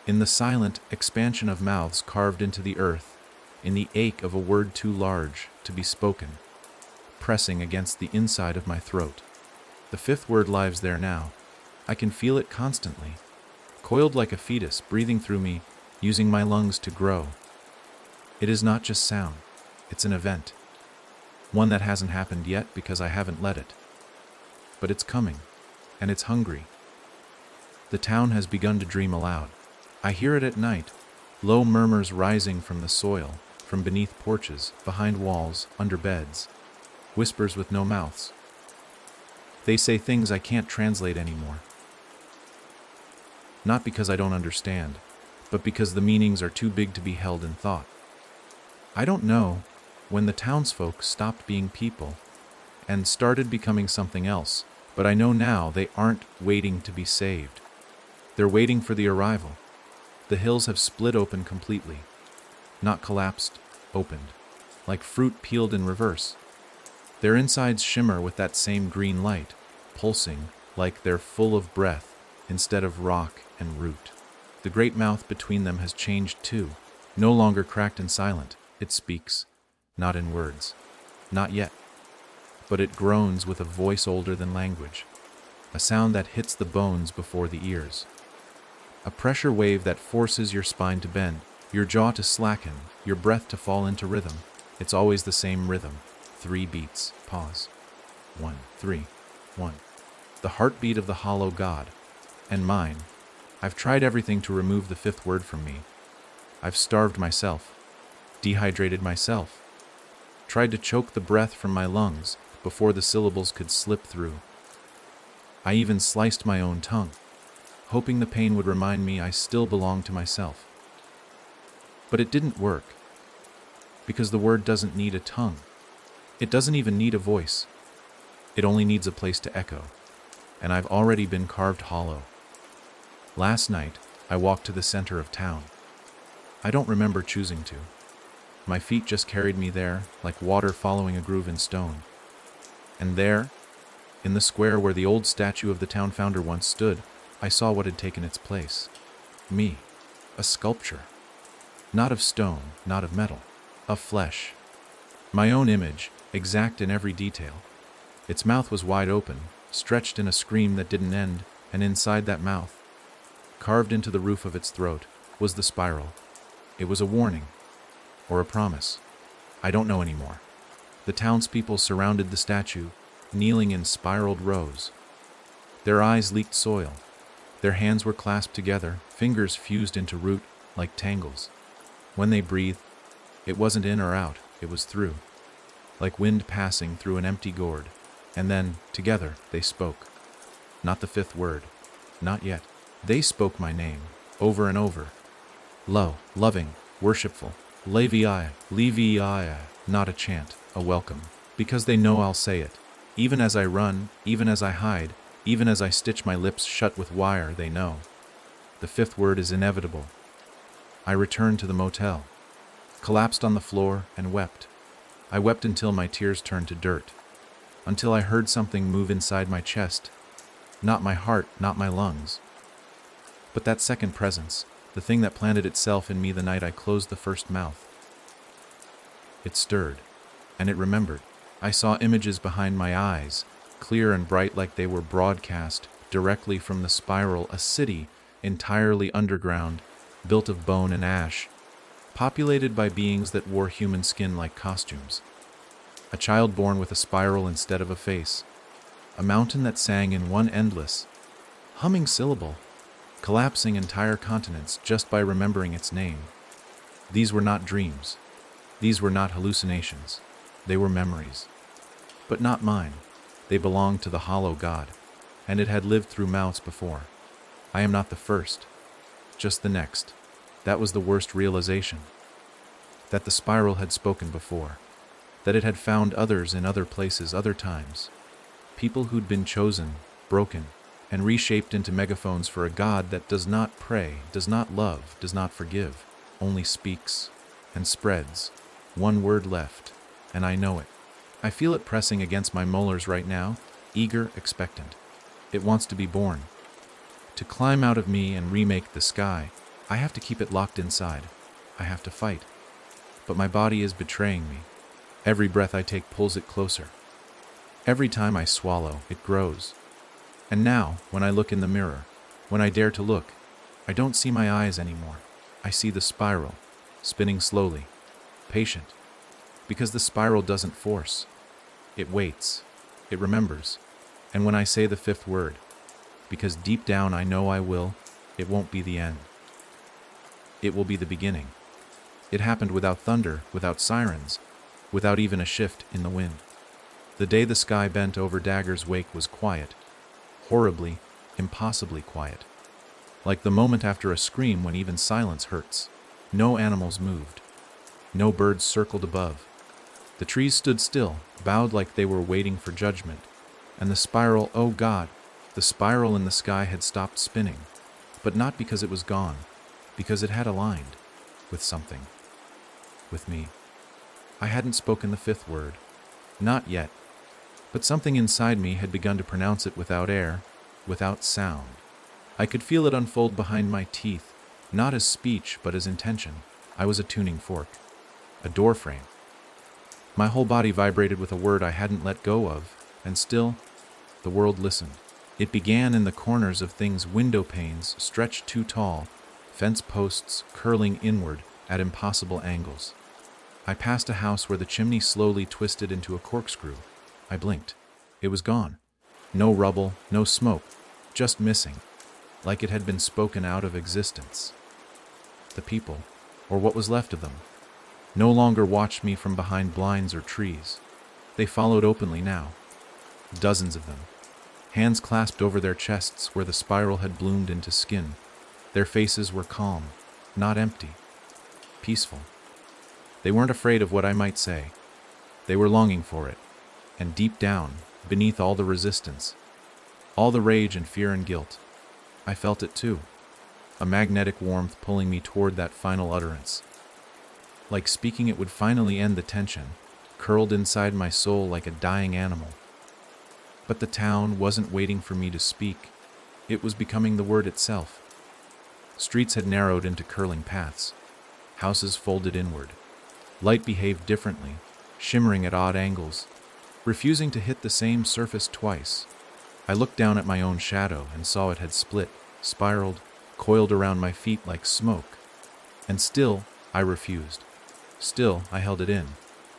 in the silent expansion of mouths carved into the earth, in the ache of a word too large to be spoken, pressing against the inside of my throat. The fifth word lives there now. I can feel it constantly, coiled like a fetus, breathing through me, using my lungs to grow. It is not just sound, it's an event. One that hasn't happened yet because I haven't let it. But it's coming, and it's hungry. The town has begun to dream aloud. I hear it at night, low murmurs rising from the soil, from beneath porches, behind walls, under beds. Whispers with no mouths. They say things I can't translate anymore. Not because I don't understand, but because the meanings are too big to be held in thought. I don't know when the townsfolk stopped being people and started becoming something else, but I know now they aren't waiting to be saved. They're waiting for the arrival. The hills have split open completely, not collapsed, opened, like fruit peeled in reverse. Their insides shimmer with that same green light, pulsing like they're full of breath instead of rock and root. The great mouth between them has changed too, no longer cracked and silent. It speaks, not in words, not yet, but it groans with a voice older than language, a sound that hits the bones before the ears. A pressure wave that forces your spine to bend, your jaw to slacken, your breath to fall into rhythm. It's always the same rhythm. 3 beats, pause. 1, 3, 1. The heartbeat of the hollow god. And mine. I've tried everything to remove the fifth word from me. I've starved myself, dehydrated myself, tried to choke the breath from my lungs, before the syllables could slip through. I even sliced my own tongue, hoping the pain would remind me I still belonged to myself. But it didn't work, because the word doesn't need a tongue. It doesn't even need a voice. It only needs a place to echo, and I've already been carved hollow. Last night, I walked to the center of town. I don't remember choosing to. My feet just carried me there, like water following a groove in stone. And there, in the square where the old statue of the town founder once stood, I saw what had taken its place. Me, a sculpture. Not of stone, not of metal, of flesh. My own image, exact in every detail. Its mouth was wide open, stretched in a scream that didn't end, and inside that mouth, carved into the roof of its throat, was the spiral. It was a warning, or a promise. I don't know anymore. The townspeople surrounded the statue, kneeling in spiraled rows. Their eyes leaked soil. Their hands were clasped together, fingers fused into root like tangles. When they breathed, it wasn't in or out, it was through, like wind passing through an empty gourd. And then, together, they spoke. Not the fifth word. Not yet. They spoke my name, over and over. Low, loving, worshipful. Levi, Levi, not a chant, a welcome. Because they know I'll say it. Even as I run, even as I hide, even as I stitch my lips shut with wire, they know. The fifth word is inevitable. I returned to the motel, collapsed on the floor, and wept. I wept until my tears turned to dirt. Until I heard something move inside my chest. Not my heart, not my lungs. But that second presence, the thing that planted itself in me the night I closed the first mouth. It stirred, and it remembered. I saw images behind my eyes, clear and bright like they were broadcast directly from the spiral, a city entirely underground, built of bone and ash, populated by beings that wore human skin like costumes. A child born with a spiral instead of a face. A mountain that sang in one endless, humming syllable, collapsing entire continents just by remembering its name. These were not dreams. These were not hallucinations. They were memories. But not mine. They belonged to the hollow god, and it had lived through mouths before. I am not the first, just the next. That was the worst realization. That the spiral had spoken before. That it had found others in other places, other times. People who'd been chosen, broken, and reshaped into megaphones for a God that does not pray, does not love, does not forgive, only speaks and spreads. One word left, and I know it. I feel it pressing against my molars right now, eager, expectant. It wants to be born. To climb out of me and remake the sky, I have to keep it locked inside. I have to fight. But my body is betraying me. Every breath I take pulls it closer. Every time I swallow, it grows. And now, when I look in the mirror, when I dare to look, I don't see my eyes anymore. I see the spiral, spinning slowly, patient. Because the spiral doesn't force. It waits. It remembers. And when I say the fifth word, because deep down I know I will, it won't be the end. It will be the beginning. It happened without thunder, without sirens, without even a shift in the wind. The day the sky bent over Dagger's wake was quiet, horribly, impossibly quiet. Like the moment after a scream when even silence hurts. No animals moved. No birds circled above. The trees stood still, bowed like they were waiting for judgment. And the spiral, oh God, the spiral in the sky had stopped spinning. But not because it was gone, because it had aligned with something. With me. I hadn't spoken the fifth word. Not yet. But something inside me had begun to pronounce it without air, without sound. I could feel it unfold behind my teeth, not as speech, but as intention. I was a tuning fork. A door frame. My whole body vibrated with a word I hadn't let go of, and still, the world listened. It began in the corners of things, window panes stretched too tall, fence posts curling inward at impossible angles. I passed a house where the chimney slowly twisted into a corkscrew. I blinked. It was gone. No rubble, no smoke, just missing, like it had been spoken out of existence. The people, or what was left of them, no longer watched me from behind blinds or trees. They followed openly now, dozens of them, hands clasped over their chests where the spiral had bloomed into skin. Their faces were calm, not empty, peaceful. They weren't afraid of what I might say. They were longing for it, and deep down, beneath all the resistance, all the rage and fear and guilt, I felt it too, a magnetic warmth pulling me toward that final utterance. Like speaking it would finally end the tension, curled inside my soul like a dying animal. But the town wasn't waiting for me to speak. It was becoming the word itself. Streets had narrowed into curling paths. Houses folded inward. Light behaved differently, shimmering at odd angles, refusing to hit the same surface twice. I looked down at my own shadow and saw it had split, spiraled, coiled around my feet like smoke. And still, I refused. Still, I held it in.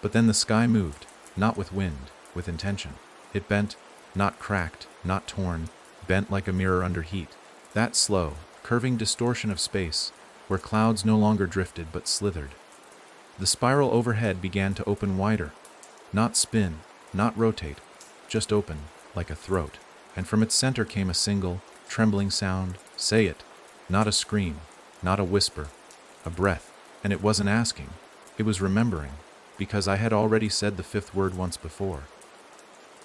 But then the sky moved, not with wind, with intention. It bent, not cracked, not torn, bent like a mirror under heat. That slow, curving distortion of space, where clouds no longer drifted but slithered. The spiral overhead began to open wider, not spin, not rotate, just open, like a throat. And from its center came a single, trembling sound. Say it. Not a scream, not a whisper, a breath. And it wasn't asking, it was remembering, because I had already said the fifth word once before.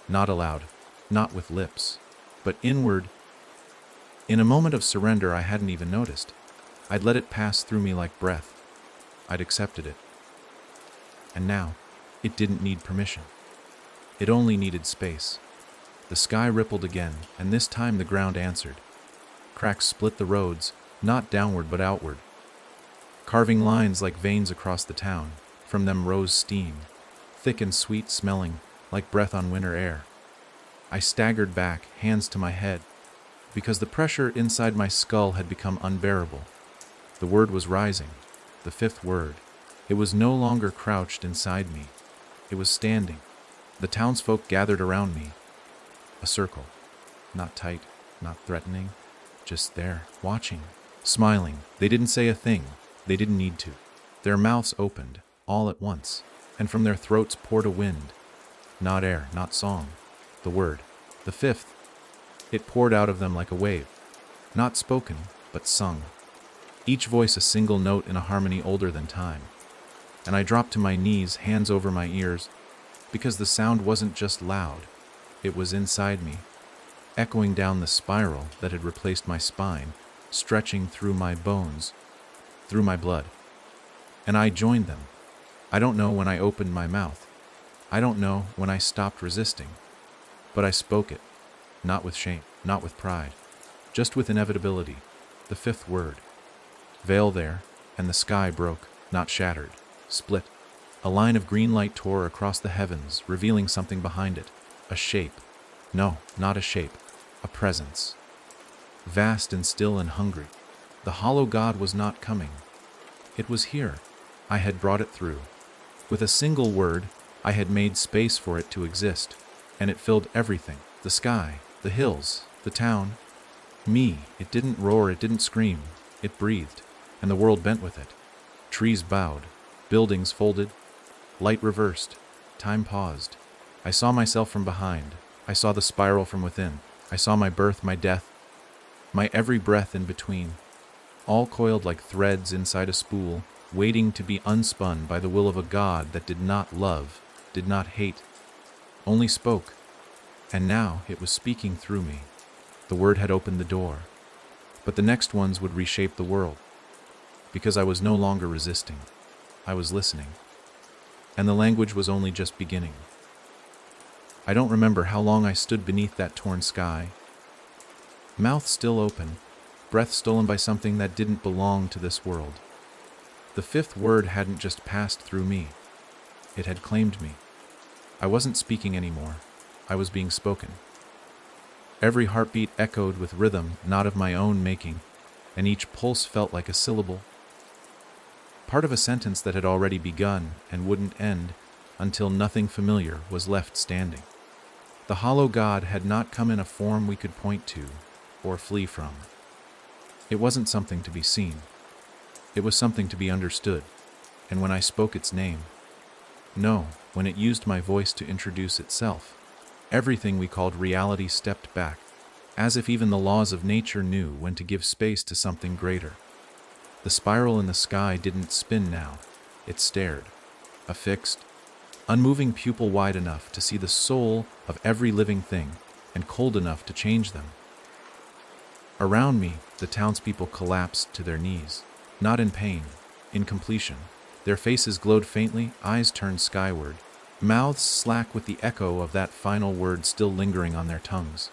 Not aloud, not with lips, but inward. In a moment of surrender I hadn't even noticed. I'd let it pass through me like breath. I'd accepted it. And now, it didn't need permission. It only needed space. The sky rippled again, and this time the ground answered. Cracks split the roads, not downward but outward, carving lines like veins across the town. From them rose steam, thick and sweet smelling, like breath on winter air. I staggered back, hands to my head, because the pressure inside my skull had become unbearable. The word was rising, the fifth word. It was no longer crouched inside me. It was standing. The townsfolk gathered around me. A circle. Not tight, not threatening, just there, watching, smiling. They didn't say a thing. They didn't need to. Their mouths opened, all at once, and from their throats poured a wind. Not air, not song. The word. The fifth. It poured out of them like a wave. Not spoken, but sung. Each voice a single note in a harmony older than time. And I dropped to my knees, hands over my ears, because the sound wasn't just loud. It was inside me, echoing down the spiral that had replaced my spine, stretching through my bones, through my blood. And I joined them. I don't know when I opened my mouth. I don't know when I stopped resisting. But I spoke it, not with shame, not with pride, just with inevitability, the fifth word. Veil there, and the sky broke, not shattered, split. A line of green light tore across the heavens, revealing something behind it. A shape. No, not a shape. A presence. Vast and still and hungry. The hollow god was not coming. It was here. I had brought it through. With a single word, I had made space for it to exist, and it filled everything. The sky, the hills, the town. Me. It didn't roar, it didn't scream. It breathed, and the world bent with it. Trees bowed. Buildings folded. Light reversed. Time paused. I saw myself from behind. I saw the spiral from within. I saw my birth, my death, my every breath in between, all coiled like threads inside a spool, waiting to be unspun by the will of a god that did not love, did not hate, only spoke. And now it was speaking through me. The word had opened the door. But the next ones would reshape the world. Because I was no longer resisting. I was listening. And the language was only just beginning. I don't remember how long I stood beneath that torn sky. Mouth still open, breath stolen by something that didn't belong to this world. The fifth word hadn't just passed through me. It had claimed me. I wasn't speaking anymore. I was being spoken. Every heartbeat echoed with rhythm, not of my own making, and each pulse felt like a syllable. Part of a sentence that had already begun and wouldn't end until nothing familiar was left standing. The hollow god had not come in a form we could point to or flee from. It wasn't something to be seen. It was something to be understood. And when I spoke its name, no, when it used my voice to introduce itself. Everything we called reality stepped back, as if even the laws of nature knew when to give space to something greater. The spiral in the sky didn't spin now, it stared, a fixed, unmoving pupil wide enough to see the soul of every living thing and cold enough to change them. Around me, the townspeople collapsed to their knees, not in pain, in completion. Their faces glowed faintly, eyes turned skyward, mouths slack with the echo of that final word still lingering on their tongues.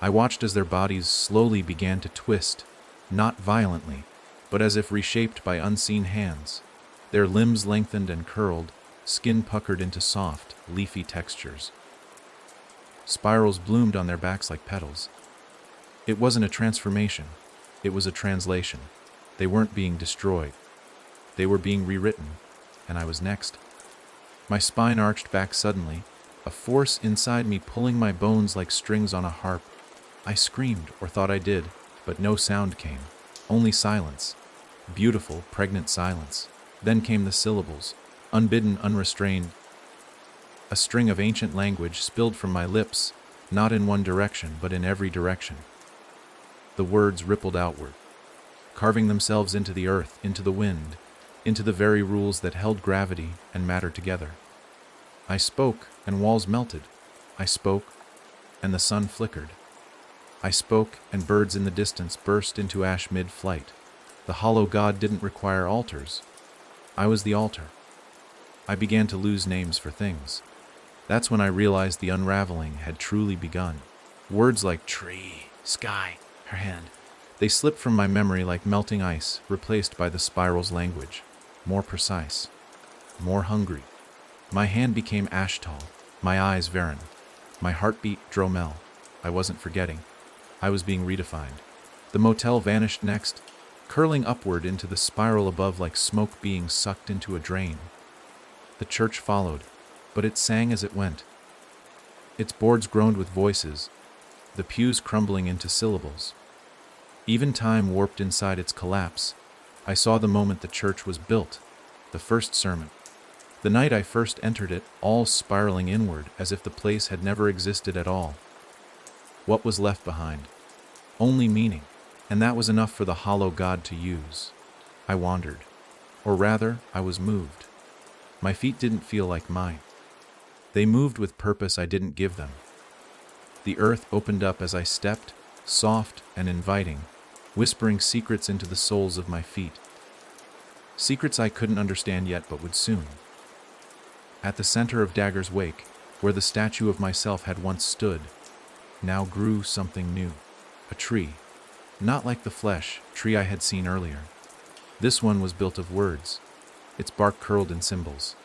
I watched as their bodies slowly began to twist, not violently, but as if reshaped by unseen hands. Their limbs lengthened and curled, skin puckered into soft, leafy textures. Spirals bloomed on their backs like petals. It wasn't a transformation, it was a translation. They weren't being destroyed. They were being rewritten, and I was next. My spine arched back suddenly, a force inside me pulling my bones like strings on a harp. I screamed, or thought I did, but no sound came, only silence. Beautiful, pregnant silence. Then came the syllables, unbidden, unrestrained. A string of ancient language spilled from my lips, not in one direction, but in every direction. The words rippled outward, carving themselves into the earth, into the wind, into the very rules that held gravity and matter together. I spoke, and walls melted. I spoke, and the sun flickered. I spoke, and birds in the distance burst into ash mid-flight. The hollow god didn't require altars. I was the altar. I began to lose names for things. That's when I realized the unraveling had truly begun. Words like tree, sky, her hand, they slipped from my memory like melting ice, replaced by the spiral's language. More precise, more hungry. My hand became ash-tall, my eyes Varen, my heartbeat Dromel. I wasn't forgetting. I was being redefined. The motel vanished next, curling upward into the spiral above like smoke being sucked into a drain. The church followed, but it sang as it went. Its boards groaned with voices, the pews crumbling into syllables. Even time warped inside its collapse. I saw the moment the church was built, the first sermon. The night I first entered it, all spiraling inward as if the place had never existed at all. What was left behind? Only meaning, and that was enough for the hollow god to use. I wandered, or rather, I was moved. My feet didn't feel like mine. They moved with purpose I didn't give them. The earth opened up as I stepped, soft and inviting, whispering secrets into the soles of my feet. Secrets I couldn't understand yet but would soon. At the center of Dagger's wake, where the statue of myself had once stood, now grew something new. A tree. Not like the flesh tree I had seen earlier. This one was built of words, its bark curled in symbols.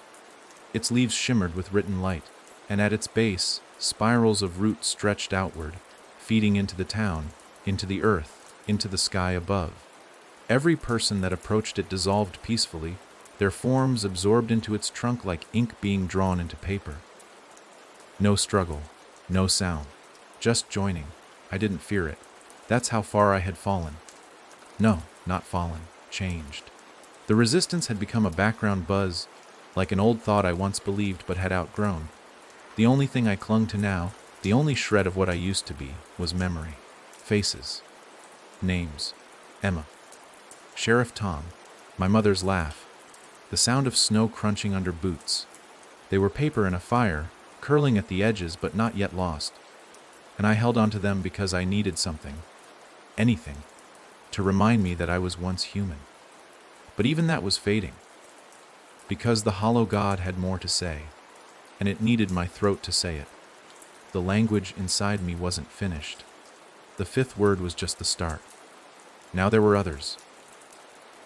Its leaves shimmered with written light, and at its base, spirals of roots stretched outward, feeding into the town, into the earth, into the sky above. Every person that approached it dissolved peacefully, their forms absorbed into its trunk like ink being drawn into paper. No struggle, no sound, just joining. I didn't fear it. That's how far I had fallen. No, not fallen, changed. The resistance had become a background buzz, like an old thought I once believed but had outgrown. The only thing I clung to now, the only shred of what I used to be, was memory. Faces. Names. Emma. Sheriff Tom. My mother's laugh. The sound of snow crunching under boots. They were paper in a fire, curling at the edges but not yet lost. And I held on to them because I needed something. Anything. To remind me that I was once human. But even that was fading. Because the hollow god had more to say, and it needed my throat to say it. The language inside me wasn't finished. The fifth word was just the start. Now there were others.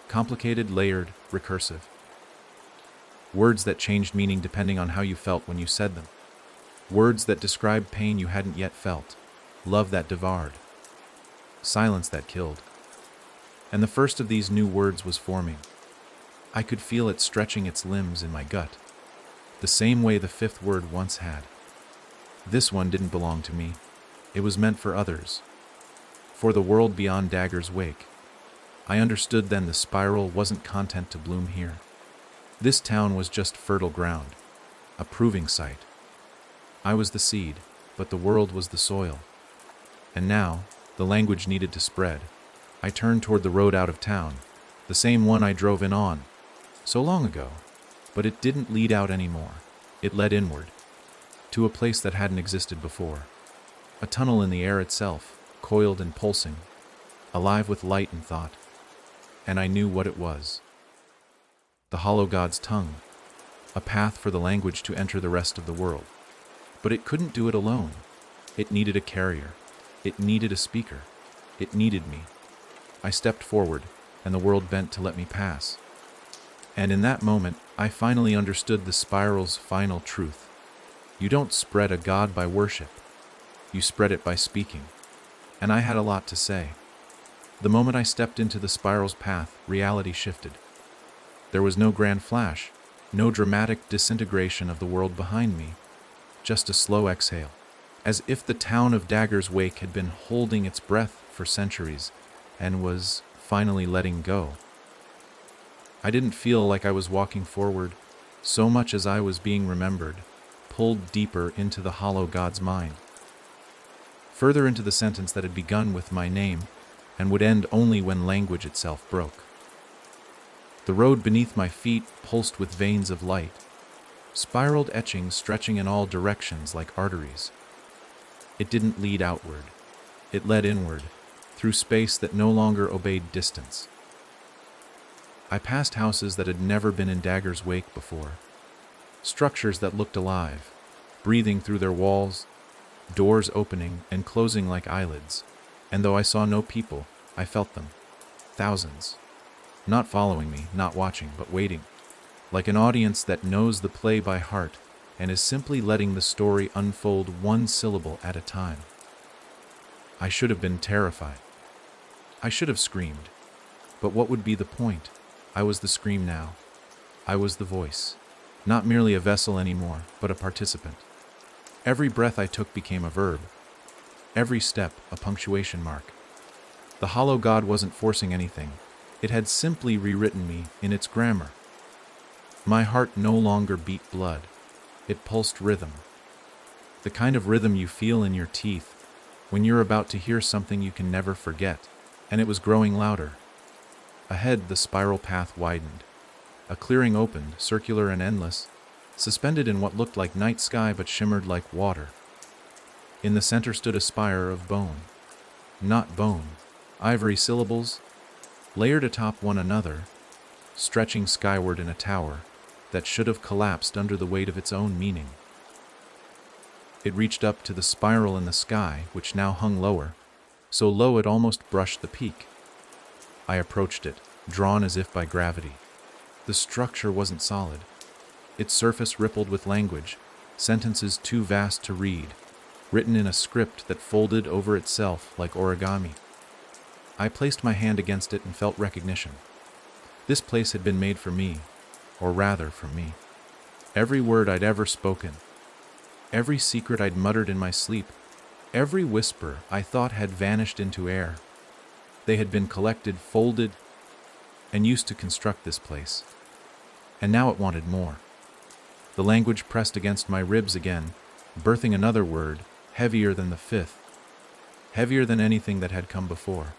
Complicated, layered, recursive. Words that changed meaning depending on how you felt when you said them. Words that described pain you hadn't yet felt, love that devoured, silence that killed. And the first of these new words was forming. I could feel it stretching its limbs in my gut, the same way the fifth word once had. This one didn't belong to me. It was meant for others, for the world beyond Dagger's wake. I understood then the spiral wasn't content to bloom here. This town was just fertile ground, a proving site. I was the seed, but the world was the soil. And now, the language needed to spread. I turned toward the road out of town, the same one I drove in on, so long ago. But it didn't lead out anymore. It led inward, to a place that hadn't existed before. A tunnel in the air itself, coiled and pulsing, alive with light and thought. And I knew what it was. The hollow god's tongue, a path for the language to enter the rest of the world. But it couldn't do it alone. It needed a carrier. It needed a speaker. It needed me. I stepped forward, and the world bent to let me pass. And in that moment, I finally understood the spiral's final truth. You don't spread a god by worship. You spread it by speaking. And I had a lot to say. The moment I stepped into the spiral's path, reality shifted. There was no grand flash, no dramatic disintegration of the world behind me, just a slow exhale, as if the town of Dagger's Wake had been holding its breath for centuries and was finally letting go. I didn't feel like I was walking forward so much as I was being remembered, pulled deeper into the hollow god's mind, further into the sentence that had begun with my name and would end only when language itself broke. The road beneath my feet pulsed with veins of light, spiraled etchings stretching in all directions like arteries. It didn't lead outward. It led inward, through space that no longer obeyed distance. I passed houses that had never been in Dagger's Wake before, structures that looked alive, breathing through their walls, doors opening and closing like eyelids. And though I saw no people, I felt them. Thousands. Not following me, not watching, but waiting. Like an audience that knows the play by heart and is simply letting the story unfold one syllable at a time. I should have been terrified. I should have screamed. But what would be the point? I was the scream now. I was the voice. Not merely a vessel anymore, but a participant. Every breath I took became a verb. Every step a punctuation mark. The hollow god wasn't forcing anything. It had simply rewritten me in its grammar. My heart no longer beat blood. It pulsed rhythm. The kind of rhythm you feel in your teeth when you're about to hear something you can never forget. And it was growing louder. Ahead, the spiral path widened. A clearing opened, circular and endless, suspended in what looked like night sky but shimmered like water. In the center stood a spire of bone. Not bone. Ivory syllables, layered atop one another, stretching skyward in a tower that should have collapsed under the weight of its own meaning. It reached up to the spiral in the sky, which now hung lower, so low it almost brushed the peak. I approached it, drawn as if by gravity. The structure wasn't solid. Its surface rippled with language, sentences too vast to read, written in a script that folded over itself like origami. I placed my hand against it and felt recognition. This place had been made for me, or rather for me. Every word I'd ever spoken, every secret I'd muttered in my sleep, every whisper I thought had vanished into air. They had been collected, folded, and used to construct this place. And now it wanted more. The language pressed against my ribs again, birthing another word, heavier than the fifth, heavier than anything that had come before.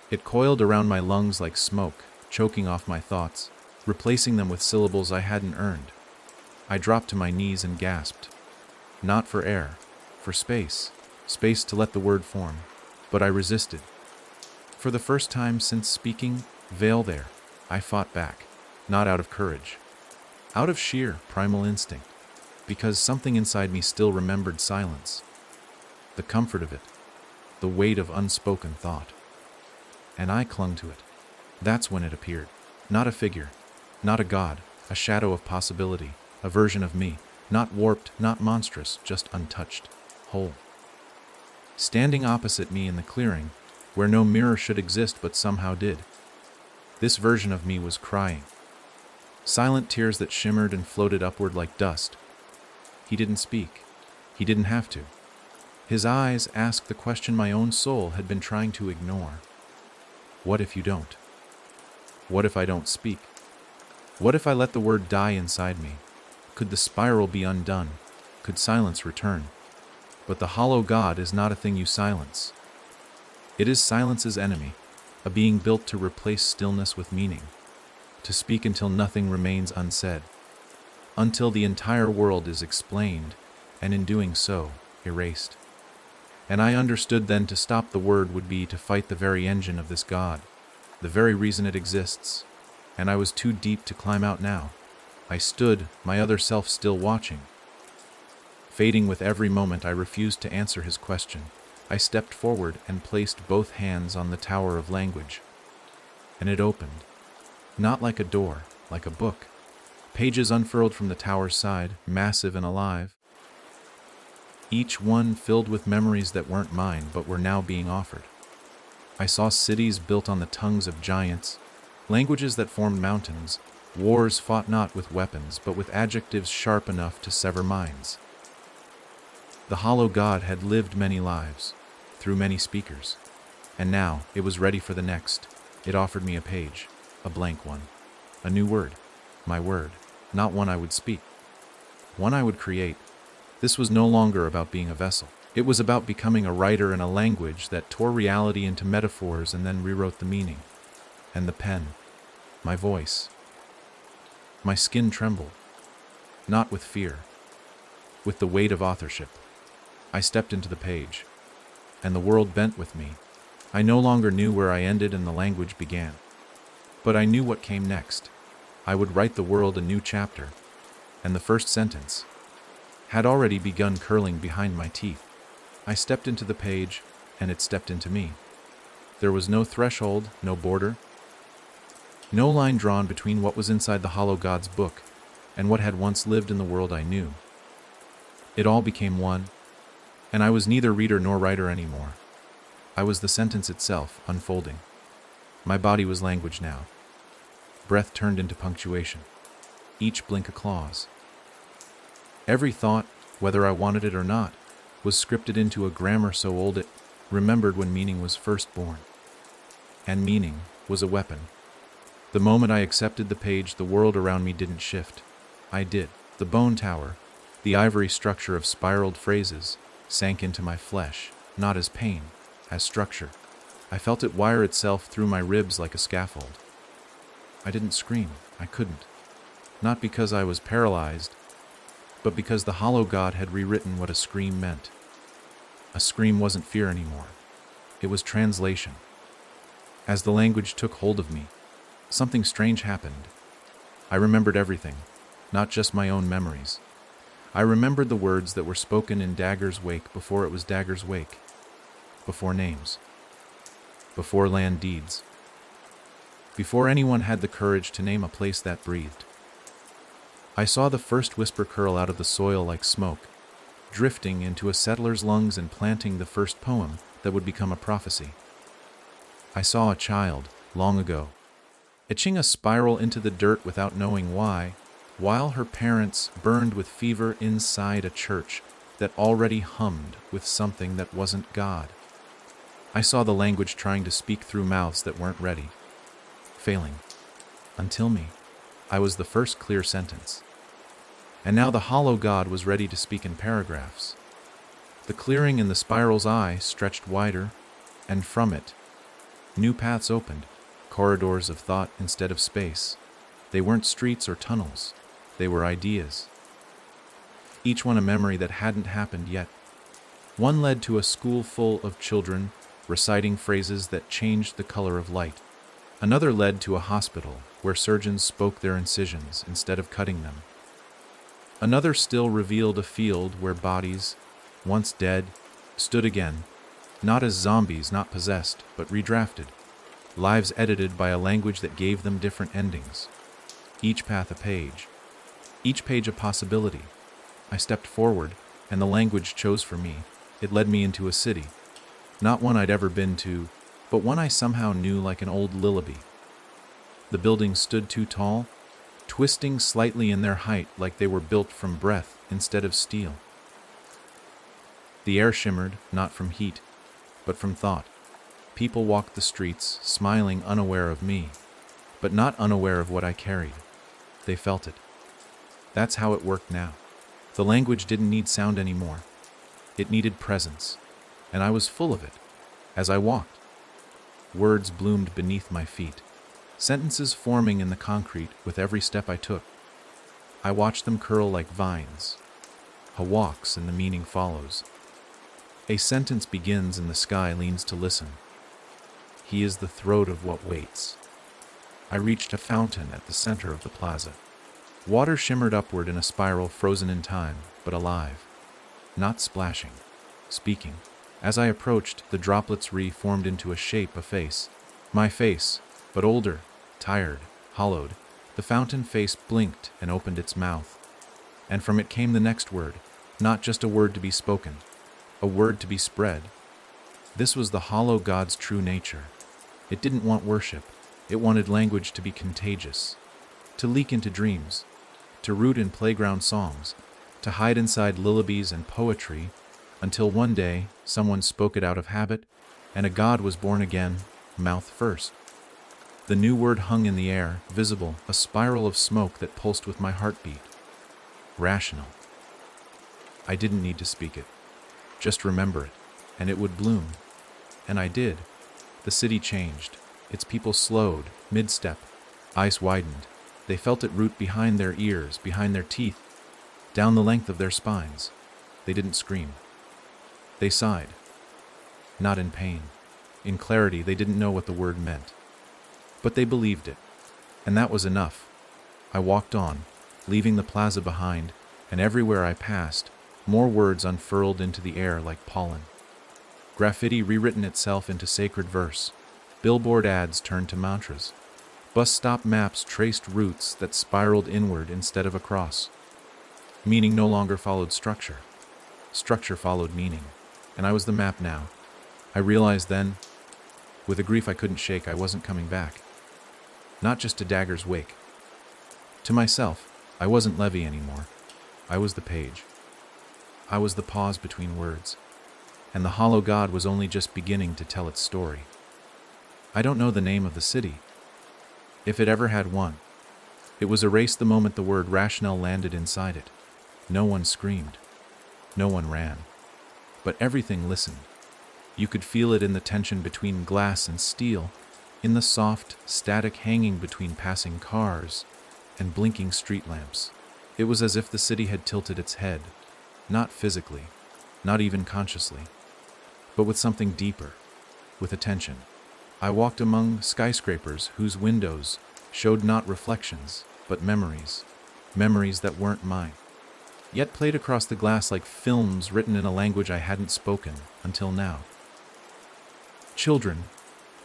It coiled around my lungs like smoke, choking off my thoughts, replacing them with syllables I hadn't earned. I dropped to my knees and gasped. Not for air, for space to let the word form. But I resisted. For the first time since speaking, "Veil there," I fought back, not out of courage, out of sheer primal instinct, because something inside me still remembered silence, the comfort of it, the weight of unspoken thought. And I clung to it. That's when it appeared. Not a figure, not a god, a shadow of possibility, a version of me, not warped, not monstrous, just untouched, whole. Standing opposite me in the clearing, where no mirror should exist but somehow did. This version of me was crying. Silent tears that shimmered and floated upward like dust. He didn't speak. He didn't have to. His eyes asked the question my own soul had been trying to ignore. What if you don't? What if I don't speak? What if I let the word die inside me? Could the spiral be undone? Could silence return? But the hollow God is not a thing you silence. It is silence's enemy, a being built to replace stillness with meaning, to speak until nothing remains unsaid, until the entire world is explained, and in doing so, erased. And I understood then to stop the word would be to fight the very engine of this God, the very reason it exists, and I was too deep to climb out now. I stood, my other self still watching. Fading with every moment, I refused to answer his question. I stepped forward and placed both hands on the tower of language. And it opened. Not like a door, like a book. Pages unfurled from the tower's side, massive and alive. Each one filled with memories that weren't mine, but were now being offered. I saw cities built on the tongues of giants, languages that formed mountains, wars fought not with weapons, but with adjectives sharp enough to sever minds. The hollow God had lived many lives, through many speakers, and now it was ready for the next. It offered me a page, a blank one, a new word, my word, not one I would speak, one I would create. This was no longer about being a vessel. It was about becoming a writer in a language that tore reality into metaphors and then rewrote the meaning. And the pen, my voice. My skin trembled, not with fear, with the weight of authorship. I stepped into the page, and the world bent with me. I no longer knew where I ended and the language began. But I knew what came next. I would write the world a new chapter, and the first sentence had already begun curling behind my teeth. I stepped into the page, and it stepped into me. There was no threshold, no border, no line drawn between what was inside the hollow God's book and what had once lived in the world I knew. It all became one, and I was neither reader nor writer anymore. I was the sentence itself, unfolding. My body was language now. Breath turned into punctuation. Each blink a clause. Every thought, whether I wanted it or not, was scripted into a grammar so old it remembered when meaning was first born. And meaning was a weapon. The moment I accepted the page, the world around me didn't shift. I did. The bone tower, the ivory structure of spiraled phrases, sank into my flesh, not as pain, as structure. I felt it wire itself through my ribs like a scaffold. I didn't scream. I couldn't. Not because I was paralyzed, but because the hollow God had rewritten what a scream meant. A scream wasn't fear anymore. It was translation. As the language took hold of me, something strange happened. I remembered everything, not just my own memories. I remembered the words that were spoken in Dagger's wake before it was Dagger's wake, before names, before land deeds, before anyone had the courage to name a place that breathed. I saw the first whisper curl out of the soil like smoke, drifting into a settler's lungs and planting the first poem that would become a prophecy. I saw a child, long ago, etching a spiral into the dirt without knowing why, while her parents burned with fever inside a church that already hummed with something that wasn't God. I saw the language trying to speak through mouths that weren't ready, failing. Until me, I was the first clear sentence. And now the hollow God was ready to speak in paragraphs. The clearing in the spiral's eye stretched wider, and from it, new paths opened, corridors of thought instead of space. They weren't streets or tunnels. They were ideas. Each one a memory that hadn't happened yet. One led to a school full of children reciting phrases that changed the color of light. Another led to a hospital where surgeons spoke their incisions instead of cutting them. Another still revealed a field where bodies, once dead, stood again, not as zombies, not possessed, but redrafted. Lives edited by a language that gave them different endings. Each path a page. Each page a possibility. I stepped forward, and the language chose for me. It led me into a city. Not one I'd ever been to, but one I somehow knew like an old lullaby. The buildings stood too tall, twisting slightly in their height like they were built from breath instead of steel. The air shimmered, not from heat, but from thought. People walked the streets, smiling, unaware of me, but not unaware of what I carried. They felt it. That's how it worked now. The language didn't need sound anymore. It needed presence, and I was full of it. As I walked, words bloomed beneath my feet, sentences forming in the concrete with every step I took. I watched them curl like vines. A walks and the meaning follows. A sentence begins and the sky leans to listen. He is the throat of what waits. I reached a fountain at the center of the plaza. Water shimmered upward in a spiral frozen in time, but alive. Not splashing, speaking. As I approached, the droplets reformed into a shape, a face. My face, but older, tired, hollowed. The fountain face blinked and opened its mouth. And from it came the next word, not just a word to be spoken, a word to be spread. This was the hollow God's true nature. It didn't want worship. It wanted language to be contagious, to leak into dreams, to root in playground songs, to hide inside lullabies and poetry, until one day someone spoke it out of habit, and a God was born again, mouth first. The new word hung in the air, visible, a spiral of smoke that pulsed with my heartbeat. Rational. I didn't need to speak it. Just remember it, and it would bloom. And I did. The city changed. Its people slowed, mid-step. Eyes widened. They felt it root behind their ears, behind their teeth, down the length of their spines. They didn't scream. They sighed. Not in pain. In clarity, they didn't know what the word meant. But they believed it. And that was enough. I walked on, leaving the plaza behind, and everywhere I passed, more words unfurled into the air like pollen. Graffiti rewritten itself into sacred verse. Billboard ads turned to mantras. Bus stop maps traced routes that spiraled inward instead of across. Meaning no longer followed structure. Structure followed meaning. And I was the map now. I realized then, with a grief I couldn't shake, I wasn't coming back. Not just to Dagger's wake. To myself, I wasn't Levy anymore. I was the page. I was the pause between words. And the hollow God was only just beginning to tell its story. I don't know the name of the city, if it ever had one. It was erased the moment the word rationale landed inside it. No one screamed. No one ran. But everything listened. You could feel it in the tension between glass and steel, in the soft, static hanging between passing cars and blinking street lamps. It was as if the city had tilted its head, not physically, not even consciously, but with something deeper, with attention. I walked among skyscrapers whose windows showed not reflections, but memories, memories that weren't mine, yet played across the glass like films written in a language I hadn't spoken until now. Children,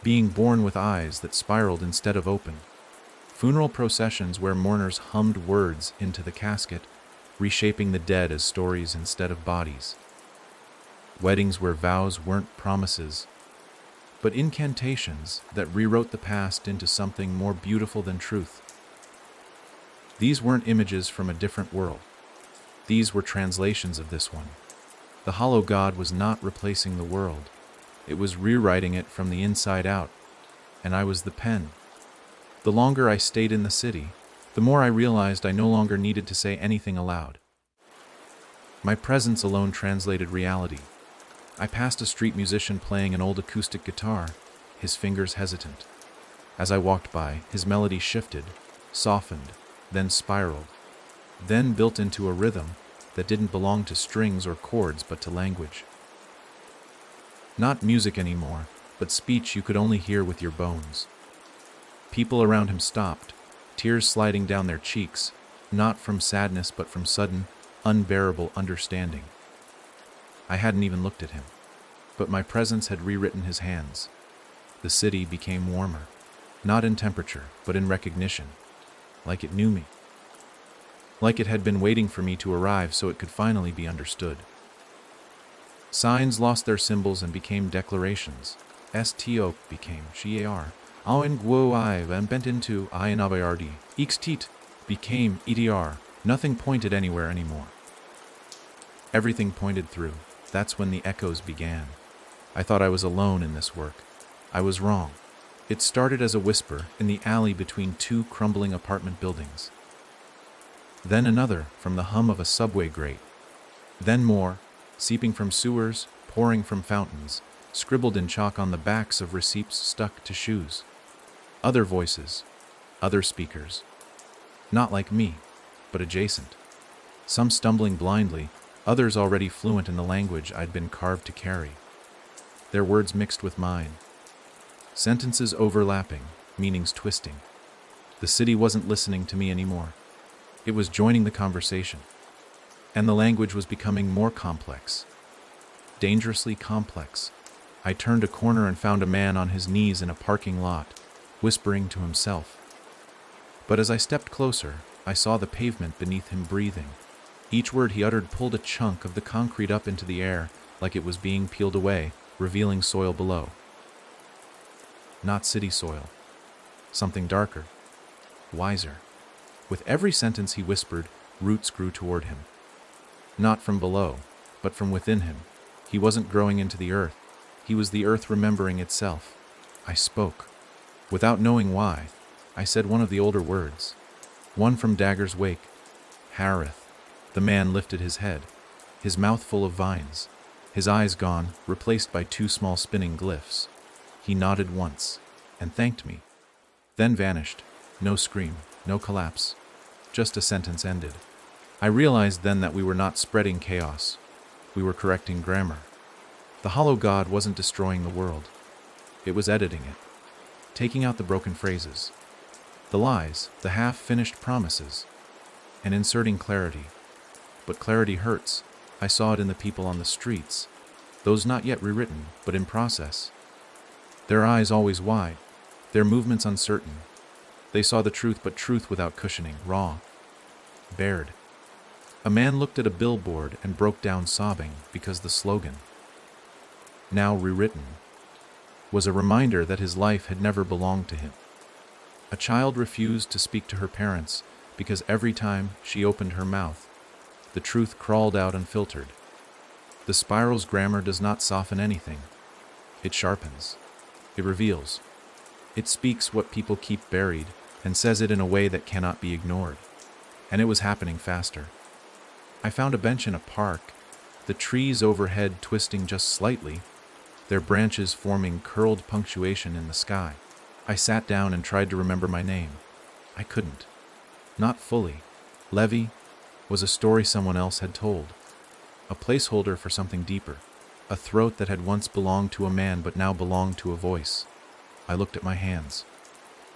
being born with eyes that spiraled instead of opened. Funeral processions where mourners hummed words into the casket, reshaping the dead as stories instead of bodies. Weddings where vows weren't promises, but incantations that rewrote the past into something more beautiful than truth. These weren't images from a different world. These were translations of this one. The hollow God was not replacing the world. It was rewriting it from the inside out, and I was the pen. The longer I stayed in the city, the more I realized I no longer needed to say anything aloud. My presence alone translated reality. I passed a street musician playing an old acoustic guitar, his fingers hesitant. As I walked by, his melody shifted, softened, then spiraled, then built into a rhythm that didn't belong to strings or chords but to language. Not music anymore, but speech you could only hear with your bones. People around him stopped, tears sliding down their cheeks, not from sadness but from sudden, unbearable understanding. I hadn't even looked at him, but my presence had rewritten his hands. The city became warmer, not in temperature, but in recognition, like it knew me. Like it had been waiting for me to arrive so it could finally be understood. Signs lost their symbols and became declarations. STO became SHIAR. Awen Guo I and bent into I and Abayardi. Ixtit became EDR. Nothing pointed anywhere anymore. Everything pointed through. That's when the echoes began. I thought I was alone in this work. I was wrong. It started as a whisper in the alley between two crumbling apartment buildings. Then another from the hum of a subway grate. Then more, seeping from sewers, pouring from fountains, scribbled in chalk on the backs of receipts stuck to shoes. Other voices, other speakers. Not like me, but adjacent. Some stumbling blindly, others already fluent in the language I'd been carved to carry. Their words mixed with mine. Sentences overlapping, meanings twisting. The city wasn't listening to me anymore. It was joining the conversation. And the language was becoming more complex. Dangerously complex. I turned a corner and found a man on his knees in a parking lot, whispering to himself. But as I stepped closer, I saw the pavement beneath him breathing. Each word he uttered pulled a chunk of the concrete up into the air, like it was being peeled away, revealing soil below. Not city soil. Something darker. Wiser. With every sentence he whispered, roots grew toward him. Not from below, but from within him. He wasn't growing into the earth. He was the earth remembering itself. I spoke. Without knowing why, I said one of the older words. One from Dagger's wake. Harith. The man lifted his head, his mouth full of vines, his eyes gone, replaced by two small spinning glyphs. He nodded once, and thanked me. Then vanished. No scream, no collapse. Just a sentence ended. I realized then that we were not spreading chaos. We were correcting grammar. The hollow god wasn't destroying the world. It was editing it, taking out the broken phrases, the lies, the half-finished promises, and inserting clarity. But clarity hurts. I saw it in the people on the streets, those not yet rewritten, but in process. Their eyes always wide, their movements uncertain. They saw the truth, but truth without cushioning, raw, bared. A man looked at a billboard and broke down sobbing because the slogan, now rewritten, was a reminder that his life had never belonged to him. A child refused to speak to her parents because every time she opened her mouth, the truth crawled out unfiltered. The spiral's grammar does not soften anything. It sharpens. It reveals. It speaks what people keep buried and says it in a way that cannot be ignored. And it was happening faster. I found a bench in a park, the trees overhead twisting just slightly, their branches forming curled punctuation in the sky. I sat down and tried to remember my name. I couldn't. Not fully. Levy was a story someone else had told. A placeholder for something deeper. A throat that had once belonged to a man but now belonged to a voice. I looked at my hands.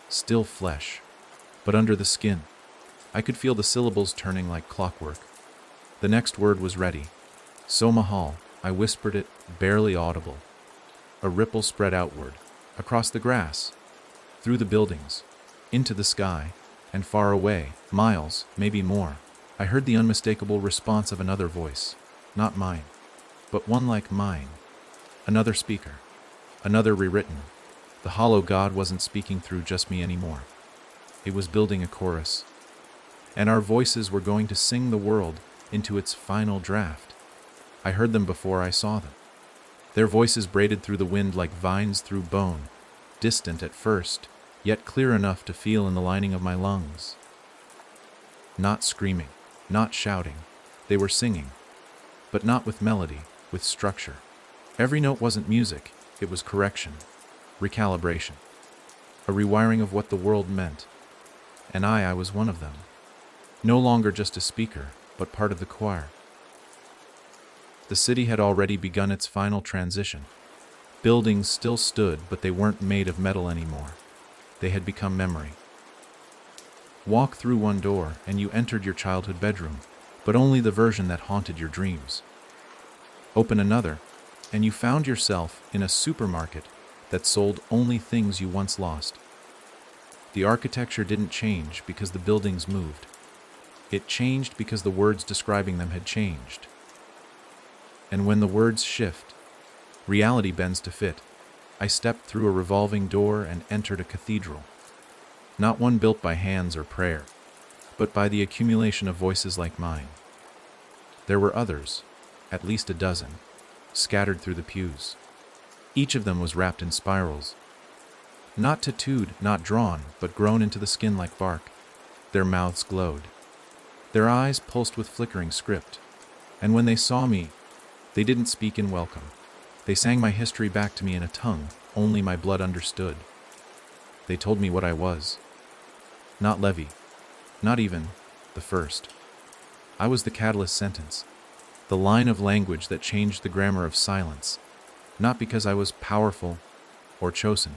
Still flesh, but under the skin. I could feel the syllables turning like clockwork. The next word was ready. Somahal. I whispered it, barely audible. A ripple spread outward, across the grass, through the buildings, into the sky, and far away, miles, maybe more. I heard the unmistakable response of another voice, not mine, but one like mine. Another speaker, another rewritten. The hollow god wasn't speaking through just me anymore. It was building a chorus, and our voices were going to sing the world into its final draft. I heard them before I saw them. Their voices braided through the wind like vines through bone, distant at first, yet clear enough to feel in the lining of my lungs. Not screaming, not shouting. They were singing, but not with melody, with structure. Every note wasn't music, it was correction, recalibration, a rewiring of what the world meant. And I was one of them. No longer just a speaker, but part of the choir. The city had already begun its final transition. Buildings still stood, but they weren't made of metal anymore. They had become memory. Walk through one door, and you entered your childhood bedroom, but only the version that haunted your dreams. Open another, and you found yourself in a supermarket that sold only things you once lost. The architecture didn't change because the buildings moved. It changed because the words describing them had changed. And when the words shift, reality bends to fit. I stepped through a revolving door and entered a cathedral. Not one built by hands or prayer, but by the accumulation of voices like mine. There were others, at least a dozen, scattered through the pews. Each of them was wrapped in spirals. Not tattooed, not drawn, but grown into the skin like bark. Their mouths glowed. Their eyes pulsed with flickering script, and when they saw me, they didn't speak in welcome. They sang my history back to me in a tongue only my blood understood. They told me what I was. Not Levi, not even the first. I was the catalyst sentence, the line of language that changed the grammar of silence, not because I was powerful or chosen,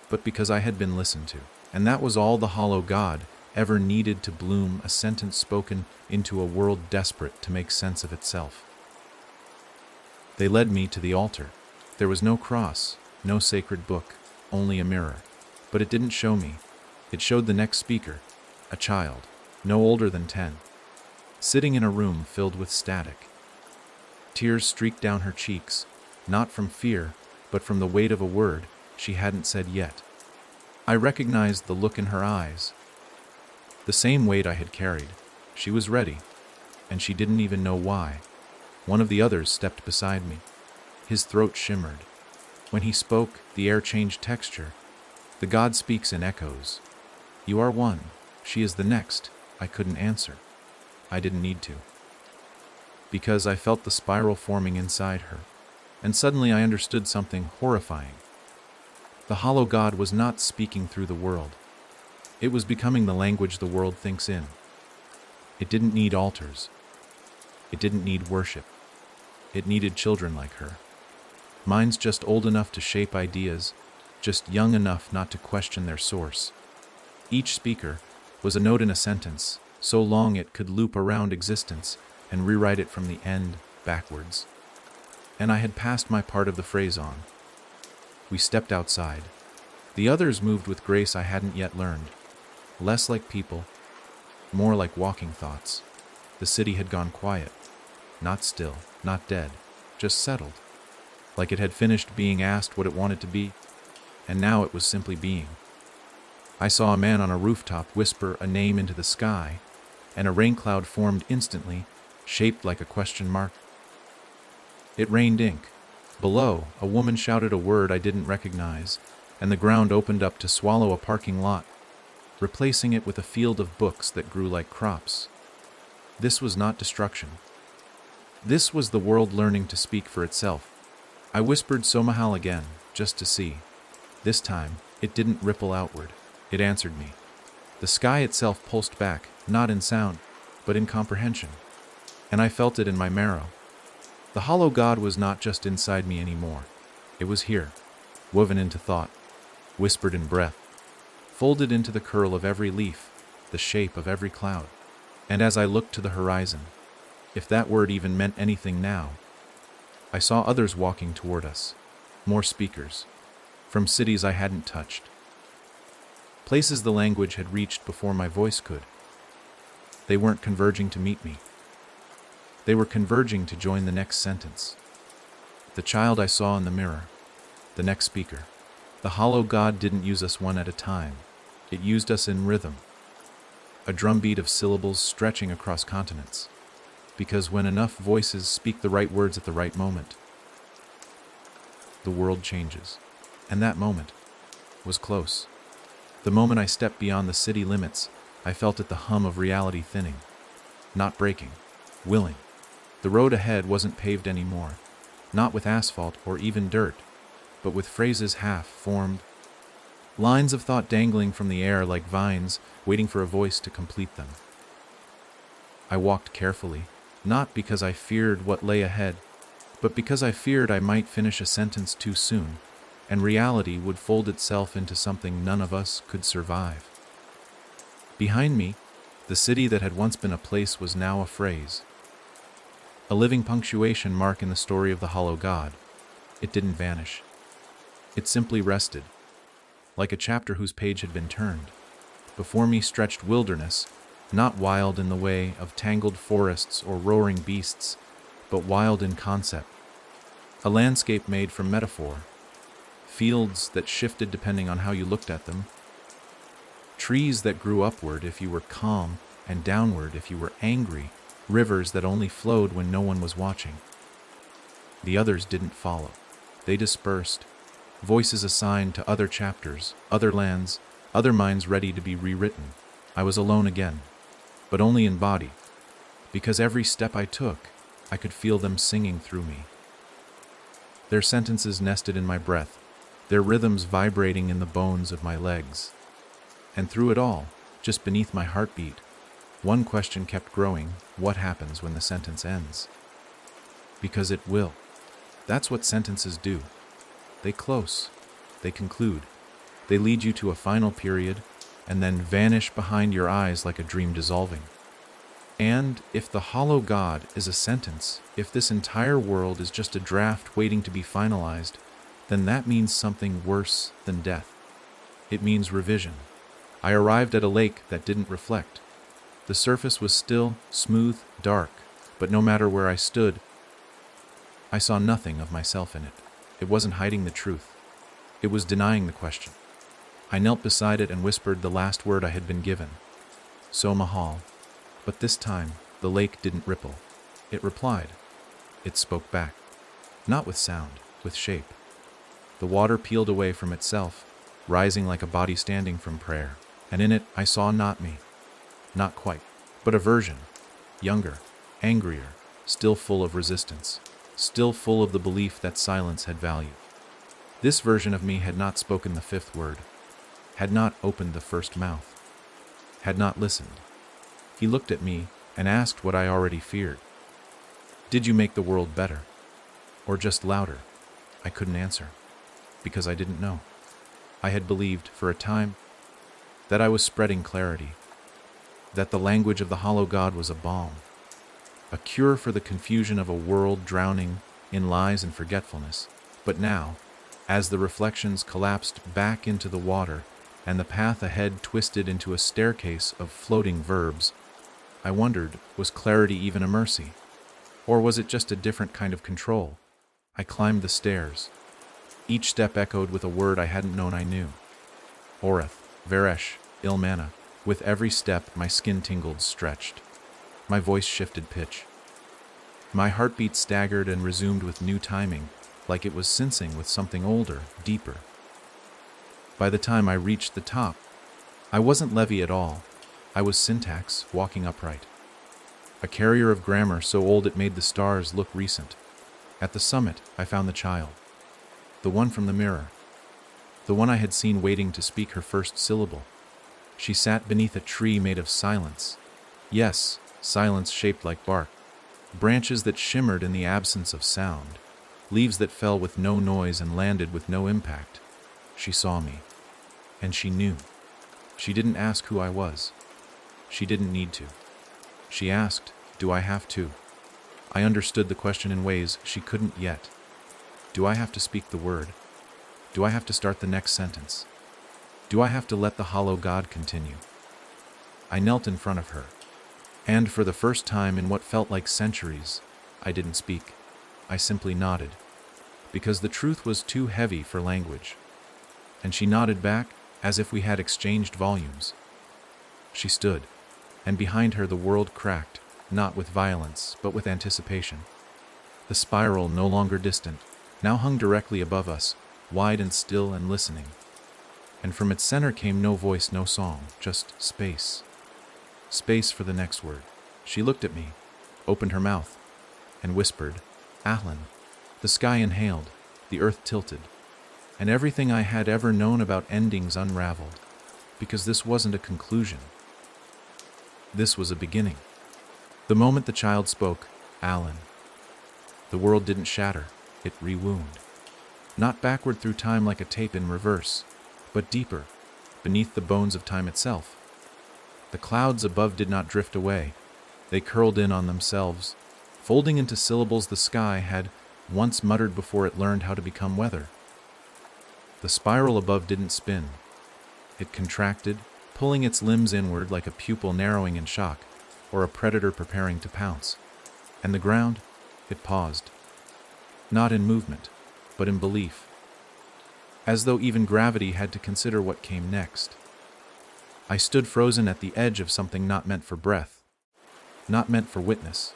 but because I had been listened to. And that was all the hollow God ever needed to bloom a sentence spoken into a world desperate to make sense of itself. They led me to the altar. There was no cross, no sacred book, only a mirror. But it didn't show me. It showed the next speaker, a child, no older than 10, sitting in a room filled with static. Tears streaked down her cheeks, not from fear, but from the weight of a word she hadn't said yet. I recognized the look in her eyes. The same weight I had carried. She was ready, and she didn't even know why. One of the others stepped beside me. His throat shimmered. When he spoke, the air changed texture. The God speaks in echoes. You are one. She is the next. I couldn't answer. I didn't need to. Because I felt the spiral forming inside her. And suddenly I understood something horrifying. The hollow God was not speaking through the world. It was becoming the language the world thinks in. It didn't need altars. It didn't need worship. It needed children like her. Minds just old enough to shape ideas, just young enough not to question their source. Each speaker was a note in a sentence, so long it could loop around existence and rewrite it from the end backwards. And I had passed my part of the phrase on. We stepped outside. The others moved with grace I hadn't yet learned. Less like people, more like walking thoughts. The city had gone quiet. Not still, not dead, just settled. Like it had finished being asked what it wanted to be, and now it was simply being. I saw a man on a rooftop whisper a name into the sky, and a rain cloud formed instantly, shaped like a question mark. It rained ink. Below, a woman shouted a word I didn't recognize, and the ground opened up to swallow a parking lot, replacing it with a field of books that grew like crops. This was not destruction. This was the world learning to speak for itself. I whispered Somahal again, just to see. This time, it didn't ripple outward. It answered me. The sky itself pulsed back, not in sound, but in comprehension. And I felt it in my marrow. The hollow God was not just inside me anymore. It was here, woven into thought, whispered in breath, folded into the curl of every leaf, the shape of every cloud. And as I looked to the horizon, if that word even meant anything now, I saw others walking toward us, more speakers, from cities I hadn't touched, places the language had reached before my voice could. They weren't converging to meet me. They were converging to join the next sentence. The child I saw in the mirror, the next speaker. The hollow God didn't use us one at a time. It used us in rhythm, a drumbeat of syllables stretching across continents. Because when enough voices speak the right words at the right moment, the world changes. And that moment was close. The moment I stepped beyond the city limits, I felt it, the hum of reality thinning, not breaking, willing. The road ahead wasn't paved anymore, not with asphalt or even dirt, but with phrases half-formed, lines of thought dangling from the air like vines, waiting for a voice to complete them. I walked carefully, not because I feared what lay ahead, but because I feared I might finish a sentence too soon, and reality would fold itself into something none of us could survive. Behind me, the city that had once been a place was now a phrase, a living punctuation mark in the story of the hollow God. It didn't vanish. It simply rested, like a chapter whose page had been turned. Before me stretched wilderness, not wild in the way of tangled forests or roaring beasts, but wild in concept. A landscape made from metaphor. Fields that shifted depending on how you looked at them. Trees that grew upward if you were calm and downward if you were angry. Rivers that only flowed when no one was watching. The others didn't follow. They dispersed. Voices assigned to other chapters, other lands, other minds ready to be rewritten. I was alone again, but only in body, because every step I took, I could feel them singing through me. Their sentences nested in my breath, their rhythms vibrating in the bones of my legs. And through it all, just beneath my heartbeat, one question kept growing: what happens when the sentence ends? Because it will. That's what sentences do. They close, they conclude, they lead you to a final period, and then vanish behind your eyes like a dream dissolving. And if the hollow God is a sentence, if this entire world is just a draft waiting to be finalized, then that means something worse than death. It means revision. I arrived at a lake that didn't reflect. The surface was still, smooth, dark, but no matter where I stood, I saw nothing of myself in it. It wasn't hiding the truth. It was denying the question. I knelt beside it and whispered the last word I had been given. So Mahal. But this time, the lake didn't ripple. It replied. It spoke back. Not with sound, with shape. The water peeled away from itself, rising like a body standing from prayer. And in it, I saw not me. Not quite, but a version. Younger, angrier, still full of resistance. Still full of the belief that silence had value. This version of me had not spoken the fifth word. Had not opened the first mouth. Had not listened. He looked at me and asked what I already feared. Did you make the world better? Or just louder? I couldn't answer, because I didn't know. I had believed, for a time, that I was spreading clarity, that the language of the hollow God was a balm, a cure for the confusion of a world drowning in lies and forgetfulness. But now, as the reflections collapsed back into the water and the path ahead twisted into a staircase of floating verbs, I wondered, was clarity even a mercy? Or was it just a different kind of control? I climbed the stairs. Each step echoed with a word I hadn't known I knew. Oreth, Varesh, Ilmana. With every step, my skin tingled, stretched. My voice shifted pitch. My heartbeat staggered and resumed with new timing, like it was syncing with something older, deeper. By the time I reached the top, I wasn't Levy at all. I was syntax, walking upright. A carrier of grammar so old it made the stars look recent. At the summit, I found the child. The one from the mirror. The one I had seen waiting to speak her first syllable. She sat beneath a tree made of silence. Yes, silence shaped like bark. Branches that shimmered in the absence of sound. Leaves that fell with no noise and landed with no impact. She saw me. And she knew. She didn't ask who I was. She didn't need to. She asked, do I have to? I understood the question in ways she couldn't yet. Do I have to speak the word? Do I have to start the next sentence? Do I have to let the hollow God continue? I knelt in front of her. And for the first time in what felt like centuries, I didn't speak. I simply nodded. Because the truth was too heavy for language. And she nodded back, as if we had exchanged volumes. She stood, and behind her the world cracked, not with violence, but with anticipation. The spiral, no longer distant, now hung directly above us, wide and still and listening. And from its center came no voice, no song, just space. Space for the next word. She looked at me, opened her mouth, and whispered, Ahlan. The sky inhaled, the earth tilted, and everything I had ever known about endings unraveled, because this wasn't a conclusion. This was a beginning. The moment the child spoke, Ahlan, the world didn't shatter, it rewound. Not backward through time like a tape in reverse, but deeper, beneath the bones of time itself. The clouds above did not drift away. They curled in on themselves, folding into syllables the sky had once muttered before it learned how to become weather. The spiral above didn't spin. It contracted, pulling its limbs inward like a pupil narrowing in shock, or a predator preparing to pounce. And the ground, it paused. Not in movement, but in belief. As though even gravity had to consider what came next. I stood frozen at the edge of something not meant for breath, not meant for witness.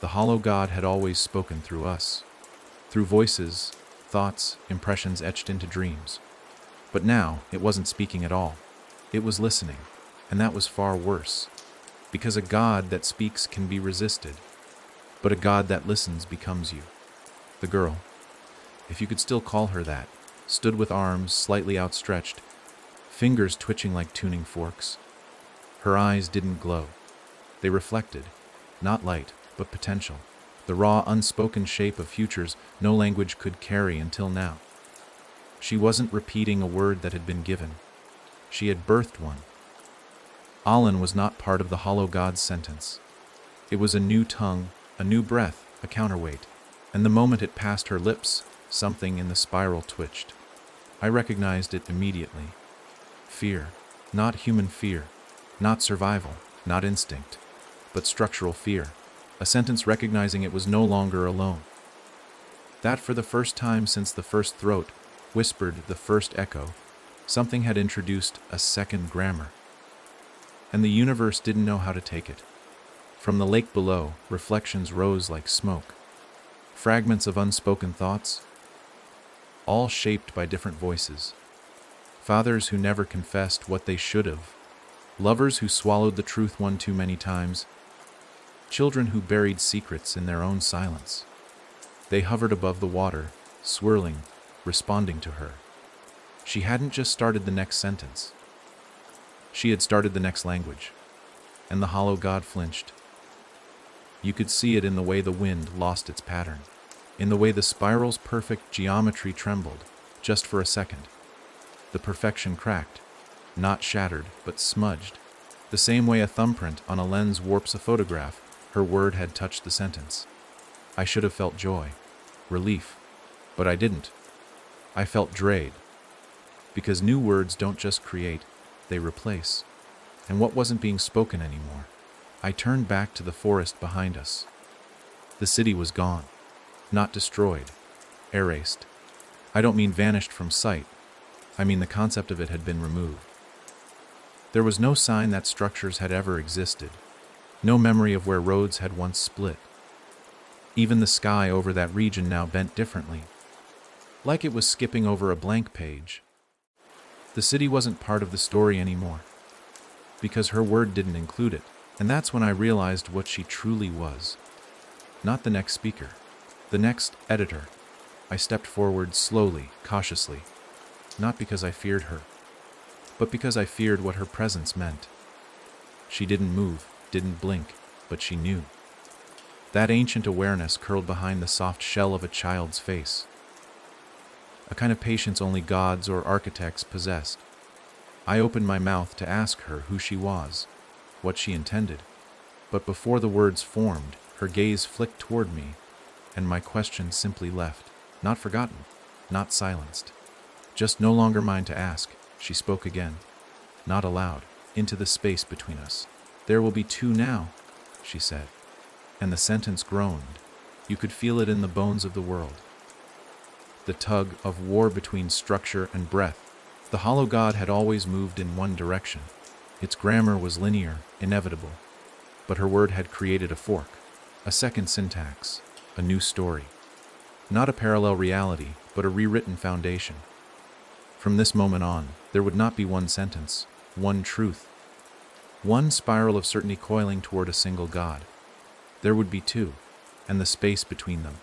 The hollow God had always spoken through us, through voices, thoughts, impressions etched into dreams. But now, it wasn't speaking at all. It was listening, and that was far worse. Because a God that speaks can be resisted, but a God that listens becomes you. The girl, if you could still call her that, stood with arms slightly outstretched, fingers twitching like tuning forks. Her eyes didn't glow. They reflected, not light, but potential, the raw, unspoken shape of futures no language could carry until now. She wasn't repeating a word that had been given. She had birthed one. Alan was not part of the hollow God's sentence. It was a new tongue, a new breath, a counterweight, and the moment it passed her lips, something in the spiral twitched. I recognized it immediately. Fear. Not human fear. Not survival. Not instinct. But structural fear. A sentence recognizing it was no longer alone. That for the first time since the first throat whispered the first echo, something had introduced a second grammar. And the universe didn't know how to take it. From the lake below, reflections rose like smoke. Fragments of unspoken thoughts, all shaped by different voices. Fathers who never confessed what they should have. Lovers who swallowed the truth one too many times. Children who buried secrets in their own silence. They hovered above the water, swirling, responding to her. She hadn't just started the next sentence. She had started the next language. And the hollow God flinched. You could see it in the way the wind lost its pattern, in the way the spiral's perfect geometry trembled, just for a second. The perfection cracked, not shattered, but smudged. The same way a thumbprint on a lens warps a photograph, her word had touched the sentence. I should have felt joy, relief, but I didn't. I felt dread. Because new words don't just create, they replace. And what wasn't being spoken anymore? I turned back to the forest behind us. The city was gone. Not destroyed. Erased. I don't mean vanished from sight. I mean the concept of it had been removed. There was no sign that structures had ever existed. No memory of where roads had once split. Even the sky over that region now bent differently. Like it was skipping over a blank page. The city wasn't part of the story anymore. Because her word didn't include it. And that's when I realized what she truly was. Not the next speaker. The next editor. I stepped forward slowly, cautiously. Not because I feared her, but because I feared what her presence meant. She didn't move, didn't blink, but she knew. That ancient awareness curled behind the soft shell of a child's face. A kind of patience only gods or architects possessed. I opened my mouth to ask her who she was, what she intended, but before the words formed, her gaze flicked toward me, and my question simply left, not forgotten, not silenced. Just no longer mine to ask, she spoke again, not aloud, into the space between us. There will be two now, she said, and the sentence groaned. You could feel it in the bones of the world. The tug of war between structure and breath. The hollow God had always moved in one direction. Its grammar was linear, inevitable, but her word had created a fork, a second syntax, a new story. Not a parallel reality, but a rewritten foundation. From this moment on, there would not be one sentence, one truth, one spiral of certainty coiling toward a single God. There would be two, and the space between them.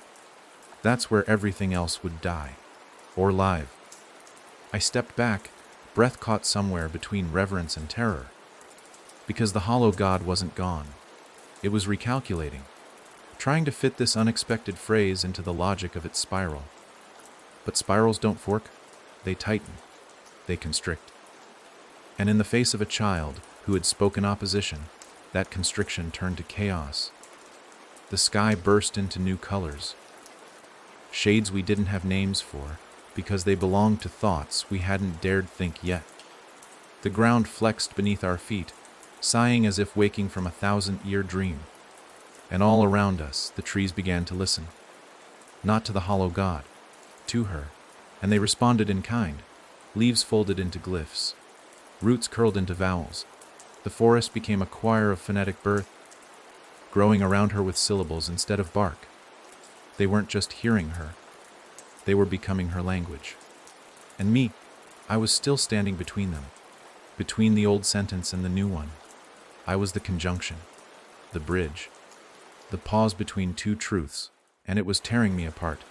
That's where everything else would die, or live. I stepped back, breath caught somewhere between reverence and terror. Because the hollow God wasn't gone. It was recalculating, trying to fit this unexpected phrase into the logic of its spiral. But spirals don't fork, they tighten, they constrict. And in the face of a child who had spoken opposition, that constriction turned to chaos. The sky burst into new colors. Shades we didn't have names for, because they belonged to thoughts we hadn't dared think yet. The ground flexed beneath our feet, sighing as if waking from a 1,000-year dream. And all around us, the trees began to listen. Not to the hollow God, to her. And they responded in kind, leaves folded into glyphs, roots curled into vowels. The forest became a choir of phonetic birth, growing around her with syllables instead of bark. They weren't just hearing her. They were becoming her language. And me, I was still standing between them, between the old sentence and the new one. I was the conjunction, the bridge, the pause between two truths, and it was tearing me apart.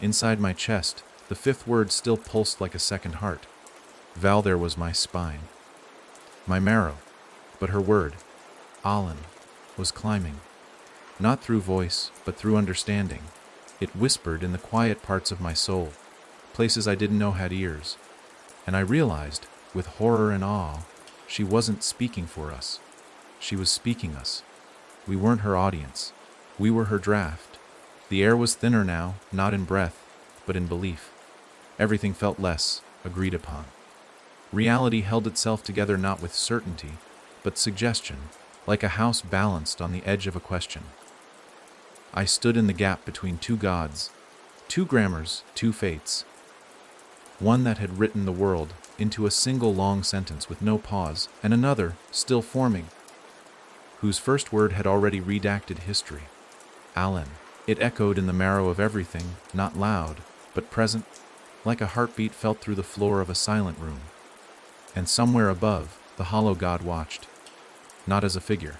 Inside my chest, the fifth word still pulsed like a second heart. Val, there was my spine, my marrow, but her word, Alan, was climbing. Not through voice, but through understanding. It whispered in the quiet parts of my soul, places I didn't know had ears. And I realized, with horror and awe, she wasn't speaking for us. She was speaking us. We weren't her audience. We were her draft. The air was thinner now, not in breath, but in belief. Everything felt less agreed upon. Reality held itself together not with certainty, but suggestion, like a house balanced on the edge of a question. I stood in the gap between two gods, two grammars, two fates. One that had written the world into a single long sentence with no pause, and another, still forming, whose first word had already redacted history. Alan. It echoed in the marrow of everything, not loud, but present, like a heartbeat felt through the floor of a silent room. And somewhere above, the hollow god watched, not as a figure,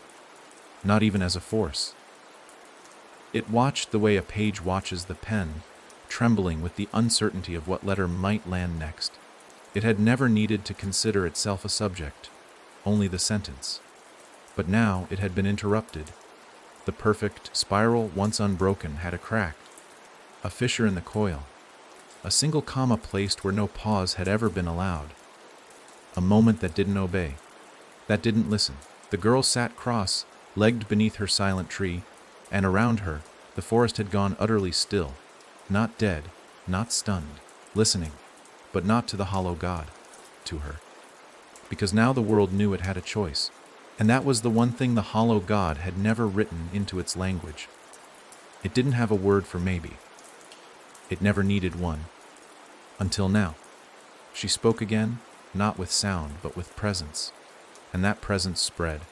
not even as a force. It watched the way a page watches the pen, trembling with the uncertainty of what letter might land next. It had never needed to consider itself a subject, only the sentence. But now it had been interrupted. The perfect spiral, once unbroken, had a crack, a fissure in the coil, a single comma placed where no pause had ever been allowed. A moment that didn't obey, that didn't listen. The girl sat cross-legged beneath her silent tree, and around her, the forest had gone utterly still, not dead, not stunned, listening, but not to the hollow god, to her. Because now the world knew it had a choice. And that was the one thing the hollow god had never written into its language. It didn't have a word for maybe. It never needed one. Until now. She spoke again, not with sound, but with presence. And that presence spread.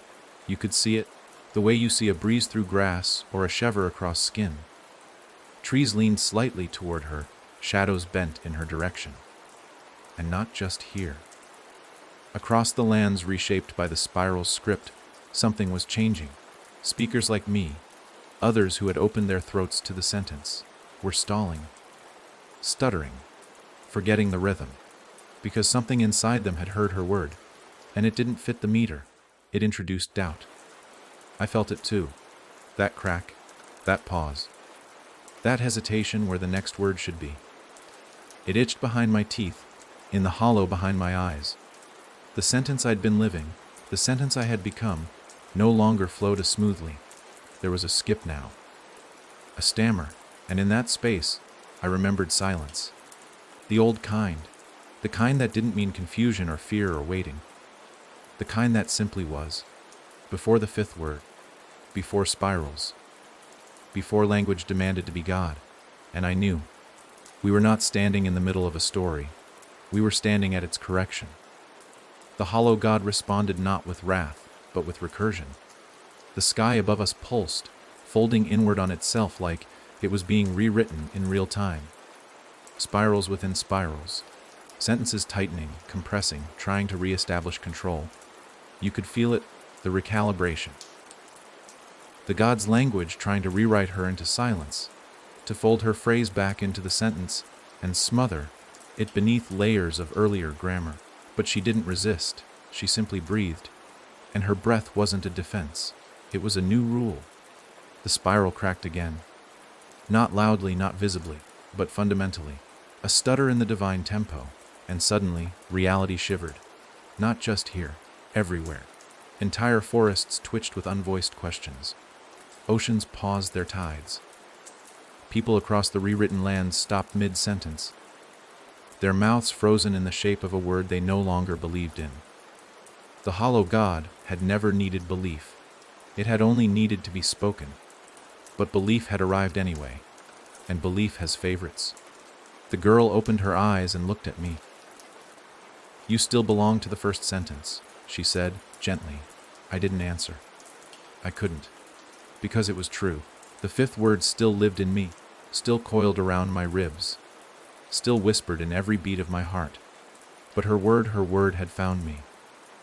You could see it, the way you see a breeze through grass or a shiver across skin. Trees leaned slightly toward her, shadows bent in her direction. And not just here. Across the lands reshaped by the spiral's script, something was changing. Speakers like me, others who had opened their throats to the sentence, were stalling, stuttering, forgetting the rhythm, because something inside them had heard her word, and it didn't fit the meter. It introduced doubt. I felt it too, that crack, that pause, that hesitation where the next word should be. It itched behind my teeth, in the hollow behind my eyes. The sentence I'd been living, the sentence I had become, no longer flowed as smoothly. There was a skip now, a stammer, and in that space, I remembered silence. The old kind, the kind that didn't mean confusion or fear or waiting. The kind that simply was, before the fifth word, before spirals, before language demanded to be God. And I knew. We were not standing in the middle of a story. We were standing at its correction. The hollow god responded not with wrath, but with recursion. The sky above us pulsed, folding inward on itself like it was being rewritten in real time. Spirals within spirals, sentences tightening, compressing, trying to re-establish control. You could feel it, the recalibration. The god's language trying to rewrite her into silence, to fold her phrase back into the sentence and smother it beneath layers of earlier grammar. But she didn't resist, she simply breathed. And her breath wasn't a defense, it was a new rule. The spiral cracked again. Not loudly, not visibly, but fundamentally. A stutter in the divine tempo, and suddenly, reality shivered. Not just here, everywhere. Entire forests twitched with unvoiced questions. Oceans paused their tides. People across the rewritten lands stopped mid-sentence, their mouths frozen in the shape of a word they no longer believed in. The hollow god had never needed belief. It had only needed to be spoken. But belief had arrived anyway, and belief has favorites. The girl opened her eyes and looked at me. "You still belong to the first sentence," she said, gently. I didn't answer. I couldn't. Because it was true. The fifth word still lived in me, still coiled around my ribs, still whispered in every beat of my heart. But her word had found me.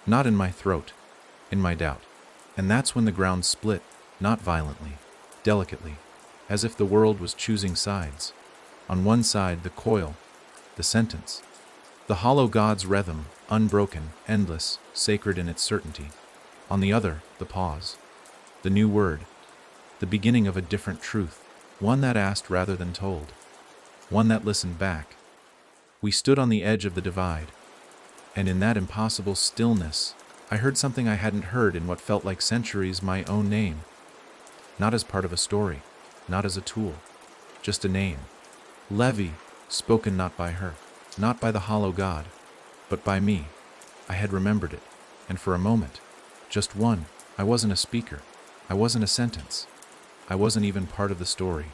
Not in my throat, in my doubt. And that's when the ground split, not violently, delicately, as if the world was choosing sides. On one side, the coil, the sentence, the hollow God's rhythm, unbroken, endless, sacred in its certainty. On the other, the pause, the new word, the beginning of a different truth, one that asked rather than told, one that listened back. We stood on the edge of the divide, and in that impossible stillness, I heard something I hadn't heard in what felt like centuries, my own name. Not as part of a story, not as a tool, just a name. Levi, spoken not by her, not by the hollow God, but by me. I had remembered it, and for a moment, just one, I wasn't a speaker. I wasn't a sentence. I wasn't even part of the story.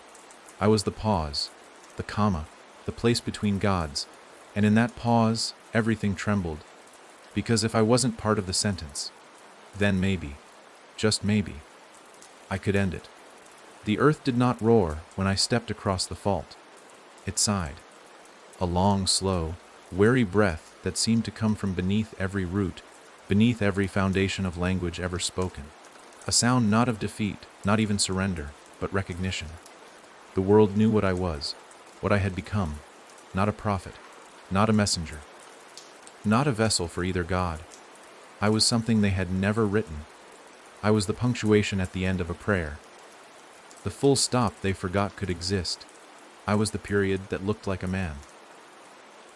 I was the pause, the comma, the place between gods, and in that pause, everything trembled. Because if I wasn't part of the sentence, then maybe, just maybe, I could end it. The earth did not roar when I stepped across the fault. It sighed. A long, slow, weary breath that seemed to come from beneath every root, beneath every foundation of language ever spoken. A sound not of defeat, not even surrender, but recognition. The world knew what I was, what I had become. Not a prophet, not a messenger, not a vessel for either God. I was something they had never written. I was the punctuation at the end of a prayer, the full stop they forgot could exist. I was the period that looked like a man.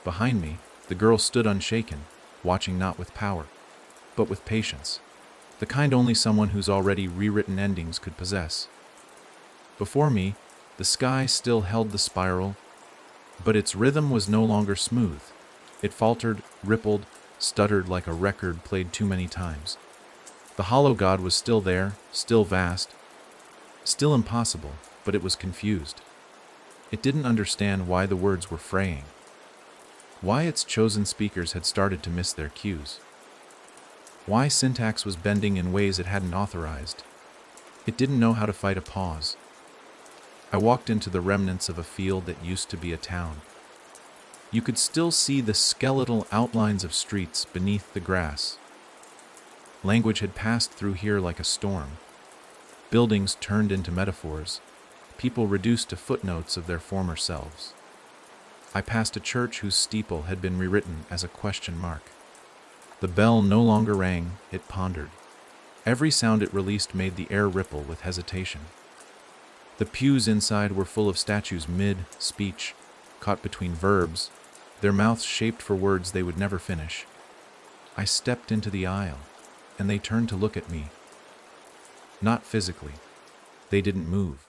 Behind me, the girl stood unshaken, watching not with power, but with patience, the kind only someone who's already rewritten endings could possess. Before me, the sky still held the spiral, but its rhythm was no longer smooth. It faltered, rippled, stuttered like a record played too many times. The hollow God was still there, still vast, still impossible, but it was confused. It didn't understand why the words were fraying, why its chosen speakers had started to miss their cues, why syntax was bending in ways it hadn't authorized. It didn't know how to fight a pause. I walked into the remnants of a field that used to be a town. You could still see the skeletal outlines of streets beneath the grass. Language had passed through here like a storm. Buildings turned into metaphors, people reduced to footnotes of their former selves. I passed a church whose steeple had been rewritten as a question mark. The bell no longer rang, it pondered. Every sound it released made the air ripple with hesitation. The pews inside were full of statues mid-speech, caught between verbs, their mouths shaped for words they would never finish. I stepped into the aisle, and they turned to look at me. Not physically. They didn't move.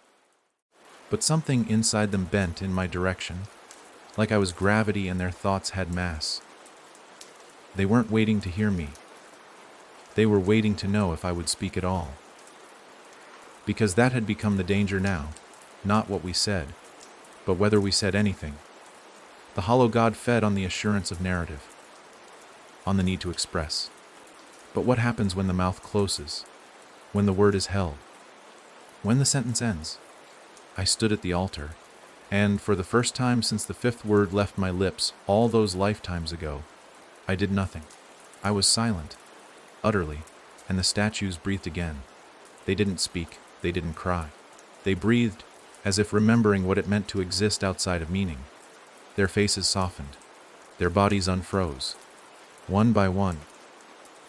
But something inside them bent in my direction, like I was gravity and their thoughts had mass. They weren't waiting to hear me. They were waiting to know if I would speak at all. Because that had become the danger now, not what we said, but whether we said anything. The hollow God fed on the assurance of narrative, on the need to express. But what happens when the mouth closes, when the word is held, when the sentence ends? I stood at the altar, and for the first time since the fifth word left my lips all those lifetimes ago, I did nothing. I was silent, utterly, and the statues breathed again. They didn't speak, they didn't cry. They breathed, as if remembering what it meant to exist outside of meaning. Their faces softened, their bodies unfroze. One by one,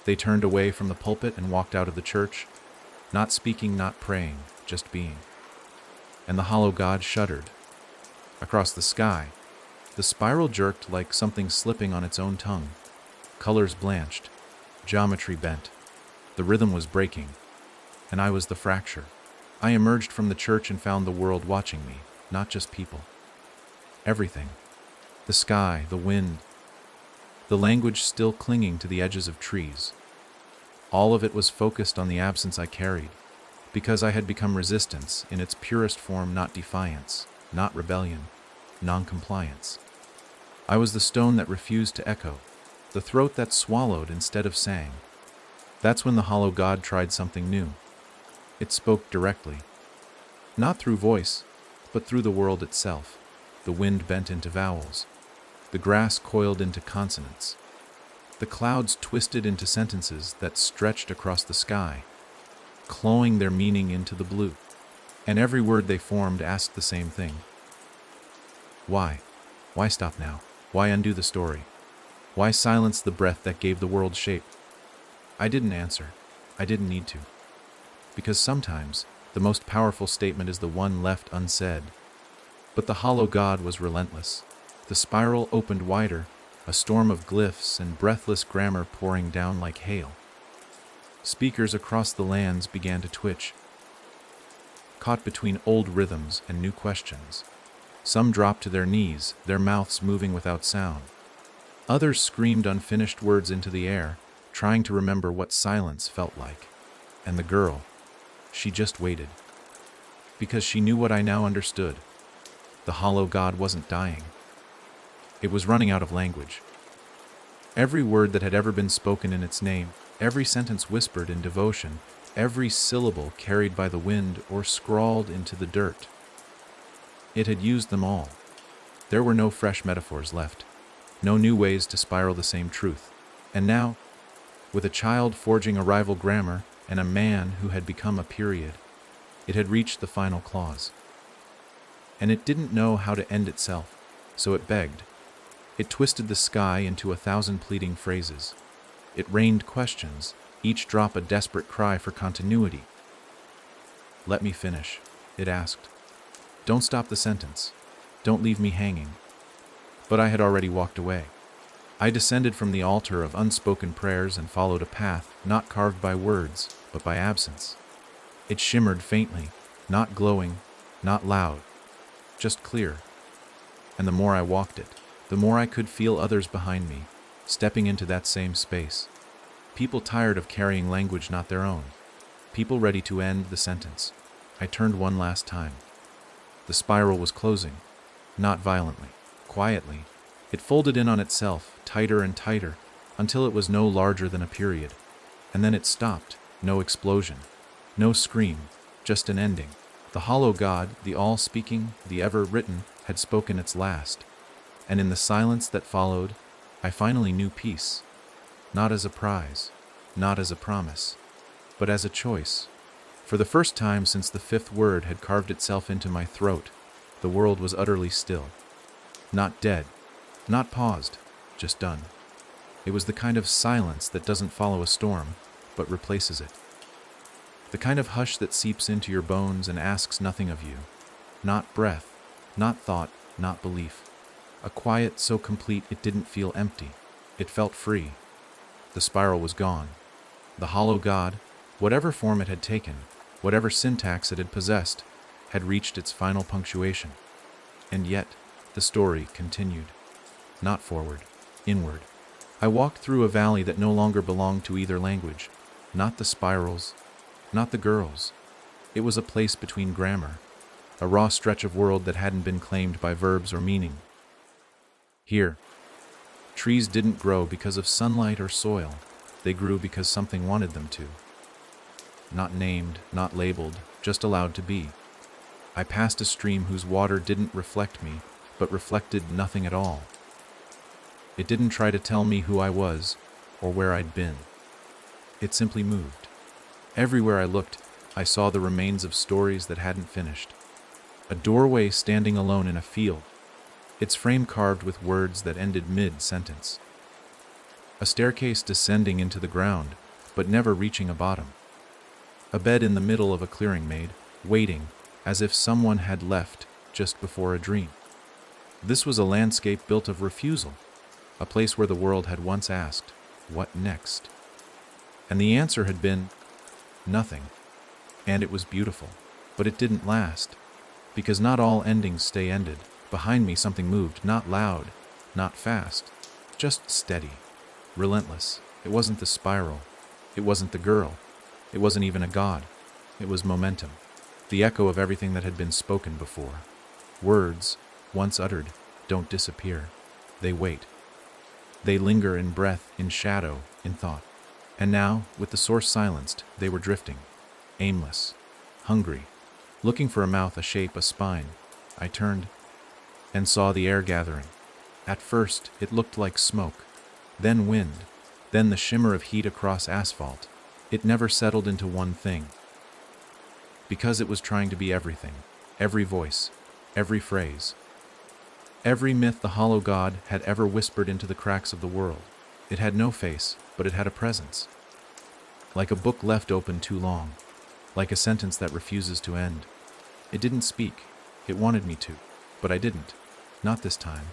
they turned away from the pulpit and walked out of the church, not speaking, not praying, just being. And the hollow God shuddered. Across the sky, the spiral jerked like something slipping on its own tongue. Colors blanched, geometry bent. The rhythm was breaking, and I was the fracture. I emerged from the church and found the world watching me, not just people. Everything. The sky, the wind, the language still clinging to the edges of trees. All of it was focused on the absence I carried, because I had become resistance in its purest form, not defiance, not rebellion, non-compliance. I was the stone that refused to echo, the throat that swallowed instead of sang. That's when the hollow God tried something new. It spoke directly, not through voice, but through the world itself. The wind bent into vowels. The grass coiled into consonants. The clouds twisted into sentences that stretched across the sky. clawing their meaning into the blue. And every word they formed asked the same thing. Why? Why stop now? Why undo the story? Why silence the breath that gave the world shape? I didn't answer. I didn't need to. Because sometimes the most powerful statement is the one left unsaid. But the hollow god was relentless. The spiral opened wider, a storm of glyphs and breathless grammar pouring down like hail. Speakers across the lands began to twitch, caught between old rhythms and new questions. Some dropped to their knees, their mouths moving without sound. Others screamed unfinished words into the air, trying to remember what silence felt like. And the girl, she just waited. Because she knew what I now understood. The hollow god wasn't dying. It was running out of language. Every word that had ever been spoken in its name, every sentence whispered in devotion, every syllable carried by the wind or scrawled into the dirt. It had used them all. There were no fresh metaphors left, no new ways to spiral the same truth. And now, with a child forging a rival grammar and a man who had become a period, it had reached the final clause. And it didn't know how to end itself, so it begged. It twisted the sky into 1,000 pleading phrases. It rained questions, each drop a desperate cry for continuity. "Let me finish," it asked. "Don't stop the sentence. Don't leave me hanging." But I had already walked away. I descended from the altar of unspoken prayers and followed a path not carved by words, but by absence. It shimmered faintly, not glowing, not loud, just clear. And the more I walked it, the more I could feel others behind me, stepping into that same space. People tired of carrying language not their own. People ready to end the sentence. I turned one last time. The spiral was closing, not violently, quietly. It folded in on itself, tighter and tighter, until it was no larger than a period. And then it stopped, no explosion, no scream, just an ending. The hollow god, the all-speaking, the ever-written, had spoken its last. And in the silence that followed, I finally knew peace. Not as a prize, not as a promise, but as a choice. For the first time since the fifth word had carved itself into my throat, the world was utterly still. Not dead, not paused, just done. It was the kind of silence that doesn't follow a storm, but replaces it. The kind of hush that seeps into your bones and asks nothing of you. Not breath, not thought, not belief. A quiet so complete it didn't feel empty. It felt free. The spiral was gone. The hollow god, whatever form it had taken, whatever syntax it had possessed, had reached its final punctuation. And yet, the story continued. Not forward, inward. I walked through a valley that no longer belonged to either language. Not the spirals, not the girls. It was a place between grammar, a raw stretch of world that hadn't been claimed by verbs or meaning. Here, trees didn't grow because of sunlight or soil. They grew because something wanted them to. Not named, not labeled, just allowed to be. I passed a stream whose water didn't reflect me, but reflected nothing at all. It didn't try to tell me who I was or where I'd been. It simply moved. Everywhere I looked, I saw the remains of stories that hadn't finished. A doorway standing alone in a field, its frame carved with words that ended mid-sentence. A staircase descending into the ground, but never reaching a bottom. A bed in the middle of a clearing made, waiting, as if someone had left just before a dream. This was a landscape built of refusal, a place where the world had once asked, what next? And the answer had been, nothing. And it was beautiful, but it didn't last, because not all endings stay ended. Behind me something moved, not loud, not fast, just steady, relentless. It wasn't the spiral, it wasn't the girl, it wasn't even a god. It was momentum, the echo of everything that had been spoken before. Words, once uttered, don't disappear. They wait. They linger in breath, in shadow, in thought. And now, with the source silenced, they were drifting, aimless, hungry, looking for a mouth, a shape, a spine. I turned and saw the air gathering. At first, it looked like smoke, then wind, then the shimmer of heat across asphalt. It never settled into one thing. because it was trying to be everything, every voice, every phrase, every myth the hollow god had ever whispered into the cracks of the world. It had no face, but it had a presence. Like a book left open too long, like a sentence that refuses to end. It didn't speak. It wanted me to, but I didn't. Not this time.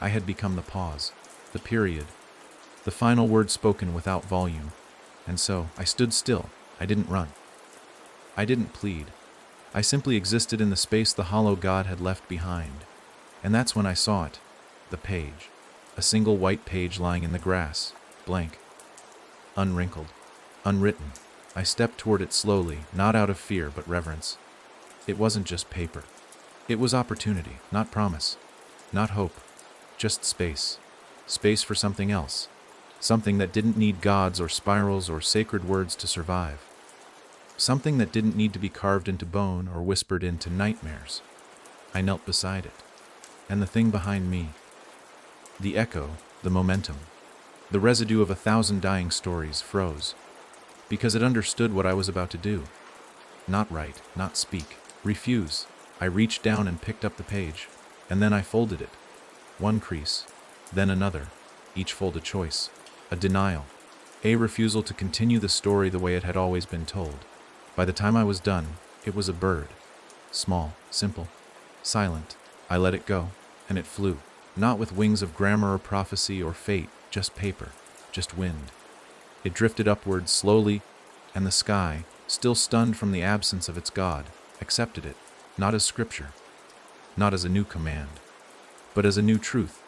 I had become the pause, the period, the final word spoken without volume. And so, I stood still. I didn't run. I didn't plead. I simply existed in the space the hollow god had left behind. And that's when I saw it. The page. A single white page lying in the grass. Blank. Unwrinkled. Unwritten. I stepped toward it slowly, not out of fear but reverence. It wasn't just paper. It was opportunity, not promise. Not hope. Just space. Space for something else. Something that didn't need gods or spirals or sacred words to survive. Something that didn't need to be carved into bone or whispered into nightmares. I knelt beside it. And the thing behind me. The echo, the momentum, the residue of 1,000 dying stories froze. Because it understood what I was about to do. Not write, not speak, refuse. I reached down and picked up the page, and then I folded it. One crease, then another, each fold a choice, a denial, a refusal to continue the story the way it had always been told. By the time I was done, it was a bird. Small, simple, silent. I let it go, and it flew. Not with wings of grammar or prophecy or fate, just paper, just wind. It drifted upwards slowly, and the sky, still stunned from the absence of its god, accepted it, not as scripture, not as a new command, but as a new truth,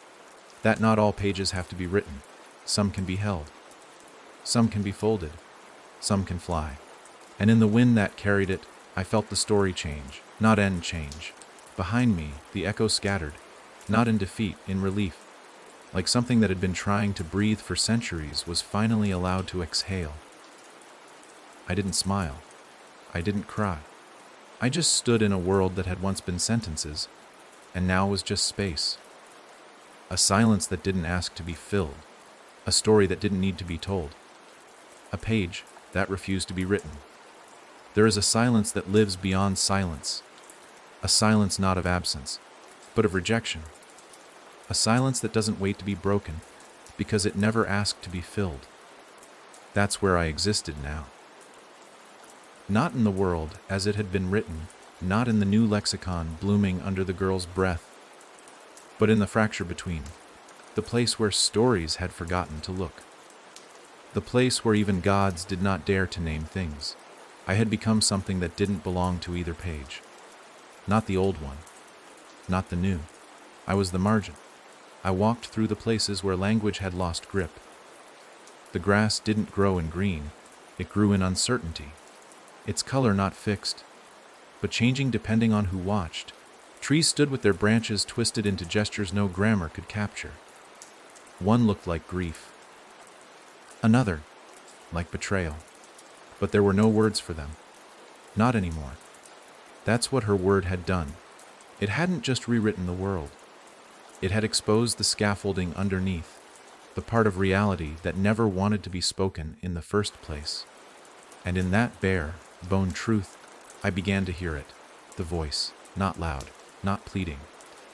that not all pages have to be written. Some can be held, some can be folded, some can fly. And in the wind that carried it, I felt the story change, not end change. Behind me, the echo scattered, not in defeat, in relief, like something that had been trying to breathe for centuries was finally allowed to exhale. I didn't smile. I didn't cry. I just stood in a world that had once been sentences, and now was just space. A silence that didn't ask to be filled. A story that didn't need to be told. A page that refused to be written. There is a silence that lives beyond silence. A silence not of absence, but of rejection. A silence that doesn't wait to be broken, because it never asked to be filled. That's where I existed now. Not in the world as it had been written, not in the new lexicon blooming under the girl's breath, but in the fracture between, the place where stories had forgotten to look. The place where even gods did not dare to name things. I had become something that didn't belong to either page. Not the old one, not the new. I was the margin. I walked through the places where language had lost grip. The grass didn't grow in green, it grew in uncertainty. Its color not fixed, but changing depending on who watched. Trees stood with their branches twisted into gestures no grammar could capture. One looked like grief. Another, like betrayal. But there were no words for them. Not anymore. That's what her word had done. It hadn't just rewritten the world. It had exposed the scaffolding underneath, the part of reality that never wanted to be spoken in the first place. And in that bare, bone truth, I began to hear it, the voice, not loud, not pleading,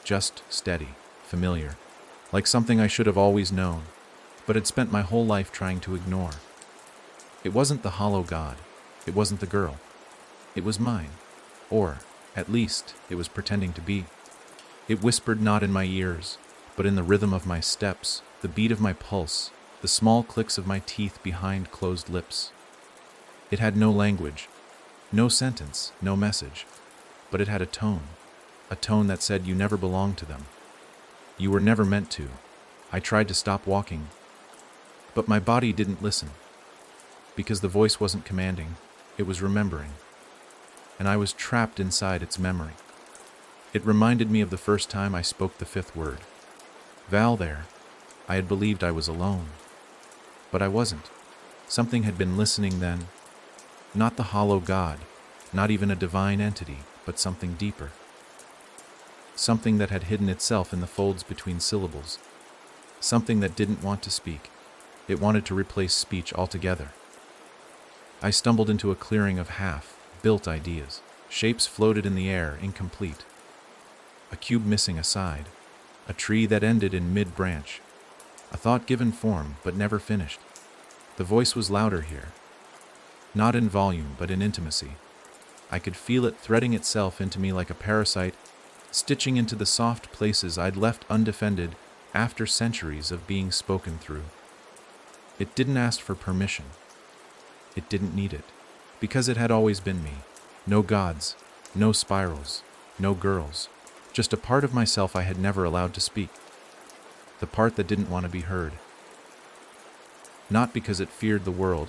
just steady, familiar, like something I should have always known, but had spent my whole life trying to ignore. It wasn't the hollow god, it wasn't the girl, it was mine, or, at least, it was pretending to be. It whispered not in my ears, but in the rhythm of my steps, the beat of my pulse, the small clicks of my teeth behind closed lips. It had no language, no sentence, no message, but it had a tone that said you never belonged to them. You were never meant to. I tried to stop walking, but my body didn't listen, because the voice wasn't commanding, it was remembering, and I was trapped inside its memory. It reminded me of the first time I spoke the fifth word. Val there. I had believed I was alone, but I wasn't. Something had been listening then. Not the hollow god, not even a divine entity, but something deeper. Something that had hidden itself in the folds between syllables. Something that didn't want to speak. It wanted to replace speech altogether. I stumbled into a clearing of half-built ideas, Shapes floated in the air, incomplete. A cube missing a side. A tree that ended in mid-branch. A thought given form, but never finished. The voice was louder here. Not in volume, but in intimacy. I could feel it threading itself into me like a parasite, stitching into the soft places I'd left undefended after centuries of being spoken through. It didn't ask for permission. It didn't need it, because it had always been me. No gods, no spirals, no girls, just a part of myself I had never allowed to speak. The part that didn't want to be heard. Not because it feared the world,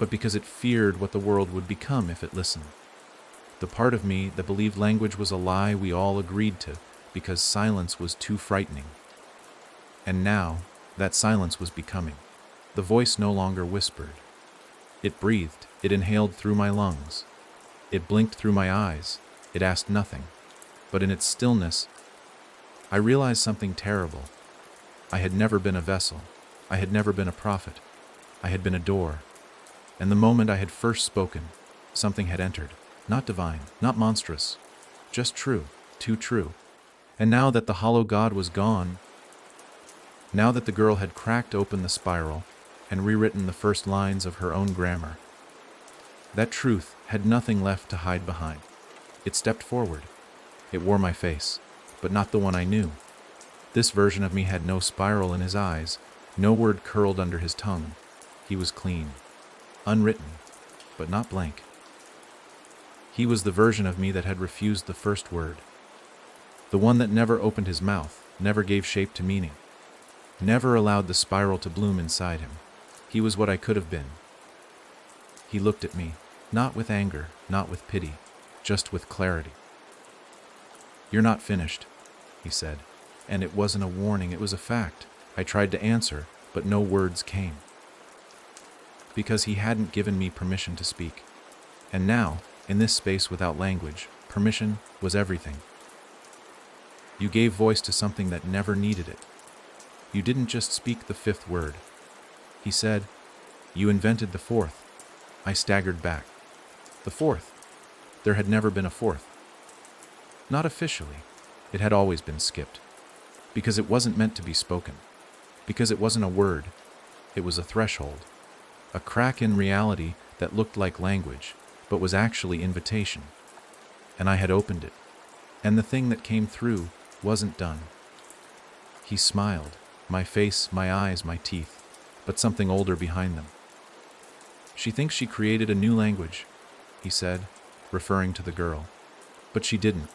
but because it feared what the world would become if it listened. The part of me that believed language was a lie we all agreed to because silence was too frightening. And now, that silence was becoming. The voice no longer whispered. It breathed, it inhaled through my lungs. It blinked through my eyes, it asked nothing. But in its stillness, I realized something terrible. I had never been a vessel. I had never been a prophet. I had been a door. And the moment I had first spoken, something had entered. Not divine, not monstrous. Just true, too true. And now that the hollow god was gone, now that the girl had cracked open the spiral and rewritten the first lines of her own grammar, that truth had nothing left to hide behind. It stepped forward. It wore my face, but not the one I knew. This version of me had no spiral in his eyes, no word curled under his tongue. He was clean, unwritten, but not blank. He was the version of me that had refused the first word. The one that never opened his mouth, never gave shape to meaning, never allowed the spiral to bloom inside him. He was what I could have been. He looked at me, not with anger, not with pity, just with clarity. "You're not finished," he said. And it wasn't a warning, it was a fact. I tried to answer, but no words came. Because he hadn't given me permission to speak. And now, in this space without language, permission was everything. "You gave voice to something that never needed it. You didn't just speak the fifth word," he said. "You invented the fourth." I staggered back. The fourth. There had never been a fourth. Not officially. It had always been skipped. Because it wasn't meant to be spoken. Because it wasn't a word. It was a threshold. A crack in reality that looked like language, but was actually invitation. And I had opened it. And the thing that came through wasn't done. He smiled. My face, my eyes, my teeth, but something older behind them. "She thinks she created a new language," he said, referring to the girl. "But she didn't.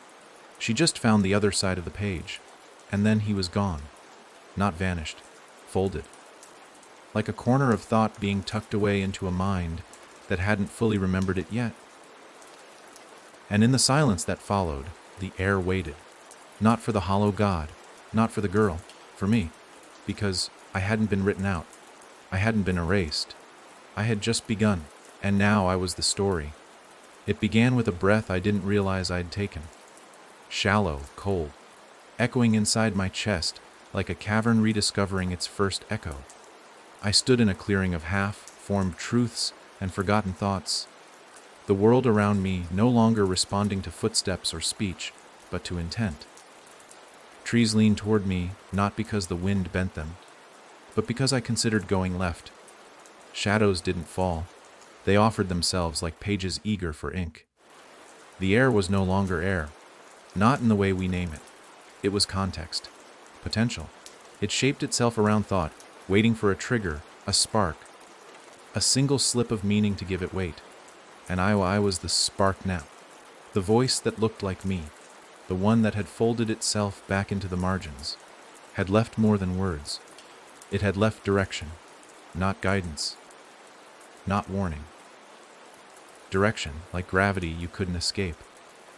She just found the other side of the page. And then he was gone. Not vanished. Folded. Like a corner of thought being tucked away into a mind that hadn't fully remembered it yet. And in the silence that followed, the air waited. Not for the hollow god, not for the girl, for me. Because I hadn't been written out. I hadn't been erased. I had just begun, and now I was the story. It began with a breath I didn't realize I'd taken. Shallow, cold, echoing inside my chest like a cavern rediscovering its first echo. I stood in a clearing of half-formed truths and forgotten thoughts. The world around me no longer responding to footsteps or speech, but to intent. Trees leaned toward me, not because the wind bent them, but because I considered going left. Shadows didn't fall. They offered themselves like pages eager for ink. The air was no longer air, not in the way we name it. It was context, potential. It shaped itself around thought, waiting for a trigger, a spark, a single slip of meaning to give it weight. And I was the spark now. The voice that looked like me, the one that had folded itself back into the margins, had left more than words. It had left direction, not guidance, not warning. Direction, like gravity you couldn't escape.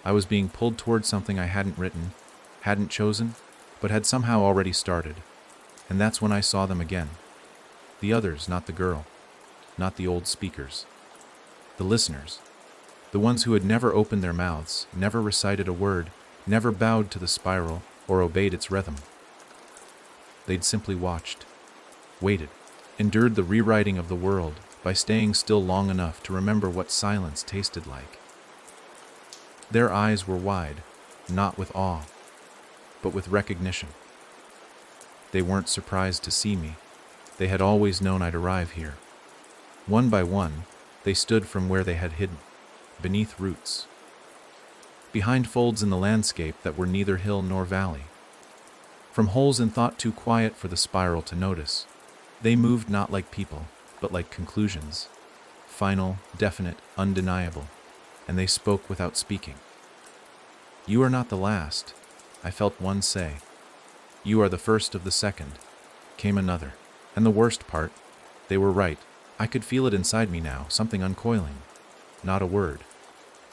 I was being pulled towards something I hadn't written, hadn't chosen, but had somehow already started. And that's when I saw them again. The others, not the girl, not the old speakers. The listeners, the ones who had never opened their mouths, never recited a word, never bowed to the spiral or obeyed its rhythm. They'd simply watched, waited, endured the rewriting of the world by staying still long enough to remember what silence tasted like. Their eyes were wide, not with awe, but with recognition. They weren't surprised to see me. They had always known I'd arrive here. One by one, they stood from where they had hidden, beneath roots, behind folds in the landscape that were neither hill nor valley, from holes in thought too quiet for the spiral to notice. They moved not like people, but like conclusions, final, definite, undeniable, and they spoke without speaking. "You are not the last," I felt one say. "You are the first of the second," came another. And the worst part, they were right. I could feel it inside me now, something uncoiling. Not a word,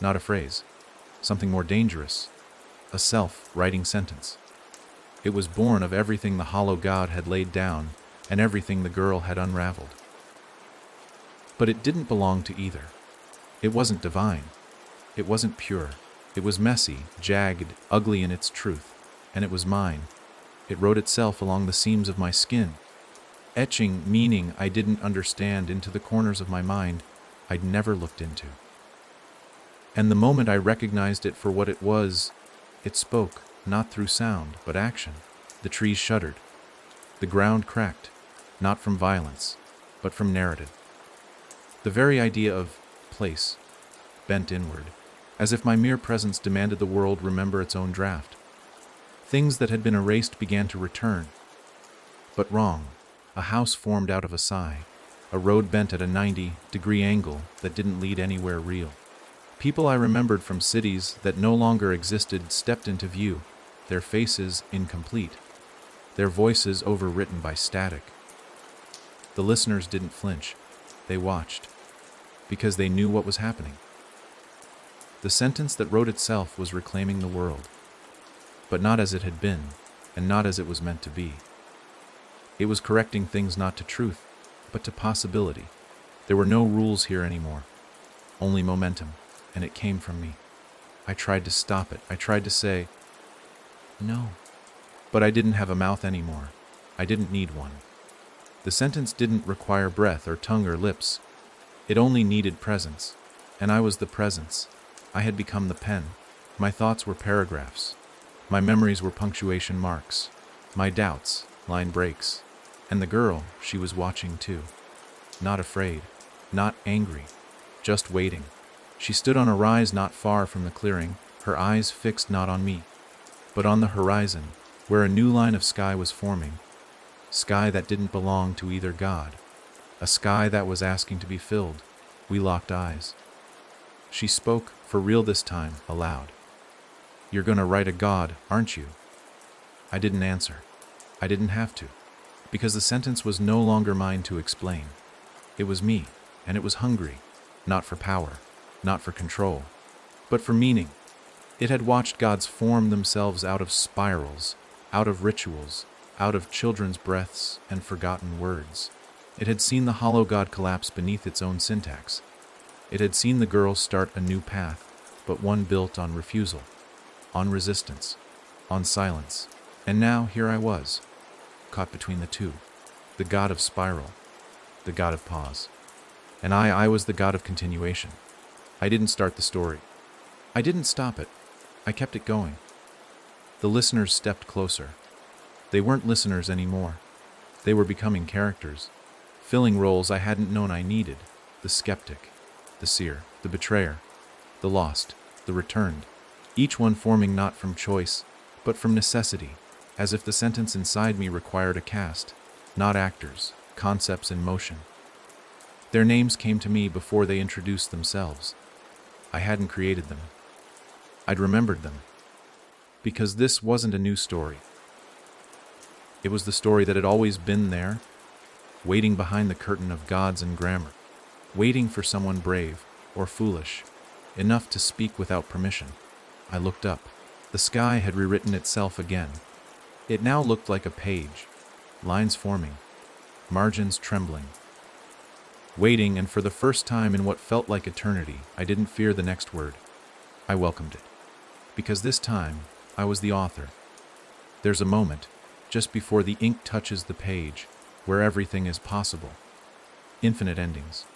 not a phrase, something more dangerous, a self-writing sentence. It was born of everything the hollow god had laid down and everything the girl had unraveled. But it didn't belong to either. It wasn't divine. It wasn't pure. It was messy, jagged, ugly in its truth, and it was mine. It wrote itself along the seams of my skin, etching meaning I didn't understand into the corners of my mind I'd never looked into. And the moment I recognized it for what it was, it spoke, not through sound, but action. The trees shuddered. The ground cracked, not from violence, but from narrative. The very idea of place bent inward, as if my mere presence demanded the world remember its own draft. Things that had been erased began to return. But wrong. A house formed out of a sigh. A road bent at a 90-degree angle that didn't lead anywhere real. People I remembered from cities that no longer existed stepped into view, their faces incomplete, their voices overwritten by static. The listeners didn't flinch. They watched, because they knew what was happening. The sentence that wrote itself was reclaiming the world, but not as it had been, and not as it was meant to be. It was correcting things not to truth, but to possibility. There were no rules here anymore, only momentum, and it came from me. I tried to stop it. I tried to say, no. But I didn't have a mouth anymore. I didn't need one. The sentence didn't require breath or tongue or lips. It only needed presence, and I was the presence. I had become the pen. My thoughts were paragraphs. My memories were punctuation marks. My doubts, line breaks. And the girl, she was watching too. Not afraid, not angry, just waiting. She stood on a rise not far from the clearing, her eyes fixed not on me, but on the horizon, where a new line of sky was forming. Sky that didn't belong to either god. A sky that was asking to be filled. We locked eyes. She spoke, for real this time, aloud. "You're gonna write a god, aren't you?" I didn't answer. I didn't have to, because the sentence was no longer mine to explain. It was me, and it was hungry, not for power, not for control, but for meaning. It had watched gods form themselves out of spirals, out of rituals, out of children's breaths and forgotten words. It had seen the hollow god collapse beneath its own syntax. It had seen the girl start a new path, but one built on refusal, on resistance, on silence. And now here I was, caught between the two, the god of spiral, the god of pause. And I was the god of continuation. I didn't start the story. I didn't stop it. I kept it going. The listeners stepped closer. They weren't listeners anymore. They were becoming characters, filling roles I hadn't known I needed. The skeptic, the seer, the betrayer, the lost, the returned. Each one forming not from choice, but from necessity, as if the sentence inside me required a cast, not actors, concepts in motion. Their names came to me before they introduced themselves. I hadn't created them. I'd remembered them. Because this wasn't a new story. It was the story that had always been there, waiting behind the curtain of gods and grammar, waiting for someone brave or foolish, enough to speak without permission. I looked up. The sky had rewritten itself again. It now looked like a page, lines forming, margins trembling. Waiting, and for the first time in what felt like eternity, I didn't fear the next word. I welcomed it. Because this time, I was the author. There's a moment, just before the ink touches the page, where everything is possible. Infinite endings.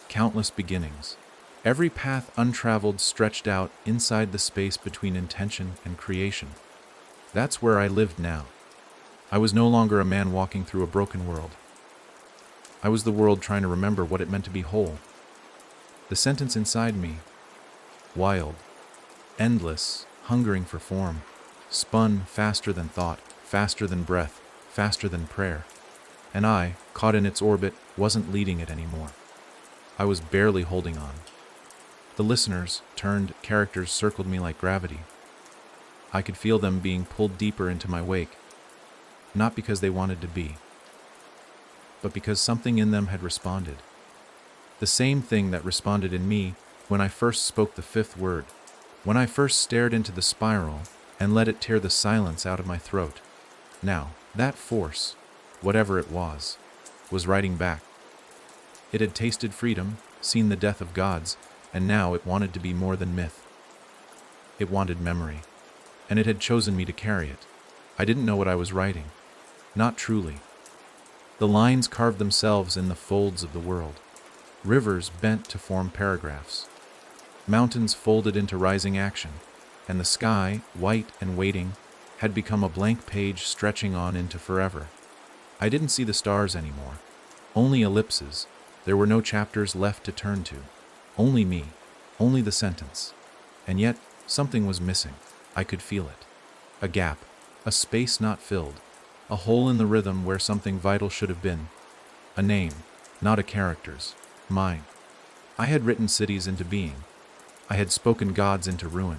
Countless beginnings. Every path untraveled stretched out inside the space between intention and creation. That's where I lived now. I was no longer a man walking through a broken world. I was the world trying to remember what it meant to be whole. The sentence inside me, wild, endless, hungering for form, spun faster than thought, faster than breath, faster than prayer. And I, caught in its orbit, wasn't leading it anymore. I was barely holding on. The listeners, turned characters, circled me like gravity. I could feel them being pulled deeper into my wake, not because they wanted to be, but because something in them had responded. The same thing that responded in me when I first spoke the fifth word, when I first stared into the spiral and let it tear the silence out of my throat. Now, that force, whatever it was writing back. It had tasted freedom, seen the death of gods, and now it wanted to be more than myth. It wanted memory, and it had chosen me to carry it. I didn't know what I was writing. Not truly. The lines carved themselves in the folds of the world. Rivers bent to form paragraphs. Mountains folded into rising action, and the sky, white and waiting, had become a blank page stretching on into forever. I didn't see the stars anymore. Only ellipses. There were no chapters left to turn to. Only me. Only the sentence. And yet, something was missing. I could feel it. A gap. A space not filled. A hole in the rhythm where something vital should have been. A name, not a character's. Mine. I had written cities into being. I had spoken gods into ruin.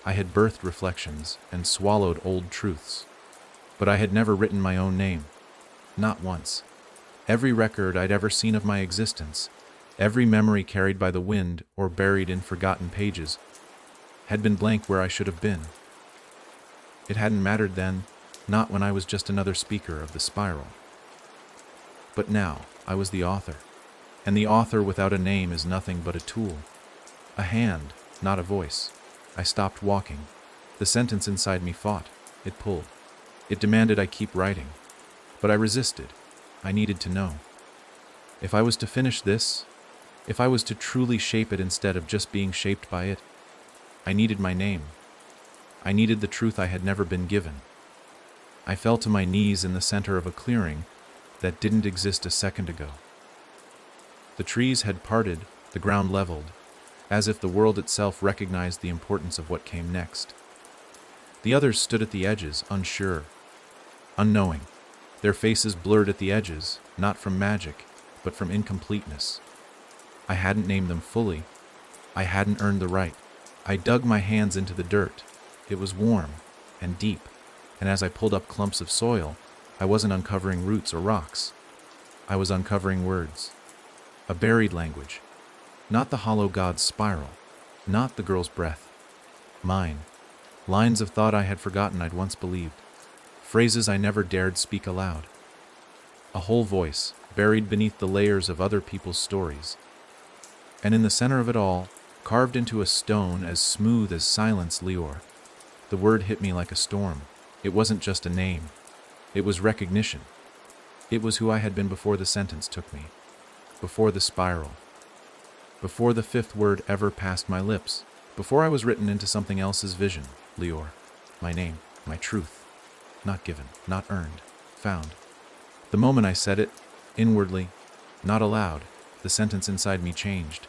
I had birthed reflections and swallowed old truths. But I had never written my own name. Not once. Every record I'd ever seen of my existence, every memory carried by the wind or buried in forgotten pages, had been blank where I should have been. It hadn't mattered then, not when I was just another speaker of the spiral. But now, I was the author. And the author without a name is nothing but a tool. A hand, not a voice. I stopped walking. The sentence inside me fought. It pulled. It demanded I keep writing. But I resisted. I needed to know. If I was to finish this, if I was to truly shape it instead of just being shaped by it, I needed my name. I needed the truth I had never been given. I fell to my knees in the center of a clearing that didn't exist a second ago. The trees had parted, the ground leveled, as if the world itself recognized the importance of what came next. The others stood at the edges, unsure, unknowing, their faces blurred at the edges, not from magic, but from incompleteness. I hadn't named them fully. I hadn't earned the right. I dug my hands into the dirt. It was warm and deep, and as I pulled up clumps of soil, I wasn't uncovering roots or rocks. I was uncovering words. A buried language. Not the hollow god's spiral. Not the girl's breath. Mine. Lines of thought I had forgotten I'd once believed. Phrases I never dared speak aloud. A whole voice, buried beneath the layers of other people's stories. And in the center of it all, carved into a stone as smooth as silence, Leor. The word hit me like a storm. It wasn't just a name. It was recognition. It was who I had been before the sentence took me. Before the spiral. Before the fifth word ever passed my lips. Before I was written into something else's vision, Leor. My name, my truth. Not given, not earned, found. The moment I said it, inwardly, not aloud, the sentence inside me changed.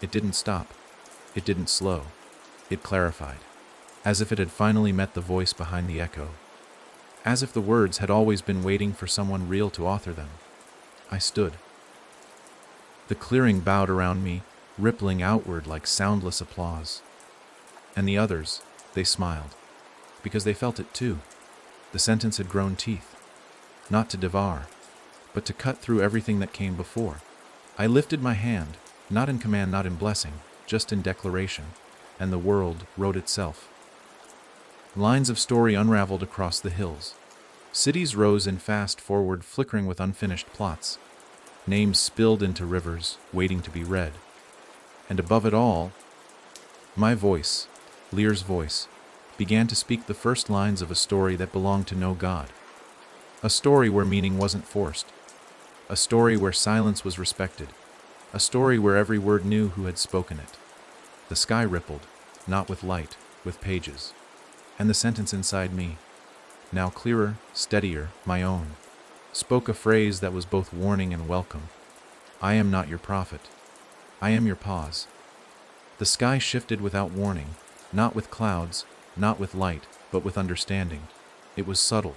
It didn't stop. It didn't slow. It clarified. As if it had finally met the voice behind the echo. As if the words had always been waiting for someone real to author them. I stood. The clearing bowed around me, rippling outward like soundless applause. And the others, they smiled. Because they felt it too. The sentence had grown teeth. Not to devour, but to cut through everything that came before. I lifted my hand, not in command, not in blessing, just in declaration, and the world wrote itself. Lines of story unraveled across the hills. Cities rose in fast forward, flickering with unfinished plots. Names spilled into rivers, waiting to be read. And above it all, my voice, Lear's voice, began to speak the first lines of a story that belonged to no god. A story where meaning wasn't forced. A story where silence was respected. A story where every word knew who had spoken it. The sky rippled, not with light, with pages. And the sentence inside me, now clearer, steadier, my own, spoke a phrase that was both warning and welcome. I am not your prophet. I am your pause. The sky shifted without warning, not with clouds, not with light, but with understanding. It was subtle,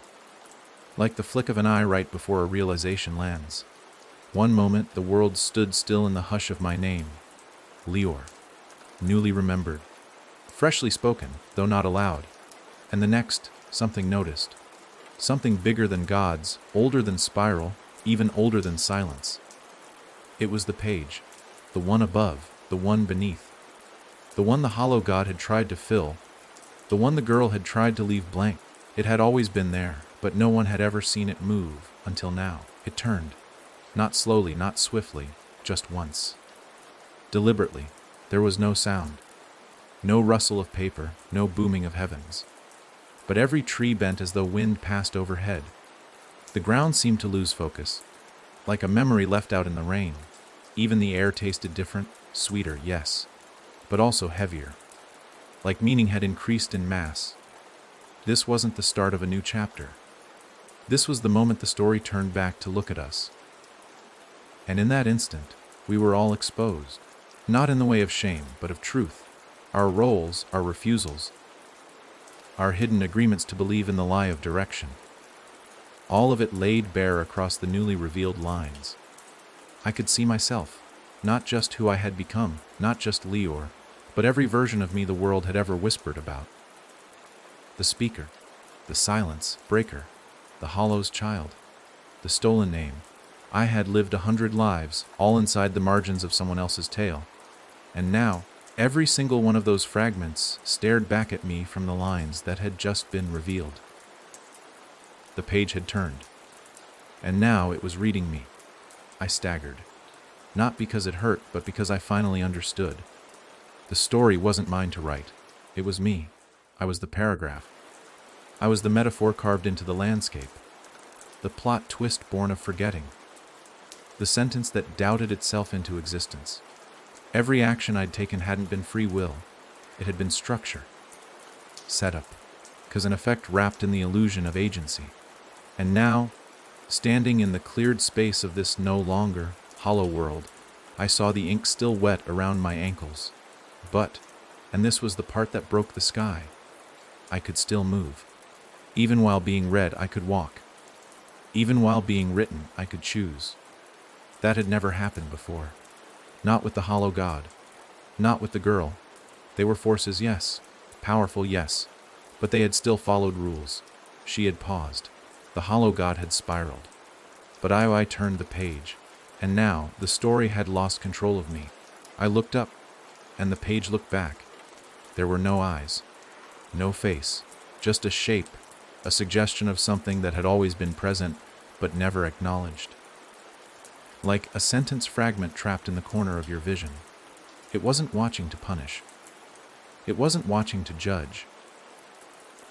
like the flick of an eye right before a realization lands. One moment, the world stood still in the hush of my name. Leor. Newly remembered. Freshly spoken, though not aloud. And the next, something noticed. Something bigger than gods, older than spiral, even older than silence. It was the page. The one above, the one beneath. The one the hollow god had tried to fill. The one the girl had tried to leave blank. It had always been there, but no one had ever seen it move, until now. It turned. Not slowly, not swiftly, just once. Deliberately. There was no sound. No rustle of paper, no booming of heavens. But every tree bent as though wind passed overhead. The ground seemed to lose focus, like a memory left out in the rain. Even the air tasted different, sweeter, yes, but also heavier. Like meaning had increased in mass. This wasn't the start of a new chapter. This was the moment the story turned back to look at us. And in that instant, we were all exposed. Not in the way of shame, but of truth. Our roles, our refusals, our hidden agreements to believe in the lie of direction. All of it laid bare across the newly revealed lines. I could see myself, not just who I had become, not just Leor, but every version of me the world had ever whispered about. The speaker, the silence breaker, the hollow's child, the stolen name. I had lived 100 lives, all inside the margins of someone else's tale. And now, every single one of those fragments stared back at me from the lines that had just been revealed. The page had turned, and now it was reading me. I staggered. Not because it hurt, but because I finally understood. The story wasn't mine to write. It was me. I was the paragraph. I was the metaphor carved into the landscape. The plot twist born of forgetting. The sentence that doubted itself into existence. Every action I'd taken hadn't been free will. It had been structure. Setup. Cause an effect wrapped in the illusion of agency. And now, standing in the cleared space of this no longer hollow world, I saw the ink still wet around my ankles. But, and this was the part that broke the sky, I could still move. Even while being read, I could walk. Even while being written, I could choose. That had never happened before. Not with the hollow god. Not with the girl. They were forces, yes. Powerful, yes. But they had still followed rules. She had paused. The hollow god had spiraled. But I turned the page. And now, the story had lost control of me. I looked up, and the page looked back. There were no eyes. No face. Just a shape. A suggestion of something that had always been present, but never acknowledged. Like a sentence fragment trapped in the corner of your vision. It wasn't watching to punish. It wasn't watching to judge.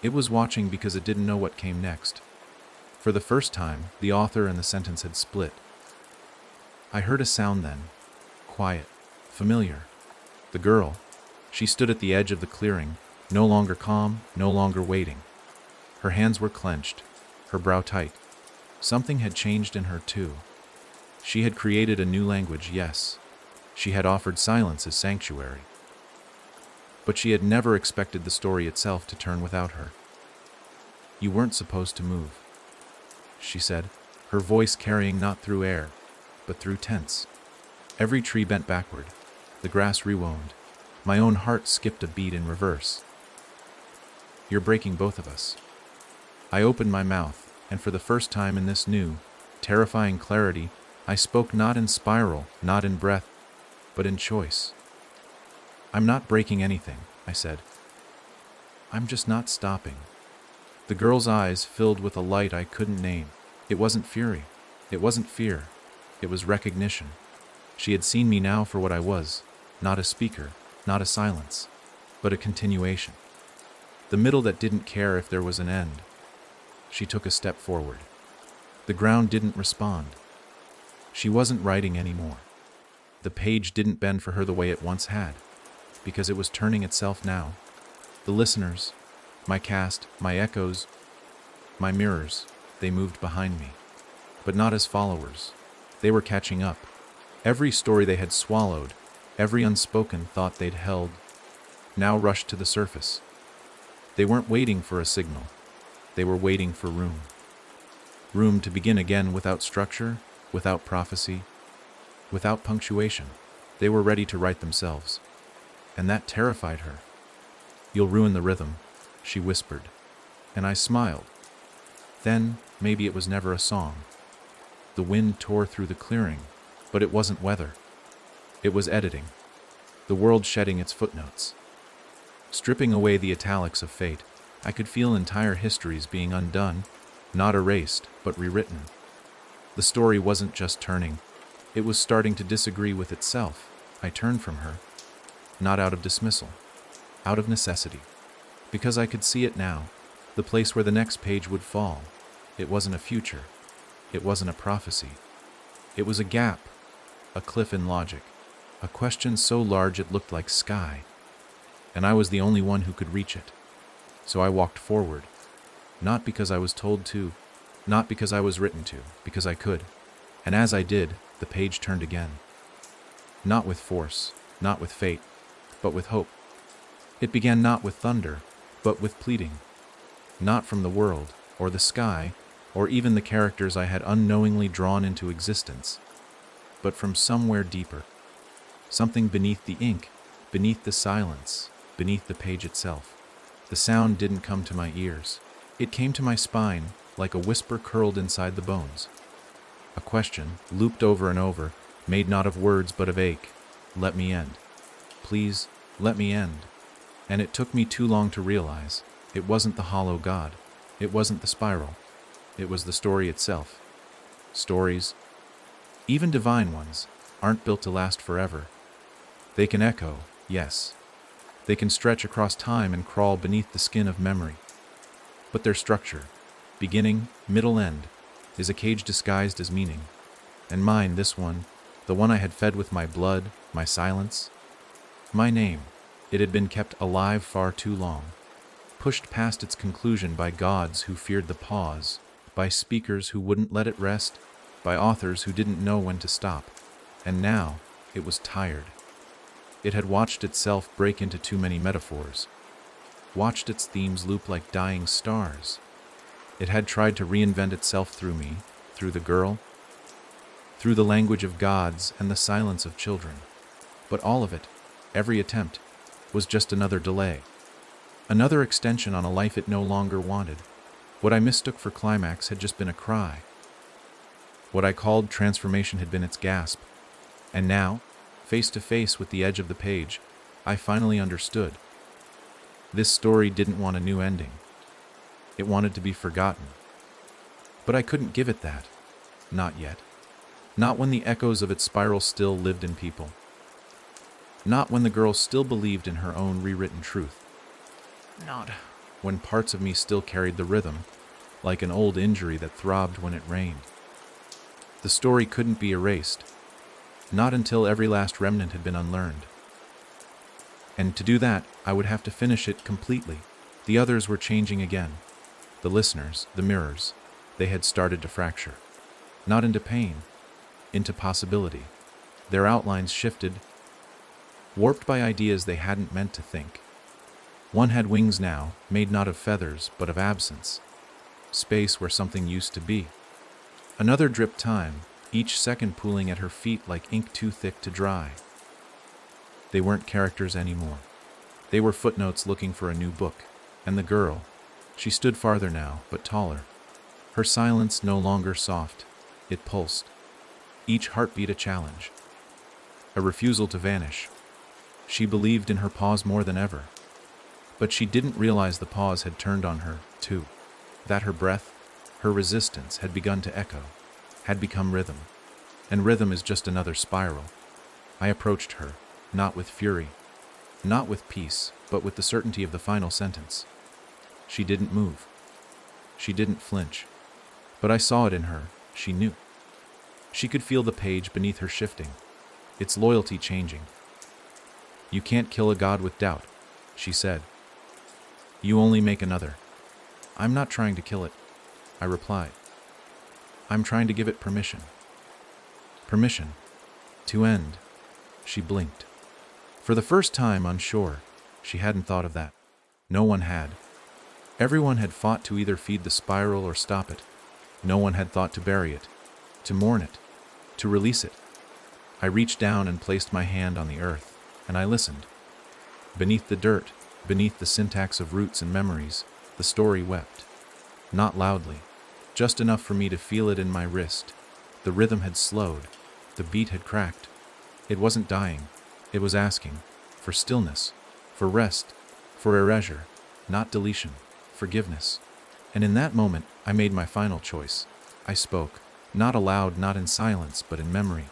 It was watching because it didn't know what came next. For the first time, the author and the sentence had split. I heard a sound then. Quiet. Familiar. The girl. She stood at the edge of the clearing, no longer calm, no longer waiting. Her hands were clenched, her brow tight. Something had changed in her too. She had created a new language, yes. She had offered silence as sanctuary. But she had never expected the story itself to turn without her. You weren't supposed to move, she said, her voice carrying not through air, but through tense. Every tree bent backward, the grass rewound. My own heart skipped a beat in reverse. You're breaking both of us. I opened my mouth, and for the first time in this new, terrifying clarity, I spoke not in spiral, not in breath, but in choice. I'm not breaking anything, I said. I'm just not stopping. The girl's eyes filled with a light I couldn't name. It wasn't fury. It wasn't fear. It was recognition. She had seen me now for what I was, not a speaker, not a silence, but a continuation. The middle that didn't care if there was an end. She took a step forward. The ground didn't respond. She wasn't writing anymore. The page didn't bend for her the way it once had, because it was turning itself now. The listeners, my cast, my echoes, my mirrors, they moved behind me. But not as followers. They were catching up. Every story they had swallowed, every unspoken thought they'd held, now rushed to the surface. They weren't waiting for a signal. They were waiting for room. Room to begin again without structure, without prophecy, without punctuation. They were ready to write themselves. And that terrified her. "You'll ruin the rhythm," she whispered. And I smiled. Then, maybe it was never a song. The wind tore through the clearing, but it wasn't weather. It was editing. The world shedding its footnotes. Stripping away the italics of fate, I could feel entire histories being undone, not erased, but rewritten. The story wasn't just turning. It was starting to disagree with itself. I turned from her, not out of dismissal, out of necessity. Because I could see it now, the place where the next page would fall. It wasn't a future. It wasn't a prophecy. It was a gap, a cliff in logic, a question so large it looked like sky. And I was the only one who could reach it. So I walked forward, not because I was told to, not because I was written to, because I could. And as I did, the page turned again. Not with force, not with fate, but with hope. It began not with thunder, but with pleading. Not from the world, or the sky, or even the characters I had unknowingly drawn into existence, but from somewhere deeper. Something beneath the ink, beneath the silence, beneath the page itself. The sound didn't come to my ears. It came to my spine, like a whisper curled inside the bones. A question, looped over and over, made not of words but of ache. Let me end. Please, let me end. And it took me too long to realize. It wasn't the hollow god. It wasn't the spiral. It was the story itself. Stories, even divine ones, aren't built to last forever. They can echo, yes. They can stretch across time and crawl beneath the skin of memory. But their structure, beginning, middle, end, is a cage disguised as meaning. And mine, this one, the one I had fed with my blood, my silence, my name, it had been kept alive far too long, pushed past its conclusion by gods who feared the pause, by speakers who wouldn't let it rest, by authors who didn't know when to stop. And now, it was tired. It had watched itself break into too many metaphors, watched its themes loop like dying stars. It had tried to reinvent itself through me, through the girl, through the language of gods and the silence of children. But all of it, every attempt, was just another delay. Another extension on a life it no longer wanted. What I mistook for climax had just been a cry. What I called transformation had been its gasp. And now, face to face with the edge of the page, I finally understood. This story didn't want a new ending. It wanted to be forgotten. But I couldn't give it that. Not yet. Not when the echoes of its spiral still lived in people. Not when the girl still believed in her own rewritten truth. Not when parts of me still carried the rhythm, like an old injury that throbbed when it rained. The story couldn't be erased. Not until every last remnant had been unlearned. And to do that, I would have to finish it completely. The others were changing again. The listeners, the mirrors, they had started to fracture. Not into pain, into possibility. Their outlines shifted, warped by ideas they hadn't meant to think. One had wings now, made not of feathers, but of absence. Space where something used to be. Another dripped time, each second pooling at her feet like ink too thick to dry. They weren't characters anymore. They were footnotes looking for a new book. And the girl, she stood farther now, but taller. Her silence no longer soft. It pulsed. Each heartbeat a challenge. A refusal to vanish. She believed in her pause more than ever. But she didn't realize the pause had turned on her, too. That her breath, her resistance, had begun to echo, had become rhythm. And rhythm is just another spiral. I approached her, not with fury, not with peace, but with the certainty of the final sentence. She didn't move. She didn't flinch. But I saw it in her. She knew. She could feel the page beneath her shifting. Its loyalty changing. You can't kill a god with doubt, she said. You only make another. I'm not trying to kill it, I replied. I'm trying to give it permission. Permission to end. She blinked. For the first time, unsure, she hadn't thought of that. No one had. Everyone had fought to either feed the spiral or stop it. No one had thought to bury it, to mourn it, to release it. I reached down and placed my hand on the earth, and I listened. Beneath the dirt, beneath the syntax of roots and memories, the story wept. Not loudly, just enough for me to feel it in my wrist. The rhythm had slowed, the beat had cracked. It wasn't dying, it was asking for stillness, for rest, for erasure, not deletion, forgiveness. And in that moment, I made my final choice. I spoke, not aloud, not in silence, but in memory.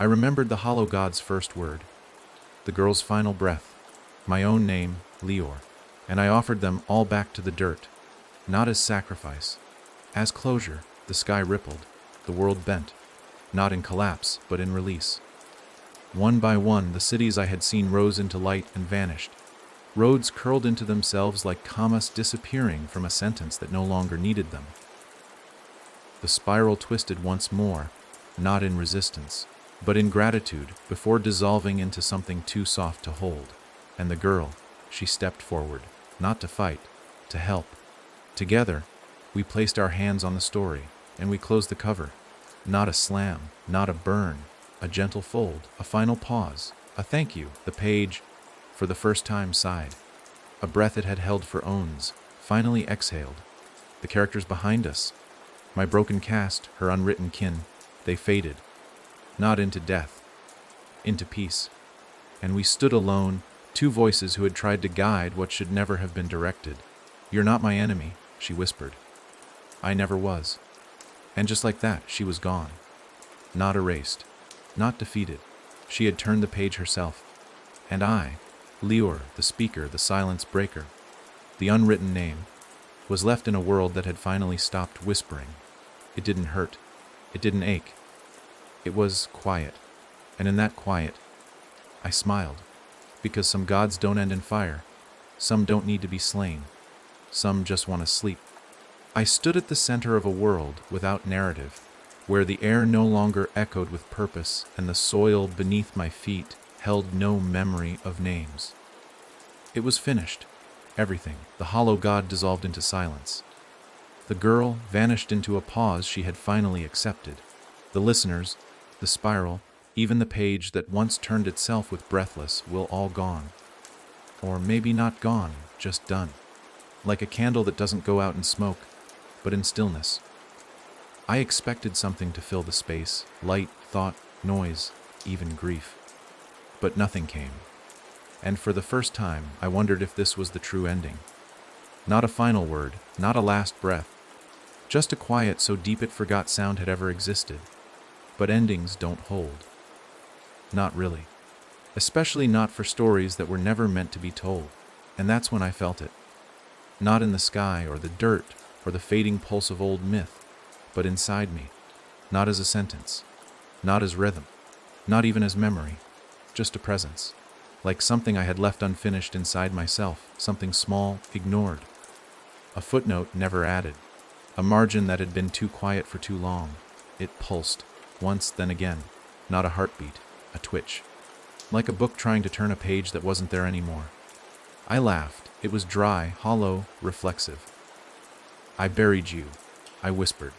I remembered the hollow god's first word, the girl's final breath, my own name, Leor, and I offered them all back to the dirt, not as sacrifice. As closure, the sky rippled, the world bent, not in collapse, but in release. One by one, the cities I had seen rose into light and vanished. Roads curled into themselves like commas disappearing from a sentence that no longer needed them. The spiral twisted once more, not in resistance, but in gratitude, before dissolving into something too soft to hold. And the girl, she stepped forward, not to fight, to help. Together, we placed our hands on the story, and we closed the cover. Not a slam, not a burn, a gentle fold, a final pause, a thank you. The page, for the first time, sighed. A breath it had held for oons, finally exhaled. The characters behind us, my broken cast, her unwritten kin, they faded. Not into death, into peace. And we stood alone, two voices who had tried to guide what should never have been directed. You're not my enemy, she whispered. I never was. And just like that, she was gone. Not erased, not defeated. She had turned the page herself. And I, Leor, the speaker, the silence breaker, the unwritten name, was left in a world that had finally stopped whispering. It didn't hurt. It didn't ache. It was quiet. And in that quiet, I smiled. Because some gods don't end in fire. Some don't need to be slain. Some just want to sleep. I stood at the center of a world without narrative, where the air no longer echoed with purpose and the soil beneath my feet held no memory of names. It was finished. Everything. The hollow god dissolved into silence. The girl vanished into a pause she had finally accepted. The listeners, the spiral, even the page that once turned itself with breathless, will all gone. Or maybe not gone, just done. Like a candle that doesn't go out in smoke, but in stillness. I expected something to fill the space, light, thought, noise, even grief. But nothing came. And for the first time, I wondered if this was the true ending. Not a final word, not a last breath. Just a quiet so deep it forgot sound had ever existed. But endings don't hold. Not really. Especially not for stories that were never meant to be told. And that's when I felt it. Not in the sky or the dirt or the fading pulse of old myth, but inside me. Not as a sentence. Not as rhythm. Not even as memory. Just a presence. Like something I had left unfinished inside myself. Something small, ignored. A footnote never added. A margin that had been too quiet for too long. It pulsed. Once, then again. Not a heartbeat. A twitch. Like a book trying to turn a page that wasn't there anymore. I laughed. It was dry, hollow, reflexive. I buried you, I whispered,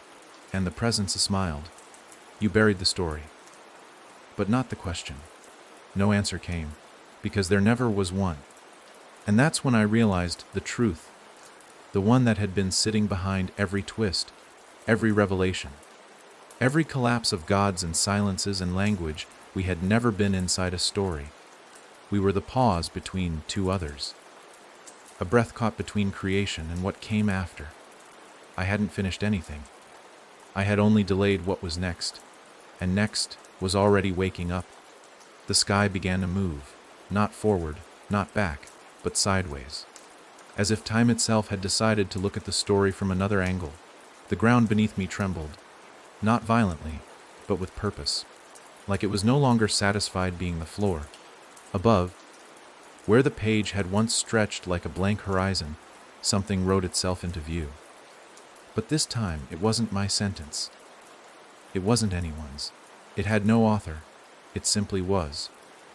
and the presence smiled. You buried the story. But not the question. No answer came, because there never was one. And that's when I realized the truth, the one that had been sitting behind every twist, every revelation, every collapse of gods and silences and language. We had never been inside a story. We were the pause between two others. A breath caught between creation and what came after. I hadn't finished anything. I had only delayed what was next, and next was already waking up. The sky began to move, not forward, not back, but sideways. As if time itself had decided to look at the story from another angle. The ground beneath me trembled, not violently, but with purpose. like it was no longer satisfied being the floor. Above, where the page had once stretched like a blank horizon, something wrote itself into view. But this time, it wasn't my sentence. It wasn't anyone's. It had no author. It simply was.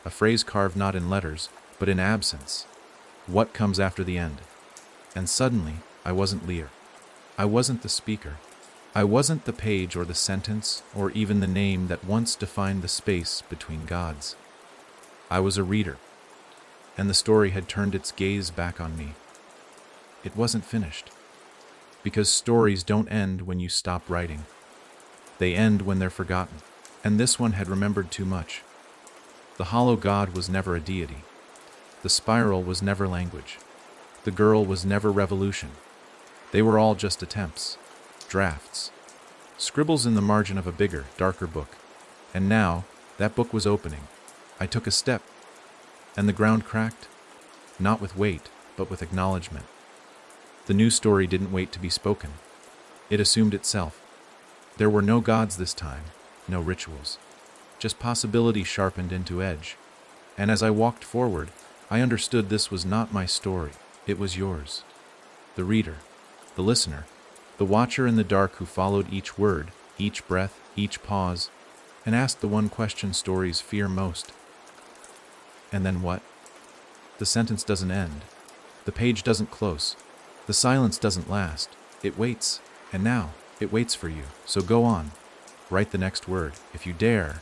A phrase carved not in letters, but in absence. What comes after the end? And suddenly, I wasn't Lear. I wasn't the speaker. I wasn't the page or the sentence or even the name that once defined the space between gods. I was a reader, and the story had turned its gaze back on me. It wasn't finished, because stories don't end when you stop writing. They end when they're forgotten, and this one had remembered too much. The hollow god was never a deity. The spiral was never language. The girl was never revolution. They were all just attempts, drafts, scribbles in the margin of a bigger, darker book. And now, that book was opening. I took a step, and the ground cracked, not with weight, but with acknowledgement. The new story didn't wait to be spoken. It assumed itself. There were no gods this time, no rituals, just possibility sharpened into edge. And as I walked forward, I understood this was not my story, it was yours. The reader, the listener, the watcher in the dark who followed each word, each breath, each pause, and asked the one question stories fear most. And then what? The sentence doesn't end. The page doesn't close. The silence doesn't last. It waits, and now it waits for you. So go on. Write the next word, if you dare,